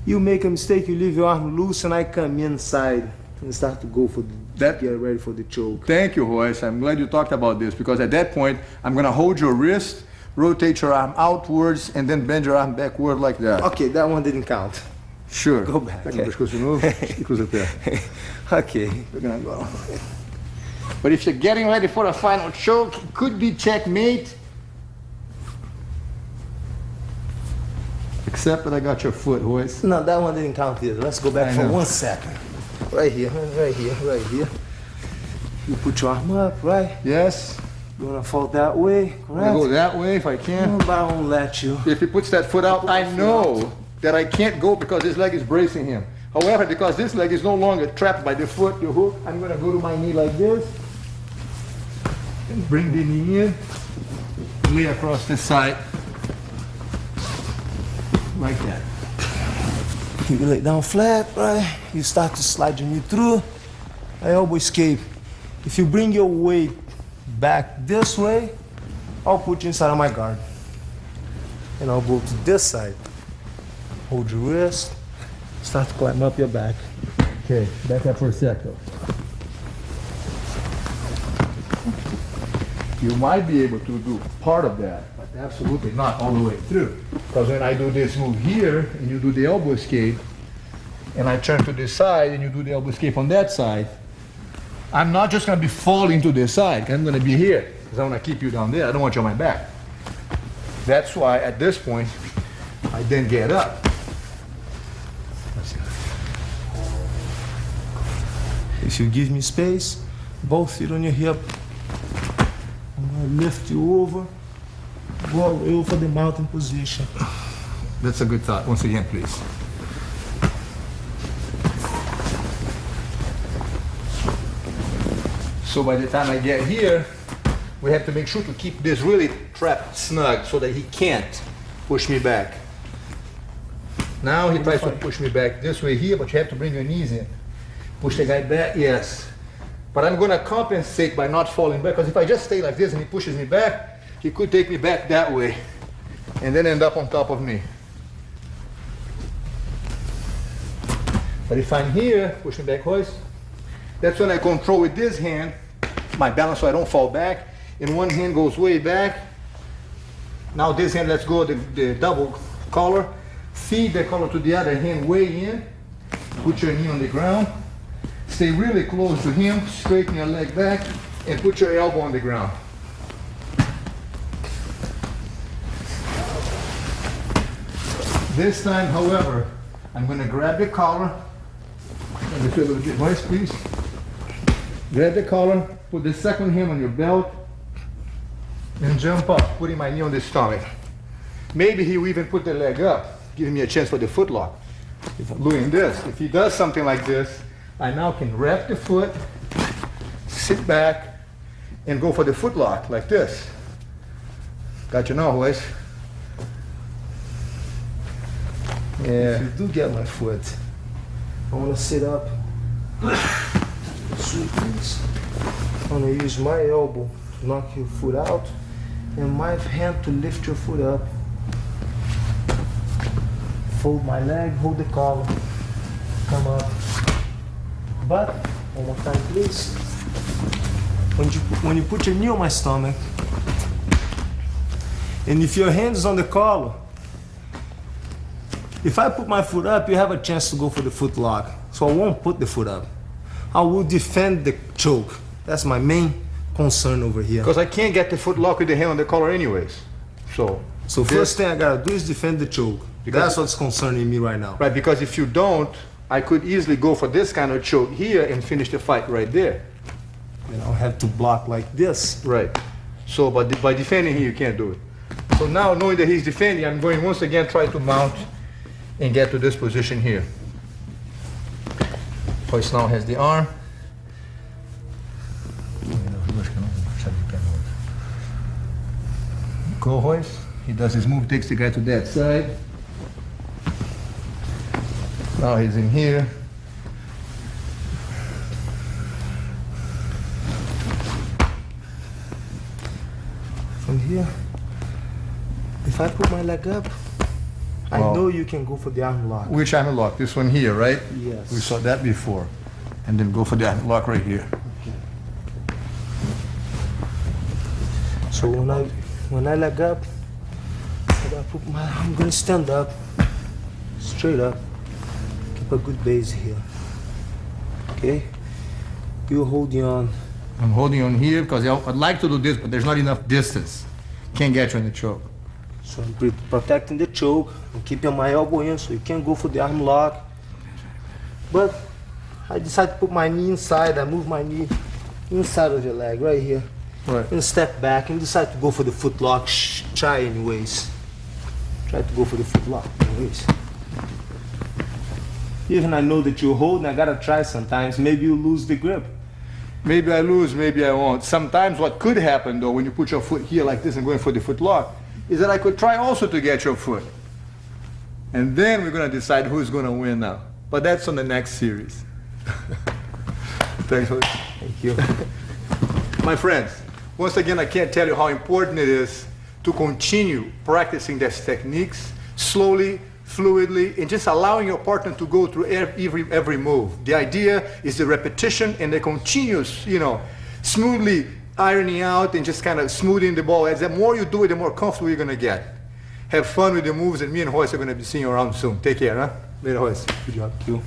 You make a mistake, you leave your arm loose, and I come inside and start to go for That- get ready for the choke. Thank you, Royce. I'm glad you talked about this, because at that point, I'm gonna hold your wrist, rotate your arm outwards, and then bend your arm backward like that. Okay, that one didn't count. Sure. Go back. Pega no pescoço de novo e cruza o pé. Okay. Pegando agora. But if you're getting ready for a final choke, it could be checkmate. Except that I got your foot, Royce. No, that one didn't count either. Let's go back I for know. 1 second. Right here, right here, right here. You put your arm up, right? Yes. You wanna fall that way, I correct? go that way if I can. But I won't let you. If he puts that foot out, I know that I can't go because this leg is bracing him. However, because this leg is no longer trapped by the foot, the hook, I'm gonna go to my knee like this and bring the knee in, lay across this side like that. You lay down flat, right? You start to slide your knee through. I elbow escape. If you bring your weight back this way, I'll put you inside of my guard. And I'll go to this side. Hold your wrist. Start to climb up your back. Okay, back up for a sec though. You might be able to do part of that, but absolutely not all the way through. Because when I do this move here, and you do the elbow escape, and I turn to this side, and you do the elbow escape on that side, I'm not just gonna be falling to this side, I'm gonna be here, because I wanna keep you down there, I don't want you on my back. That's why at this point, I then get up. If you give me space, both feet on your hip, I'm gonna lift you over, go over the mountain position. That's a good thought. Once again, please. So by the time I get here, we have to make sure to keep this really trapped snug so that he can't push me back. Now he tries to push me back this way here, but you have to bring your knees in. Push the guy back, yes. But I'm gonna compensate by not falling back, because if I just stay like this and he pushes me back, he could take me back that way and then end up on top of me. But if I'm here, push me back, Royce, that's when I control with this hand my balance so I don't fall back. And one hand goes way back. Now this hand lets go of the double collar. Feed the collar to the other hand way in. Put your knee on the ground. Stay really close to him. Straighten your leg back and put your elbow on the ground. This time, however, I'm going to grab the collar. Let me feel a little bit, Royce, please. Grab the collar, put the second hand on your belt, and jump up, putting my knee on the stomach. Maybe he will even put the leg up, giving me a chance for the foot lock. If I'm doing this, if he does something like this, I now can wrap the foot, sit back, and go for the foot lock like this. Got you now, Royce? Yeah. If you do get my foot, I want to sit up. Sweet, please. I'm going to use my elbow to knock your foot out and my hand to lift your foot up. Fold my leg, hold the collar, come up. But, one more time please. When you put your knee on my stomach, and if your hand is on the collar, if I put my foot up, you have a chance to go for the foot lock. So I won't put the foot up. I will defend the choke. That's my main concern over here. Because I can't get the foot lock with the hand on the collar anyways. So first thing I gotta do is defend the choke. That's what's concerning me right now. Right, because if you don't, I could easily go for this kind of choke here and finish the fight right there. And I'll have to block like this. Right. So but by defending here, you can't do it. So now knowing that he's defending, I'm going once again try to mount and get to this position here. Royce now has the arm. Go, Royce. He does his move, takes the guy to that side. Now he's in here. From here, if I put my leg up, I know you can go for the arm lock. Which arm lock? This one here, right? Yes. We saw that before. And then go for the arm lock right here. Okay. So when I leg up, I'm gonna stand up, straight up, keep a good base here. Okay? You holding on. I'm holding on here because I'd like to do this, but there's not enough distance. Can't get you in the choke. So I'm protecting the choke and keeping my elbow in so you can't go for the arm lock. But I decide to put my knee inside. I move my knee inside of your leg, right here. Right. And step back and decide to go for the foot lock. Try anyways. Try to go for the foot lock anyways. Even I know that you're holding, I gotta try sometimes. Maybe you lose the grip. Maybe I lose, maybe I won't. Sometimes what could happen though, when you put your foot here like this and going for the foot lock, is that I could try also to get your foot. And then we're gonna decide who's gonna win now. But that's on the next series. Thanks for Thank you. My friends, once again, I can't tell you how important it is to continue practicing these techniques slowly, fluidly, and just allowing your partner to go through every move. The idea is the repetition and the continuous, smoothly ironing out and just kind of smoothing the ball. As the more you do it, the more comfortable you're going to get. Have fun with the moves, and me and Royce are going to be seeing you around soon. Take care, huh? Later, Royce. Good job. Thank you.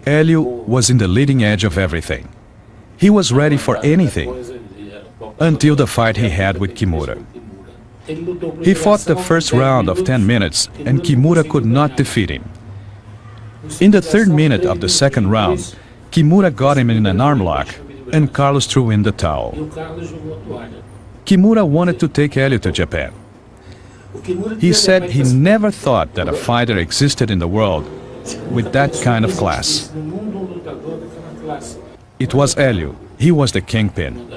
Hélio was in the leading edge of everything. He was ready for anything, until the fight he had with Kimura. He fought the first round of 10 minutes, and Kimura could not defeat him. In the third minute of the second round, Kimura got him in an arm lock, and Carlos threw in the towel. Kimura wanted to take Hélio to Japan. He said he never thought that a fighter existed in the world with that kind of class. It was Hélio. He was the kingpin.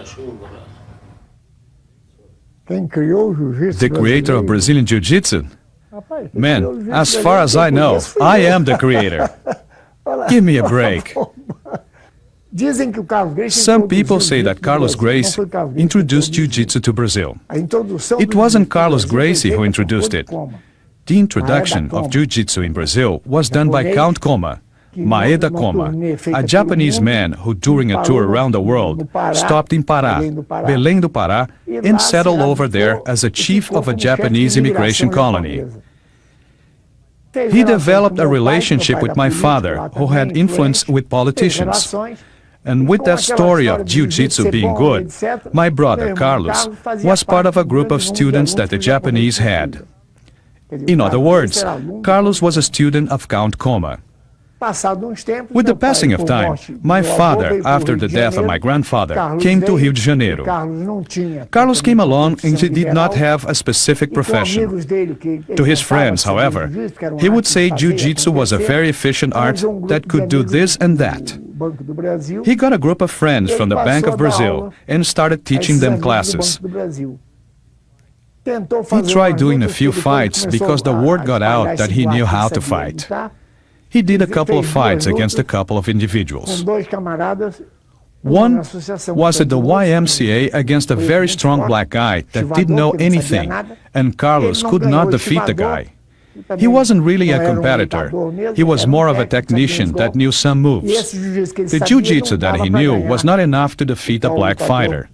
The creator of Brazilian Jiu-Jitsu? Man, as far as I know, I am the creator. Give me a break. Some people say that Carlos Gracie introduced Jiu-Jitsu to Brazil. It wasn't Carlos Gracie who introduced it. The introduction of Jiu-Jitsu in Brazil was done by Count Koma, Maeda Koma, a Japanese man who during a tour around the world stopped in Pará, Belém do Pará, and settled over there as a chief of a Japanese immigration colony. He developed a relationship with my father, who had influence with politicians. And with that story of Jiu-Jitsu being good, my brother Carlos was part of a group of students that the Japanese had. In other words, Carlos was a student of Count Koma. With the passing of time, my father, after the death of my grandfather, came to Rio de Janeiro. Carlos came along and he did not have a specific profession. To his friends, however, he would say Jiu-Jitsu was a very efficient art that could do this and that. He got a group of friends from the Bank of Brazil and started teaching them classes. He tried doing a few fights because the word got out that he knew how to fight. He did a couple of fights against a couple of individuals. One was at the YMCA against a very strong black guy that didn't know anything, and Carlos could not defeat the guy. He wasn't really a competitor. He was more of a technician that knew some moves. The jiu-jitsu that he knew was not enough to defeat a black fighter.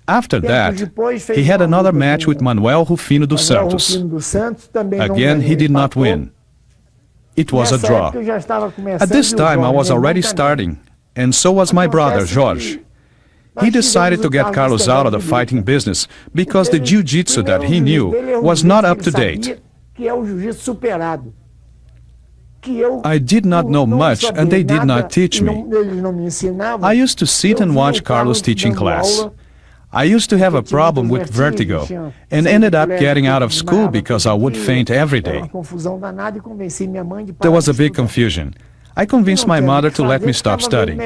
After that, he had another match with Manuel Rufino dos Santos. Again, he did not win. It was a draw. At this time, I was already starting, and so was my brother, Jorge. He decided to get Carlos out of the fighting business because the jiu-jitsu that he knew was not up to date. I did not know much, and they did not teach me. I used to sit and watch Carlos teaching class. I used to have a problem with vertigo and ended up getting out of school because I would faint every day. There was a big confusion. I convinced my mother to let me stop studying.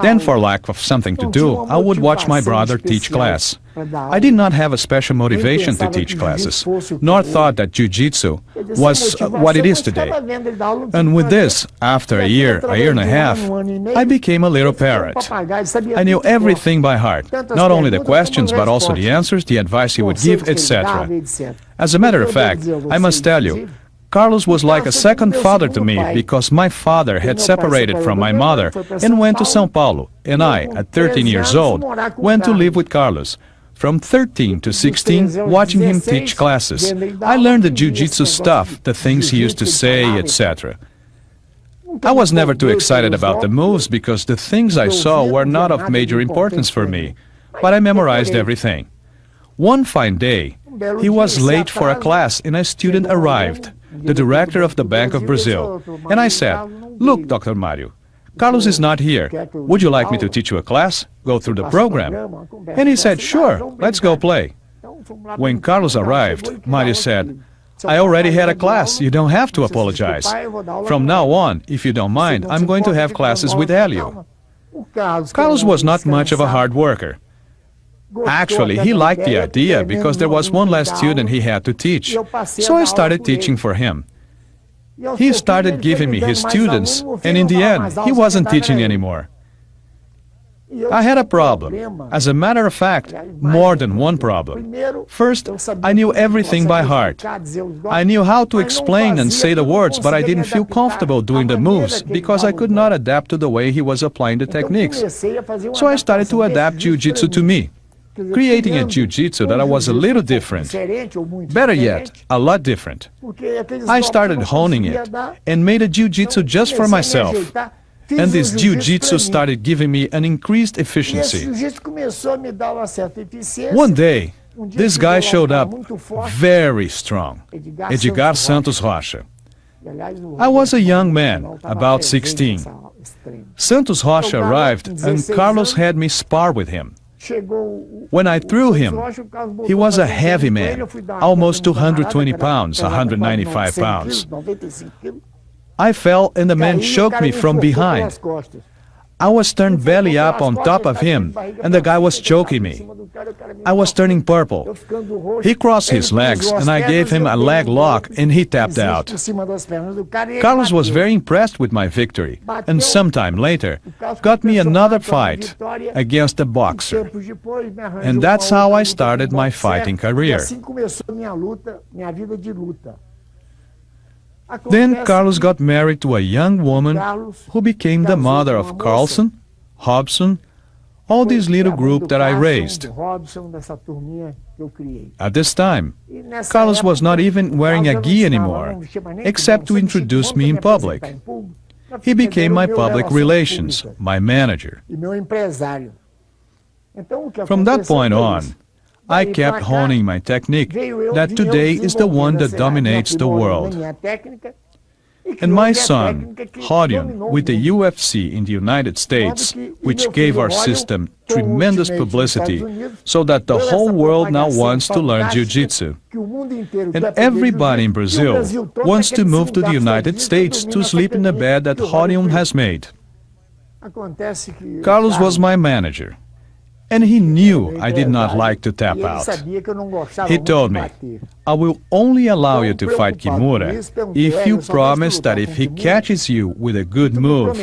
Then, for lack of something to do, I would watch my brother teach class. I did not have a special motivation to teach classes, nor thought that Jiu-Jitsu was what it is today. And with this, after a year and a half, I became a little parrot. I knew everything by heart, not only the questions, but also the answers, the advice he would give, etc. As a matter of fact, I must tell you, Carlos was like a second father to me because my father had separated from my mother and went to São Paulo, and I, at 13 years old, went to live with Carlos. From 13 to 16, watching him teach classes, I learned the Jiu-Jitsu stuff, the things he used to say, etc. I was never too excited about the moves because the things I saw were not of major importance for me, but I memorized everything. One fine day, he was late for a class and a student arrived, the director of the Bank of Brazil, and I said, "Look, Dr. Mario, Carlos is not here. Would you like me to teach you a class? Go through the program?" And he said, "Sure, let's go play." When Carlos arrived, Mario said, "I already had a class. You don't have to apologize. From now on, if you don't mind, I'm going to have classes with Helio." Carlos was not much of a hard worker. Actually, he liked the idea because there was one less student he had to teach, so I started teaching for him. He started giving me his students, and in the end, he wasn't teaching anymore. I had a problem. As a matter of fact, more than one problem. First, I knew everything by heart. I knew how to explain and say the words, but I didn't feel comfortable doing the moves because I could not adapt to the way he was applying the techniques. So I started to adapt Jiu-Jitsu to me, creating a Jiu-Jitsu that was a little different. Better yet, a lot different. I started honing it and made a Jiu-Jitsu just for myself. And this Jiu-Jitsu started giving me an increased efficiency. One day, this guy showed up very strong, Edgar Santos Rocha. I was a young man, about 16. Santos Rocha arrived and Carlos had me spar with him. When I threw him, he was a heavy man, almost 220 pounds, 195 pounds. I fell and the man choked me from behind. I was turned belly up on top of him and the guy was choking me. I was turning purple. He crossed his legs and I gave him a leg lock and he tapped out. Carlos was very impressed with my victory and sometime later got me another fight against a boxer. And that's how I started my fighting career. Then Carlos got married to a young woman who became the mother of Carlson, Robson, all this little group that I raised. At this time, Carlos was not even wearing a gi anymore, except to introduce me in public. He became my public relations, my manager. From that point on, I kept honing my technique that today is the one that dominates the world. And my son, Rorion, with the UFC in the United States, which gave our system tremendous publicity so that the whole world now wants to learn Jiu-Jitsu. And everybody in Brazil wants to move to the United States to sleep in the bed that Rorion has made. Carlos was my manager. And he knew I did not like to tap out. He told me, "I will only allow you to fight Kimura if you promise that if he catches you with a good move,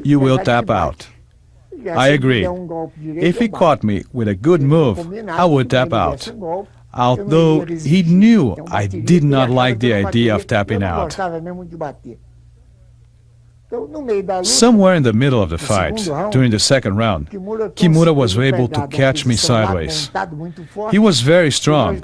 you will tap out." I agreed. If he caught me with a good move, I would tap out. Although he knew I did not like the idea of tapping out. Somewhere in the middle of the fight, during the second round, Kimura was able to catch me sideways. He was very strong,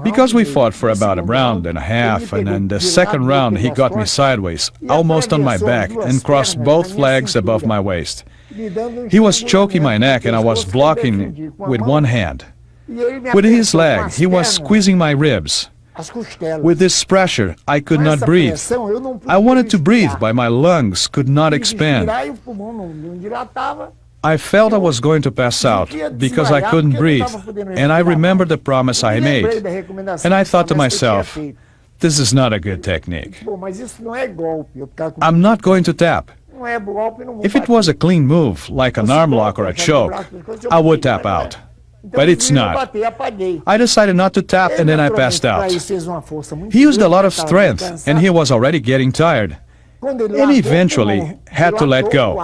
because we fought for about a round and a half, and in the second round he got me sideways, almost on my back, and crossed both legs above my waist. He was choking my neck and I was blocking with one hand. With his leg, he was squeezing my ribs. With this pressure, I could not breathe. I wanted to breathe, but my lungs could not expand. I felt I was going to pass out because I couldn't breathe, and I remembered the promise I made. And I thought to myself, this is not a good technique. I'm not going to tap. If it was a clean move, like an arm lock or a choke, I would tap out. but it's not. I decided not to tap and then I passed out. He used a lot of strength and he was already getting tired and eventually had to let go.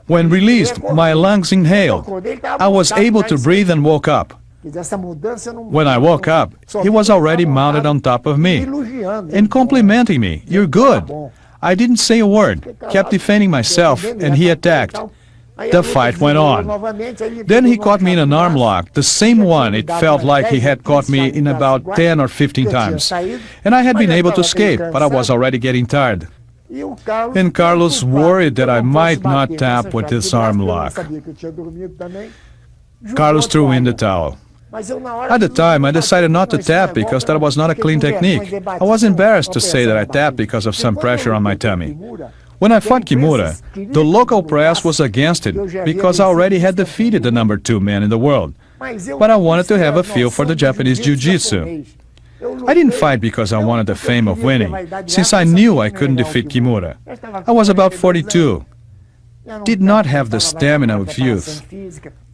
When released, my lungs inhaled. I was able to breathe and woke up. When I woke up, he was already mounted on top of me and complimenting me, "You're good." I didn't say a word, kept defending myself, and he attacked. The fight went on. Then he caught me in an arm lock, the same one it felt like he had caught me in about 10 or 15 times. And I had been able to escape, but I was already getting tired. And Carlos worried that I might not tap with this arm lock. Carlos threw in the towel. At the time, I decided not to tap because that was not a clean technique. I was embarrassed to say that I tapped because of some pressure on my tummy. When I fought Kimura, the local press was against it because I already had defeated the number 2 man in the world. But I wanted to have a feel for the Japanese Jiu-Jitsu. I didn't fight because I wanted the fame of winning, since I knew I couldn't defeat Kimura. I was about 42, did not have the stamina of youth,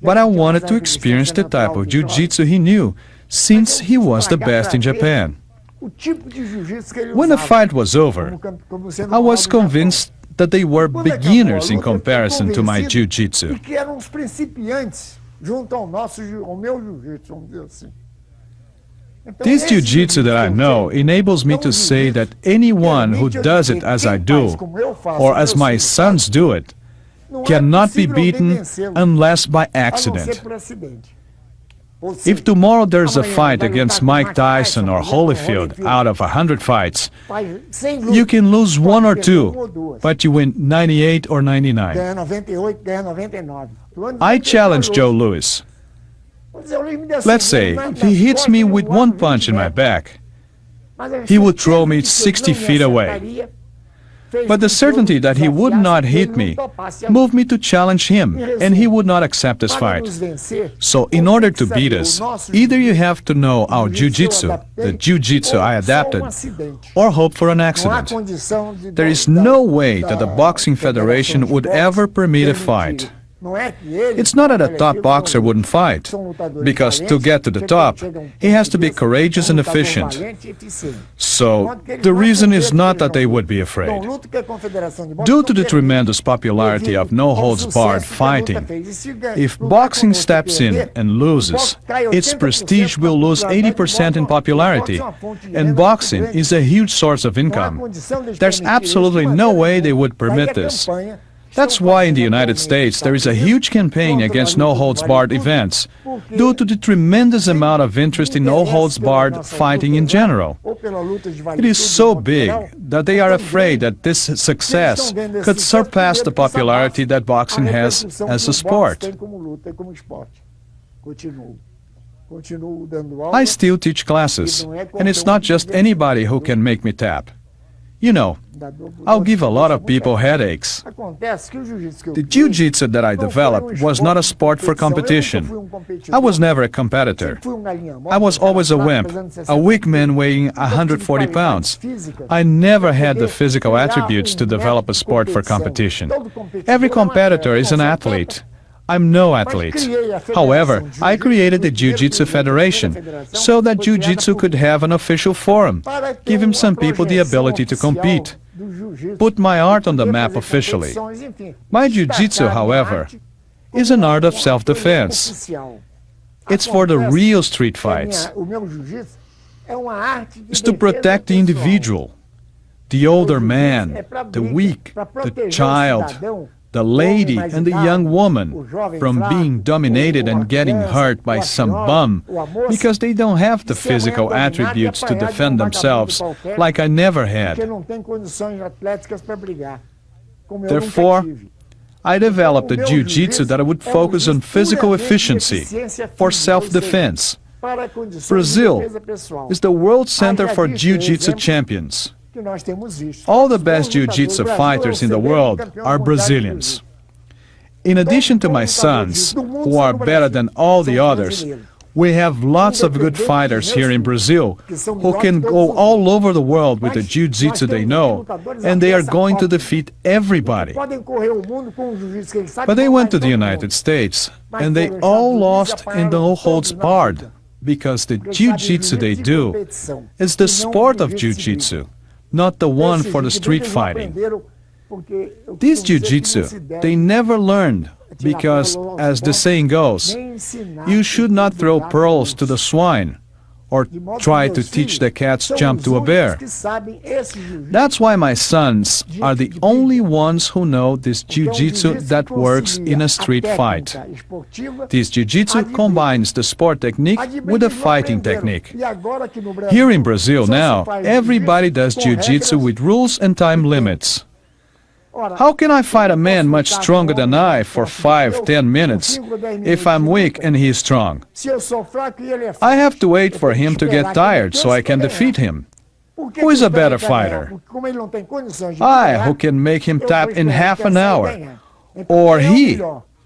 but I wanted to experience the type of Jiu-Jitsu he knew, since he was the best in Japan. When the fight was over, I was convinced that they were beginners in comparison to my Jiu-Jitsu. This Jiu-Jitsu that I know enables me to say that anyone who does it as I do, or as my sons do it, cannot be beaten unless by accident. If tomorrow there's a fight against Mike Tyson or Holyfield out of 100 fights, you can lose 1 or 2, but you win 98 or 99. I challenge Joe Louis. Let's say he hits me with 1 punch in my back. He would throw me 60 feet away. But the certainty that he would not hit me moved me to challenge him, and he would not accept this fight. So in order to beat us, either you have to know our Jiu-Jitsu, the Jiu-Jitsu I adapted, or hope for an accident. There is no way that the Boxing Federation would ever permit a fight. It's not that a top boxer wouldn't fight, because to get to the top, he has to be courageous and efficient. So, the reason is not that they would be afraid. Due to the tremendous popularity of no-holds-barred fighting, if boxing steps in and loses, its prestige will lose 80% in popularity, and boxing is a huge source of income. There's absolutely no way they would permit this. That's why in the United States there is a huge campaign against no-holds-barred events, due to the tremendous amount of interest in no-holds-barred fighting in general. It is so big that they are afraid that this success could surpass the popularity that boxing has as a sport. I still teach classes, and it's not just anybody who can make me tap. You know, I'll give a lot of people headaches. The Jiu-Jitsu that I developed was not a sport for competition. I was never a competitor. I was always a wimp, a weak man weighing 140 pounds. I never had the physical attributes to develop a sport for competition. Every competitor is an athlete. I'm no athlete. However, I created the Jiu-Jitsu Federation so that Jiu-Jitsu could have an official forum, giving some people the ability to compete, put my art on the map officially. My Jiu-Jitsu, however, is an art of self-defense. It's for the real street fights. It's to protect the individual, the older man, the weak, the child, the lady and the young woman from being dominated and getting hurt by some bum because they don't have the physical attributes to defend themselves like I never had. Therefore, I developed a Jiu-Jitsu that would focus on physical efficiency for self-defense. Brazil is the world center for Jiu-Jitsu champions. All the best Jiu-Jitsu fighters in the world are Brazilians. In addition to my sons, who are better than all the others, We have lots of good fighters here in Brazil who can go all over the world with the jiu-jitsu they know, and they are going to defeat everybody. But they went to the United States, and they all lost in the no-holds barred, because the jiu-jitsu they do is the sport of jiu-jitsu, not the one for the street fighting. This jiu-jitsu, they never learned, because, as the saying goes, you should not throw pearls to the swine, or try to teach the cat's jump to a bear. That's why my sons are the only ones who know this jiu-jitsu that works in a street fight. This jiu-jitsu combines the sport technique with the fighting technique. Here in Brazil now, everybody does jiu-jitsu with rules and time limits. How can I fight a man much stronger than I for 5-10 minutes if I'm weak and he is strong? I have to wait for him to get tired so I can defeat him. Who is a better fighter? I, who can make him tap in half an hour. Or he,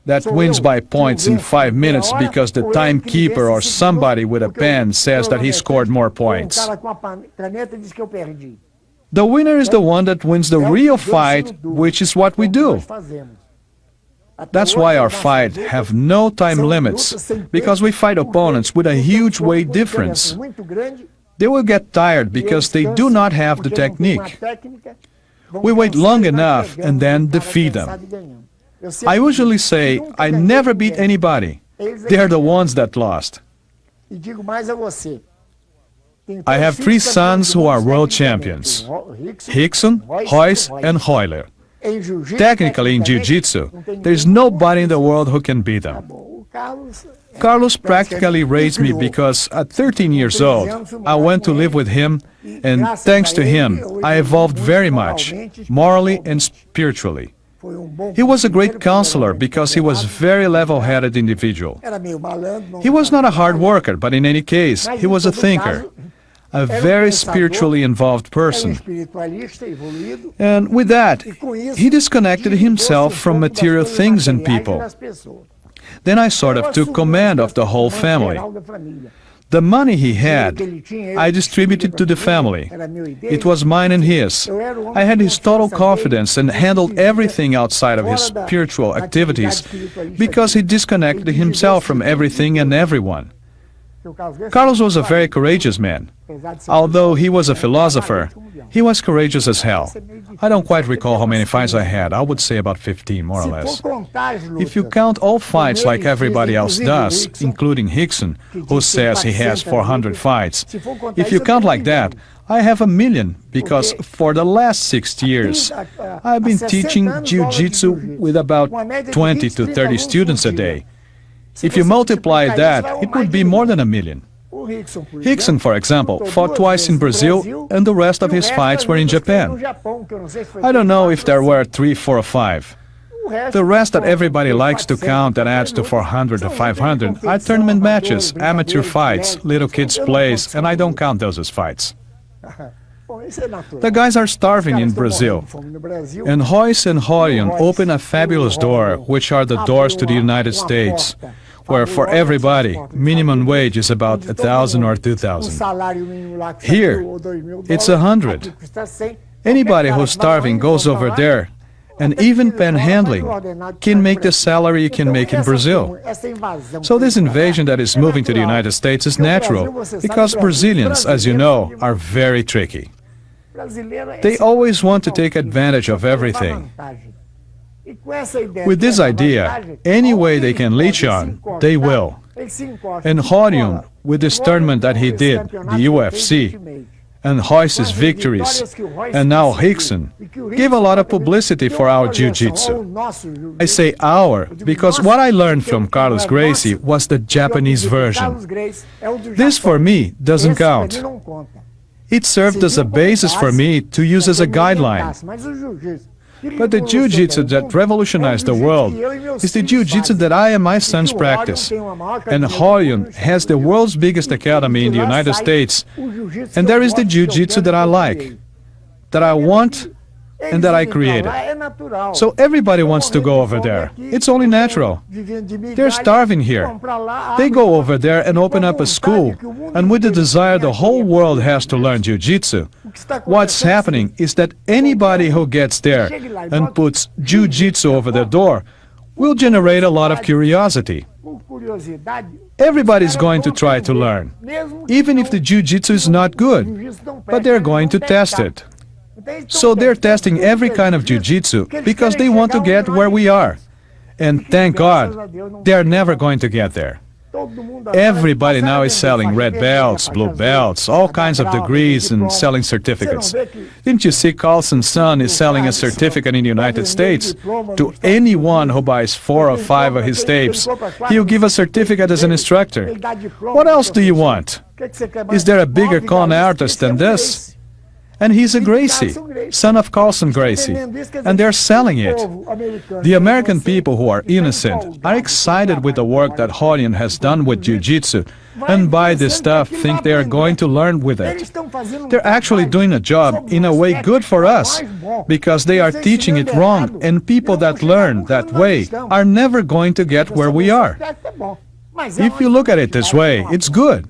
that wins by points in 5 minutes because the timekeeper or somebody with a pen says that he scored more points. The winner is the one that wins the real fight, which is what we do. That's why our fights have no time limits, because we fight opponents with a huge weight difference. They will get tired because they do not have the technique. We wait long enough and then defeat them. I usually say, I never beat anybody. They're the ones that lost. I have 3 sons who are world champions, Rickson, Royce, and Royler. Technically in Jiu-Jitsu, there's nobody in the world who can beat them. Carlos practically raised me because at 13 years old, I went to live with him, and thanks to him, I evolved very much, morally and spiritually. He was a great counselor because he was a very level-headed individual. He was not a hard worker, but in any case, he was a thinker, a very spiritually involved person. And with that, he disconnected himself from material things and people. Then I sort of took command of the whole family. The money he had, I distributed to the family. It was mine and his. I had his total confidence and handled everything outside of his spiritual activities because he disconnected himself from everything and everyone. Carlos was a very courageous man. Although he was a philosopher, he was courageous as hell. I don't quite recall how many fights I had. I would say about 15, more or less. If you count all fights like everybody else does, including Rickson, who says he has 400 fights, if you count like that, I have 1 million, because for the last 6 years, I've been teaching Jiu-Jitsu with about 20 to 30 students a day. If you multiply that, it would be more than 1 million. Rickson, for example, fought twice in Brazil, and the rest of his fights were in Japan. I don't know if there were 3, 4, or 5. The rest that everybody likes to count that adds to 400 or 500 are tournament matches, amateur fights, little kids' plays, and I don't count those as fights. The guys are starving in Brazil, and Royce and Rorion open a fabulous door, which are the doors to the United States, where for everybody, minimum wage is about 1,000 or 2,000. Here, it's 100. Anybody who's starving goes over there, and even panhandling can make the salary you can make in Brazil. So this invasion that is moving to the United States is natural, because Brazilians, as you know, are very tricky. They always want to take advantage of everything. With this idea, any way they can leech on, they will. And Rorion, with this tournament that he did, the UFC, and Royce's victories, and now Rickson, gave a lot of publicity for our Jiu-Jitsu. I say our, because what I learned from Carlos Gracie was the Japanese version. This, for me, doesn't count. It served as a basis for me to use as a guideline. But the Jiu-Jitsu that revolutionized the world is the Jiu-Jitsu that I and my sons practice. And Rorion has the world's biggest academy in the United States. And there is the Jiu-Jitsu that I like, that I want, and that I created. So everybody wants to go over there. It's only natural. They're starving here. They go over there and open up a school, and with the desire the whole world has to learn Jiu-Jitsu. What's happening is that anybody who gets there and puts Jiu-Jitsu over their door will generate a lot of curiosity. Everybody's going to try to learn, even if the Jiu-Jitsu is not good, but they're going to test it. So they're testing every kind of Jiu-Jitsu because they want to get where we are. And thank God, they're never going to get there. Everybody now is selling red belts, blue belts, all kinds of degrees and selling certificates. Didn't you see Carlson's son is selling a certificate in the United States? To anyone who buys 4 or 5 of his tapes, he'll give a certificate as an instructor. What else do you want? Is there a bigger con artist than this? And he's a Gracie, son of Carlson Gracie, and they're selling it. The American people who are innocent are excited with the work that Rorion has done with Jiu-Jitsu, and buy this stuff, think they are going to learn with it. They're actually doing a job in a way good for us, because they are teaching it wrong, and people that learn that way are never going to get where we are. If you look at it this way, it's good.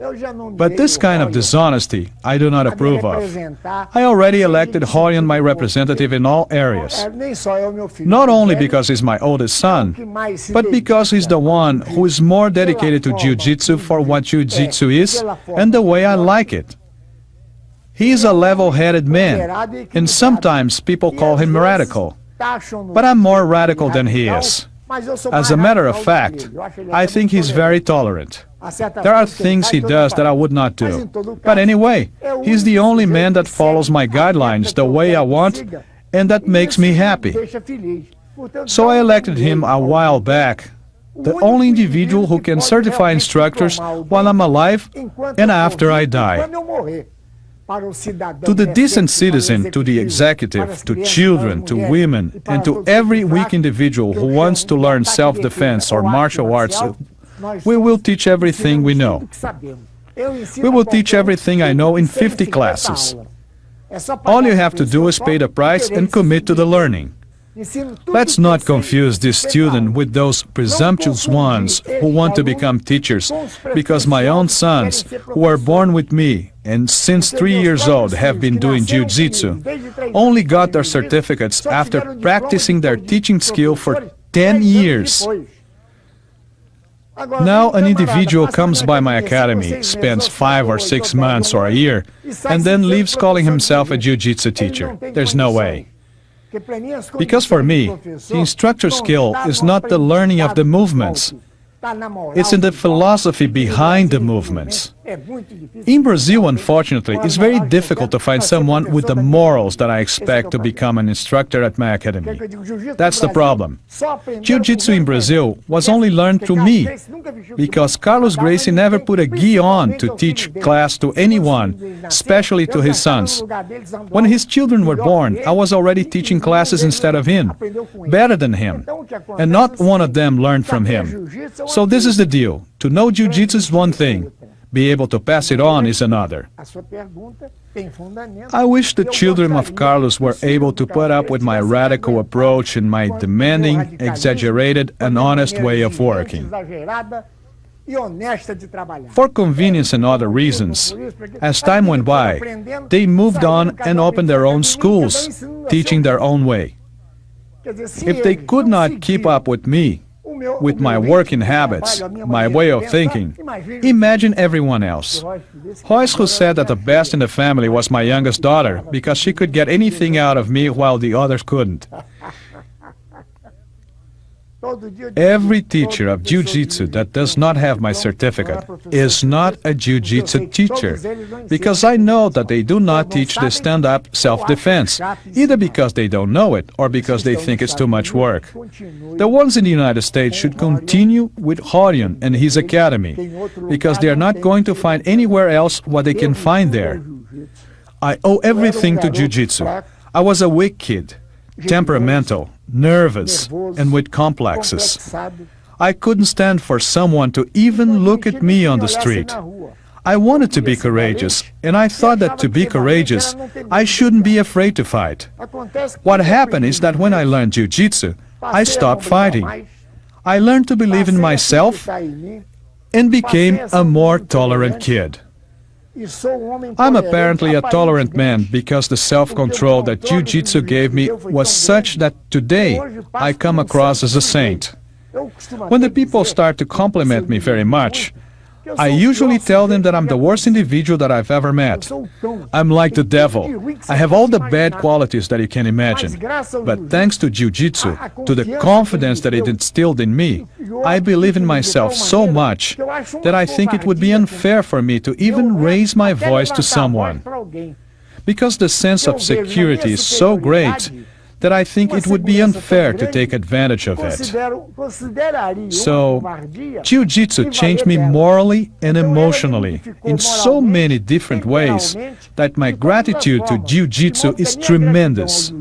But this kind of dishonesty, I do not approve of. I already elected Rorion my representative in all areas. Not only because he's my oldest son, but because he's the one who is more dedicated to Jiu-Jitsu for what Jiu-Jitsu is and the way I like it. He's a level-headed man, and sometimes people call him radical. But I'm more radical than he is. As a matter of fact, I think he's very tolerant. There are things he does that I would not do. But anyway, he's the only man that follows my guidelines the way I want, and that makes me happy. So I elected him a while back, the only individual who can certify instructors while I'm alive and after I die. To the decent citizen, to the executive, to children, to women, and to every weak individual who wants to learn self-defense or martial arts, we will teach everything we know. We will teach everything I know in 50 classes. All you have to do is pay the price and commit to the learning. Let's not confuse this student with those presumptuous ones who want to become teachers, because my own sons, who were born with me and since 3 years old have been doing Jiu-Jitsu, only got their certificates after practicing their teaching skill for 10 years. Now an individual comes by my academy, spends 5 or 6 months or a year, and then leaves calling himself a Jiu-Jitsu teacher. There's no way. Because for me, the instructor's skill is not the learning of the movements. It's in the philosophy behind the movements. In Brazil, unfortunately, it's very difficult to find someone with the morals that I expect to become an instructor at my academy. That's the problem. Jiu-Jitsu in Brazil was only learned through me, because Carlos Gracie never put a gi on to teach class to anyone, especially to his sons. When his children were born, I was already teaching classes instead of him, better than him, and not one of them learned from him. So this is the deal. To know Jiu-Jitsu is one thing. Be able to pass it on is another. I wish the children of Carlos were able to put up with my radical approach and my demanding, exaggerated, and honest way of working. For convenience and other reasons, as time went by, they moved on and opened their own schools, teaching their own way. If they could not keep up with me, with my working habits, my way of thinking, imagine everyone else. Royce, who said that the best in the family was my youngest daughter because she could get anything out of me while the others couldn't. Every teacher of Jiu-Jitsu that does not have my certificate is not a Jiu-Jitsu teacher, because I know that they do not teach the stand-up self-defense, either because they don't know it or because they think it's too much work. The ones in the United States should continue with Rorion and his academy, because they are not going to find anywhere else what they can find there. I owe everything to Jiu-Jitsu. I was a weak kid, temperamental, nervous, and with complexes. I couldn't stand for someone to even look at me on the street. I wanted to be courageous, and I thought that to be courageous, I shouldn't be afraid to fight. What happened is that when I learned Jiu-Jitsu, I stopped fighting. I learned to believe in myself and became a more tolerant kid. I'm apparently a tolerant man because the self-control that Jiu-Jitsu gave me was such that today I come across as a saint. When the people start to compliment me very much, I usually tell them that I'm the worst individual that I've ever met. I'm like the devil. I have all the bad qualities that you can imagine. But thanks to Jiu-Jitsu, to the confidence that it instilled in me, I believe in myself so much that I think it would be unfair for me to even raise my voice to someone. Because the sense of security is so great that I think it would be unfair to take advantage of it. So, Jiu-Jitsu changed me morally and emotionally in so many different ways that my gratitude to Jiu-Jitsu is tremendous.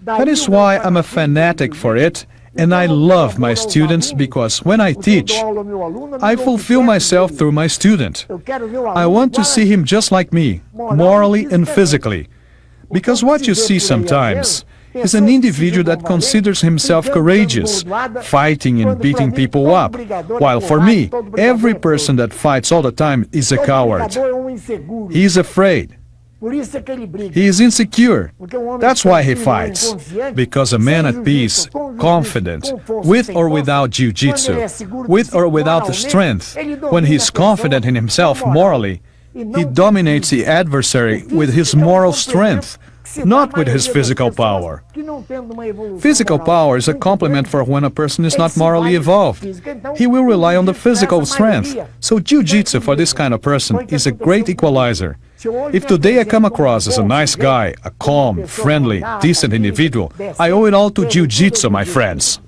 That is why I'm a fanatic for it, and I love my students because when I teach, I fulfill myself through my student. I want to see him just like me, morally and physically. Because what you see sometimes is an individual that considers himself courageous, fighting and beating people up, while for me, every person that fights all the time is a coward. He is afraid. He is insecure. That's why he fights. Because a man at peace, confident, with or without Jiu-Jitsu, with or without the strength, when he is confident in himself morally, he dominates the adversary with his moral strength, not with his physical power. Physical power is a complement for when a person is not morally evolved. He will rely on the physical strength. So Jiu-Jitsu for this kind of person is a great equalizer. If today I come across as a nice guy, a calm, friendly, decent individual, I owe it all to Jiu-Jitsu, my friends.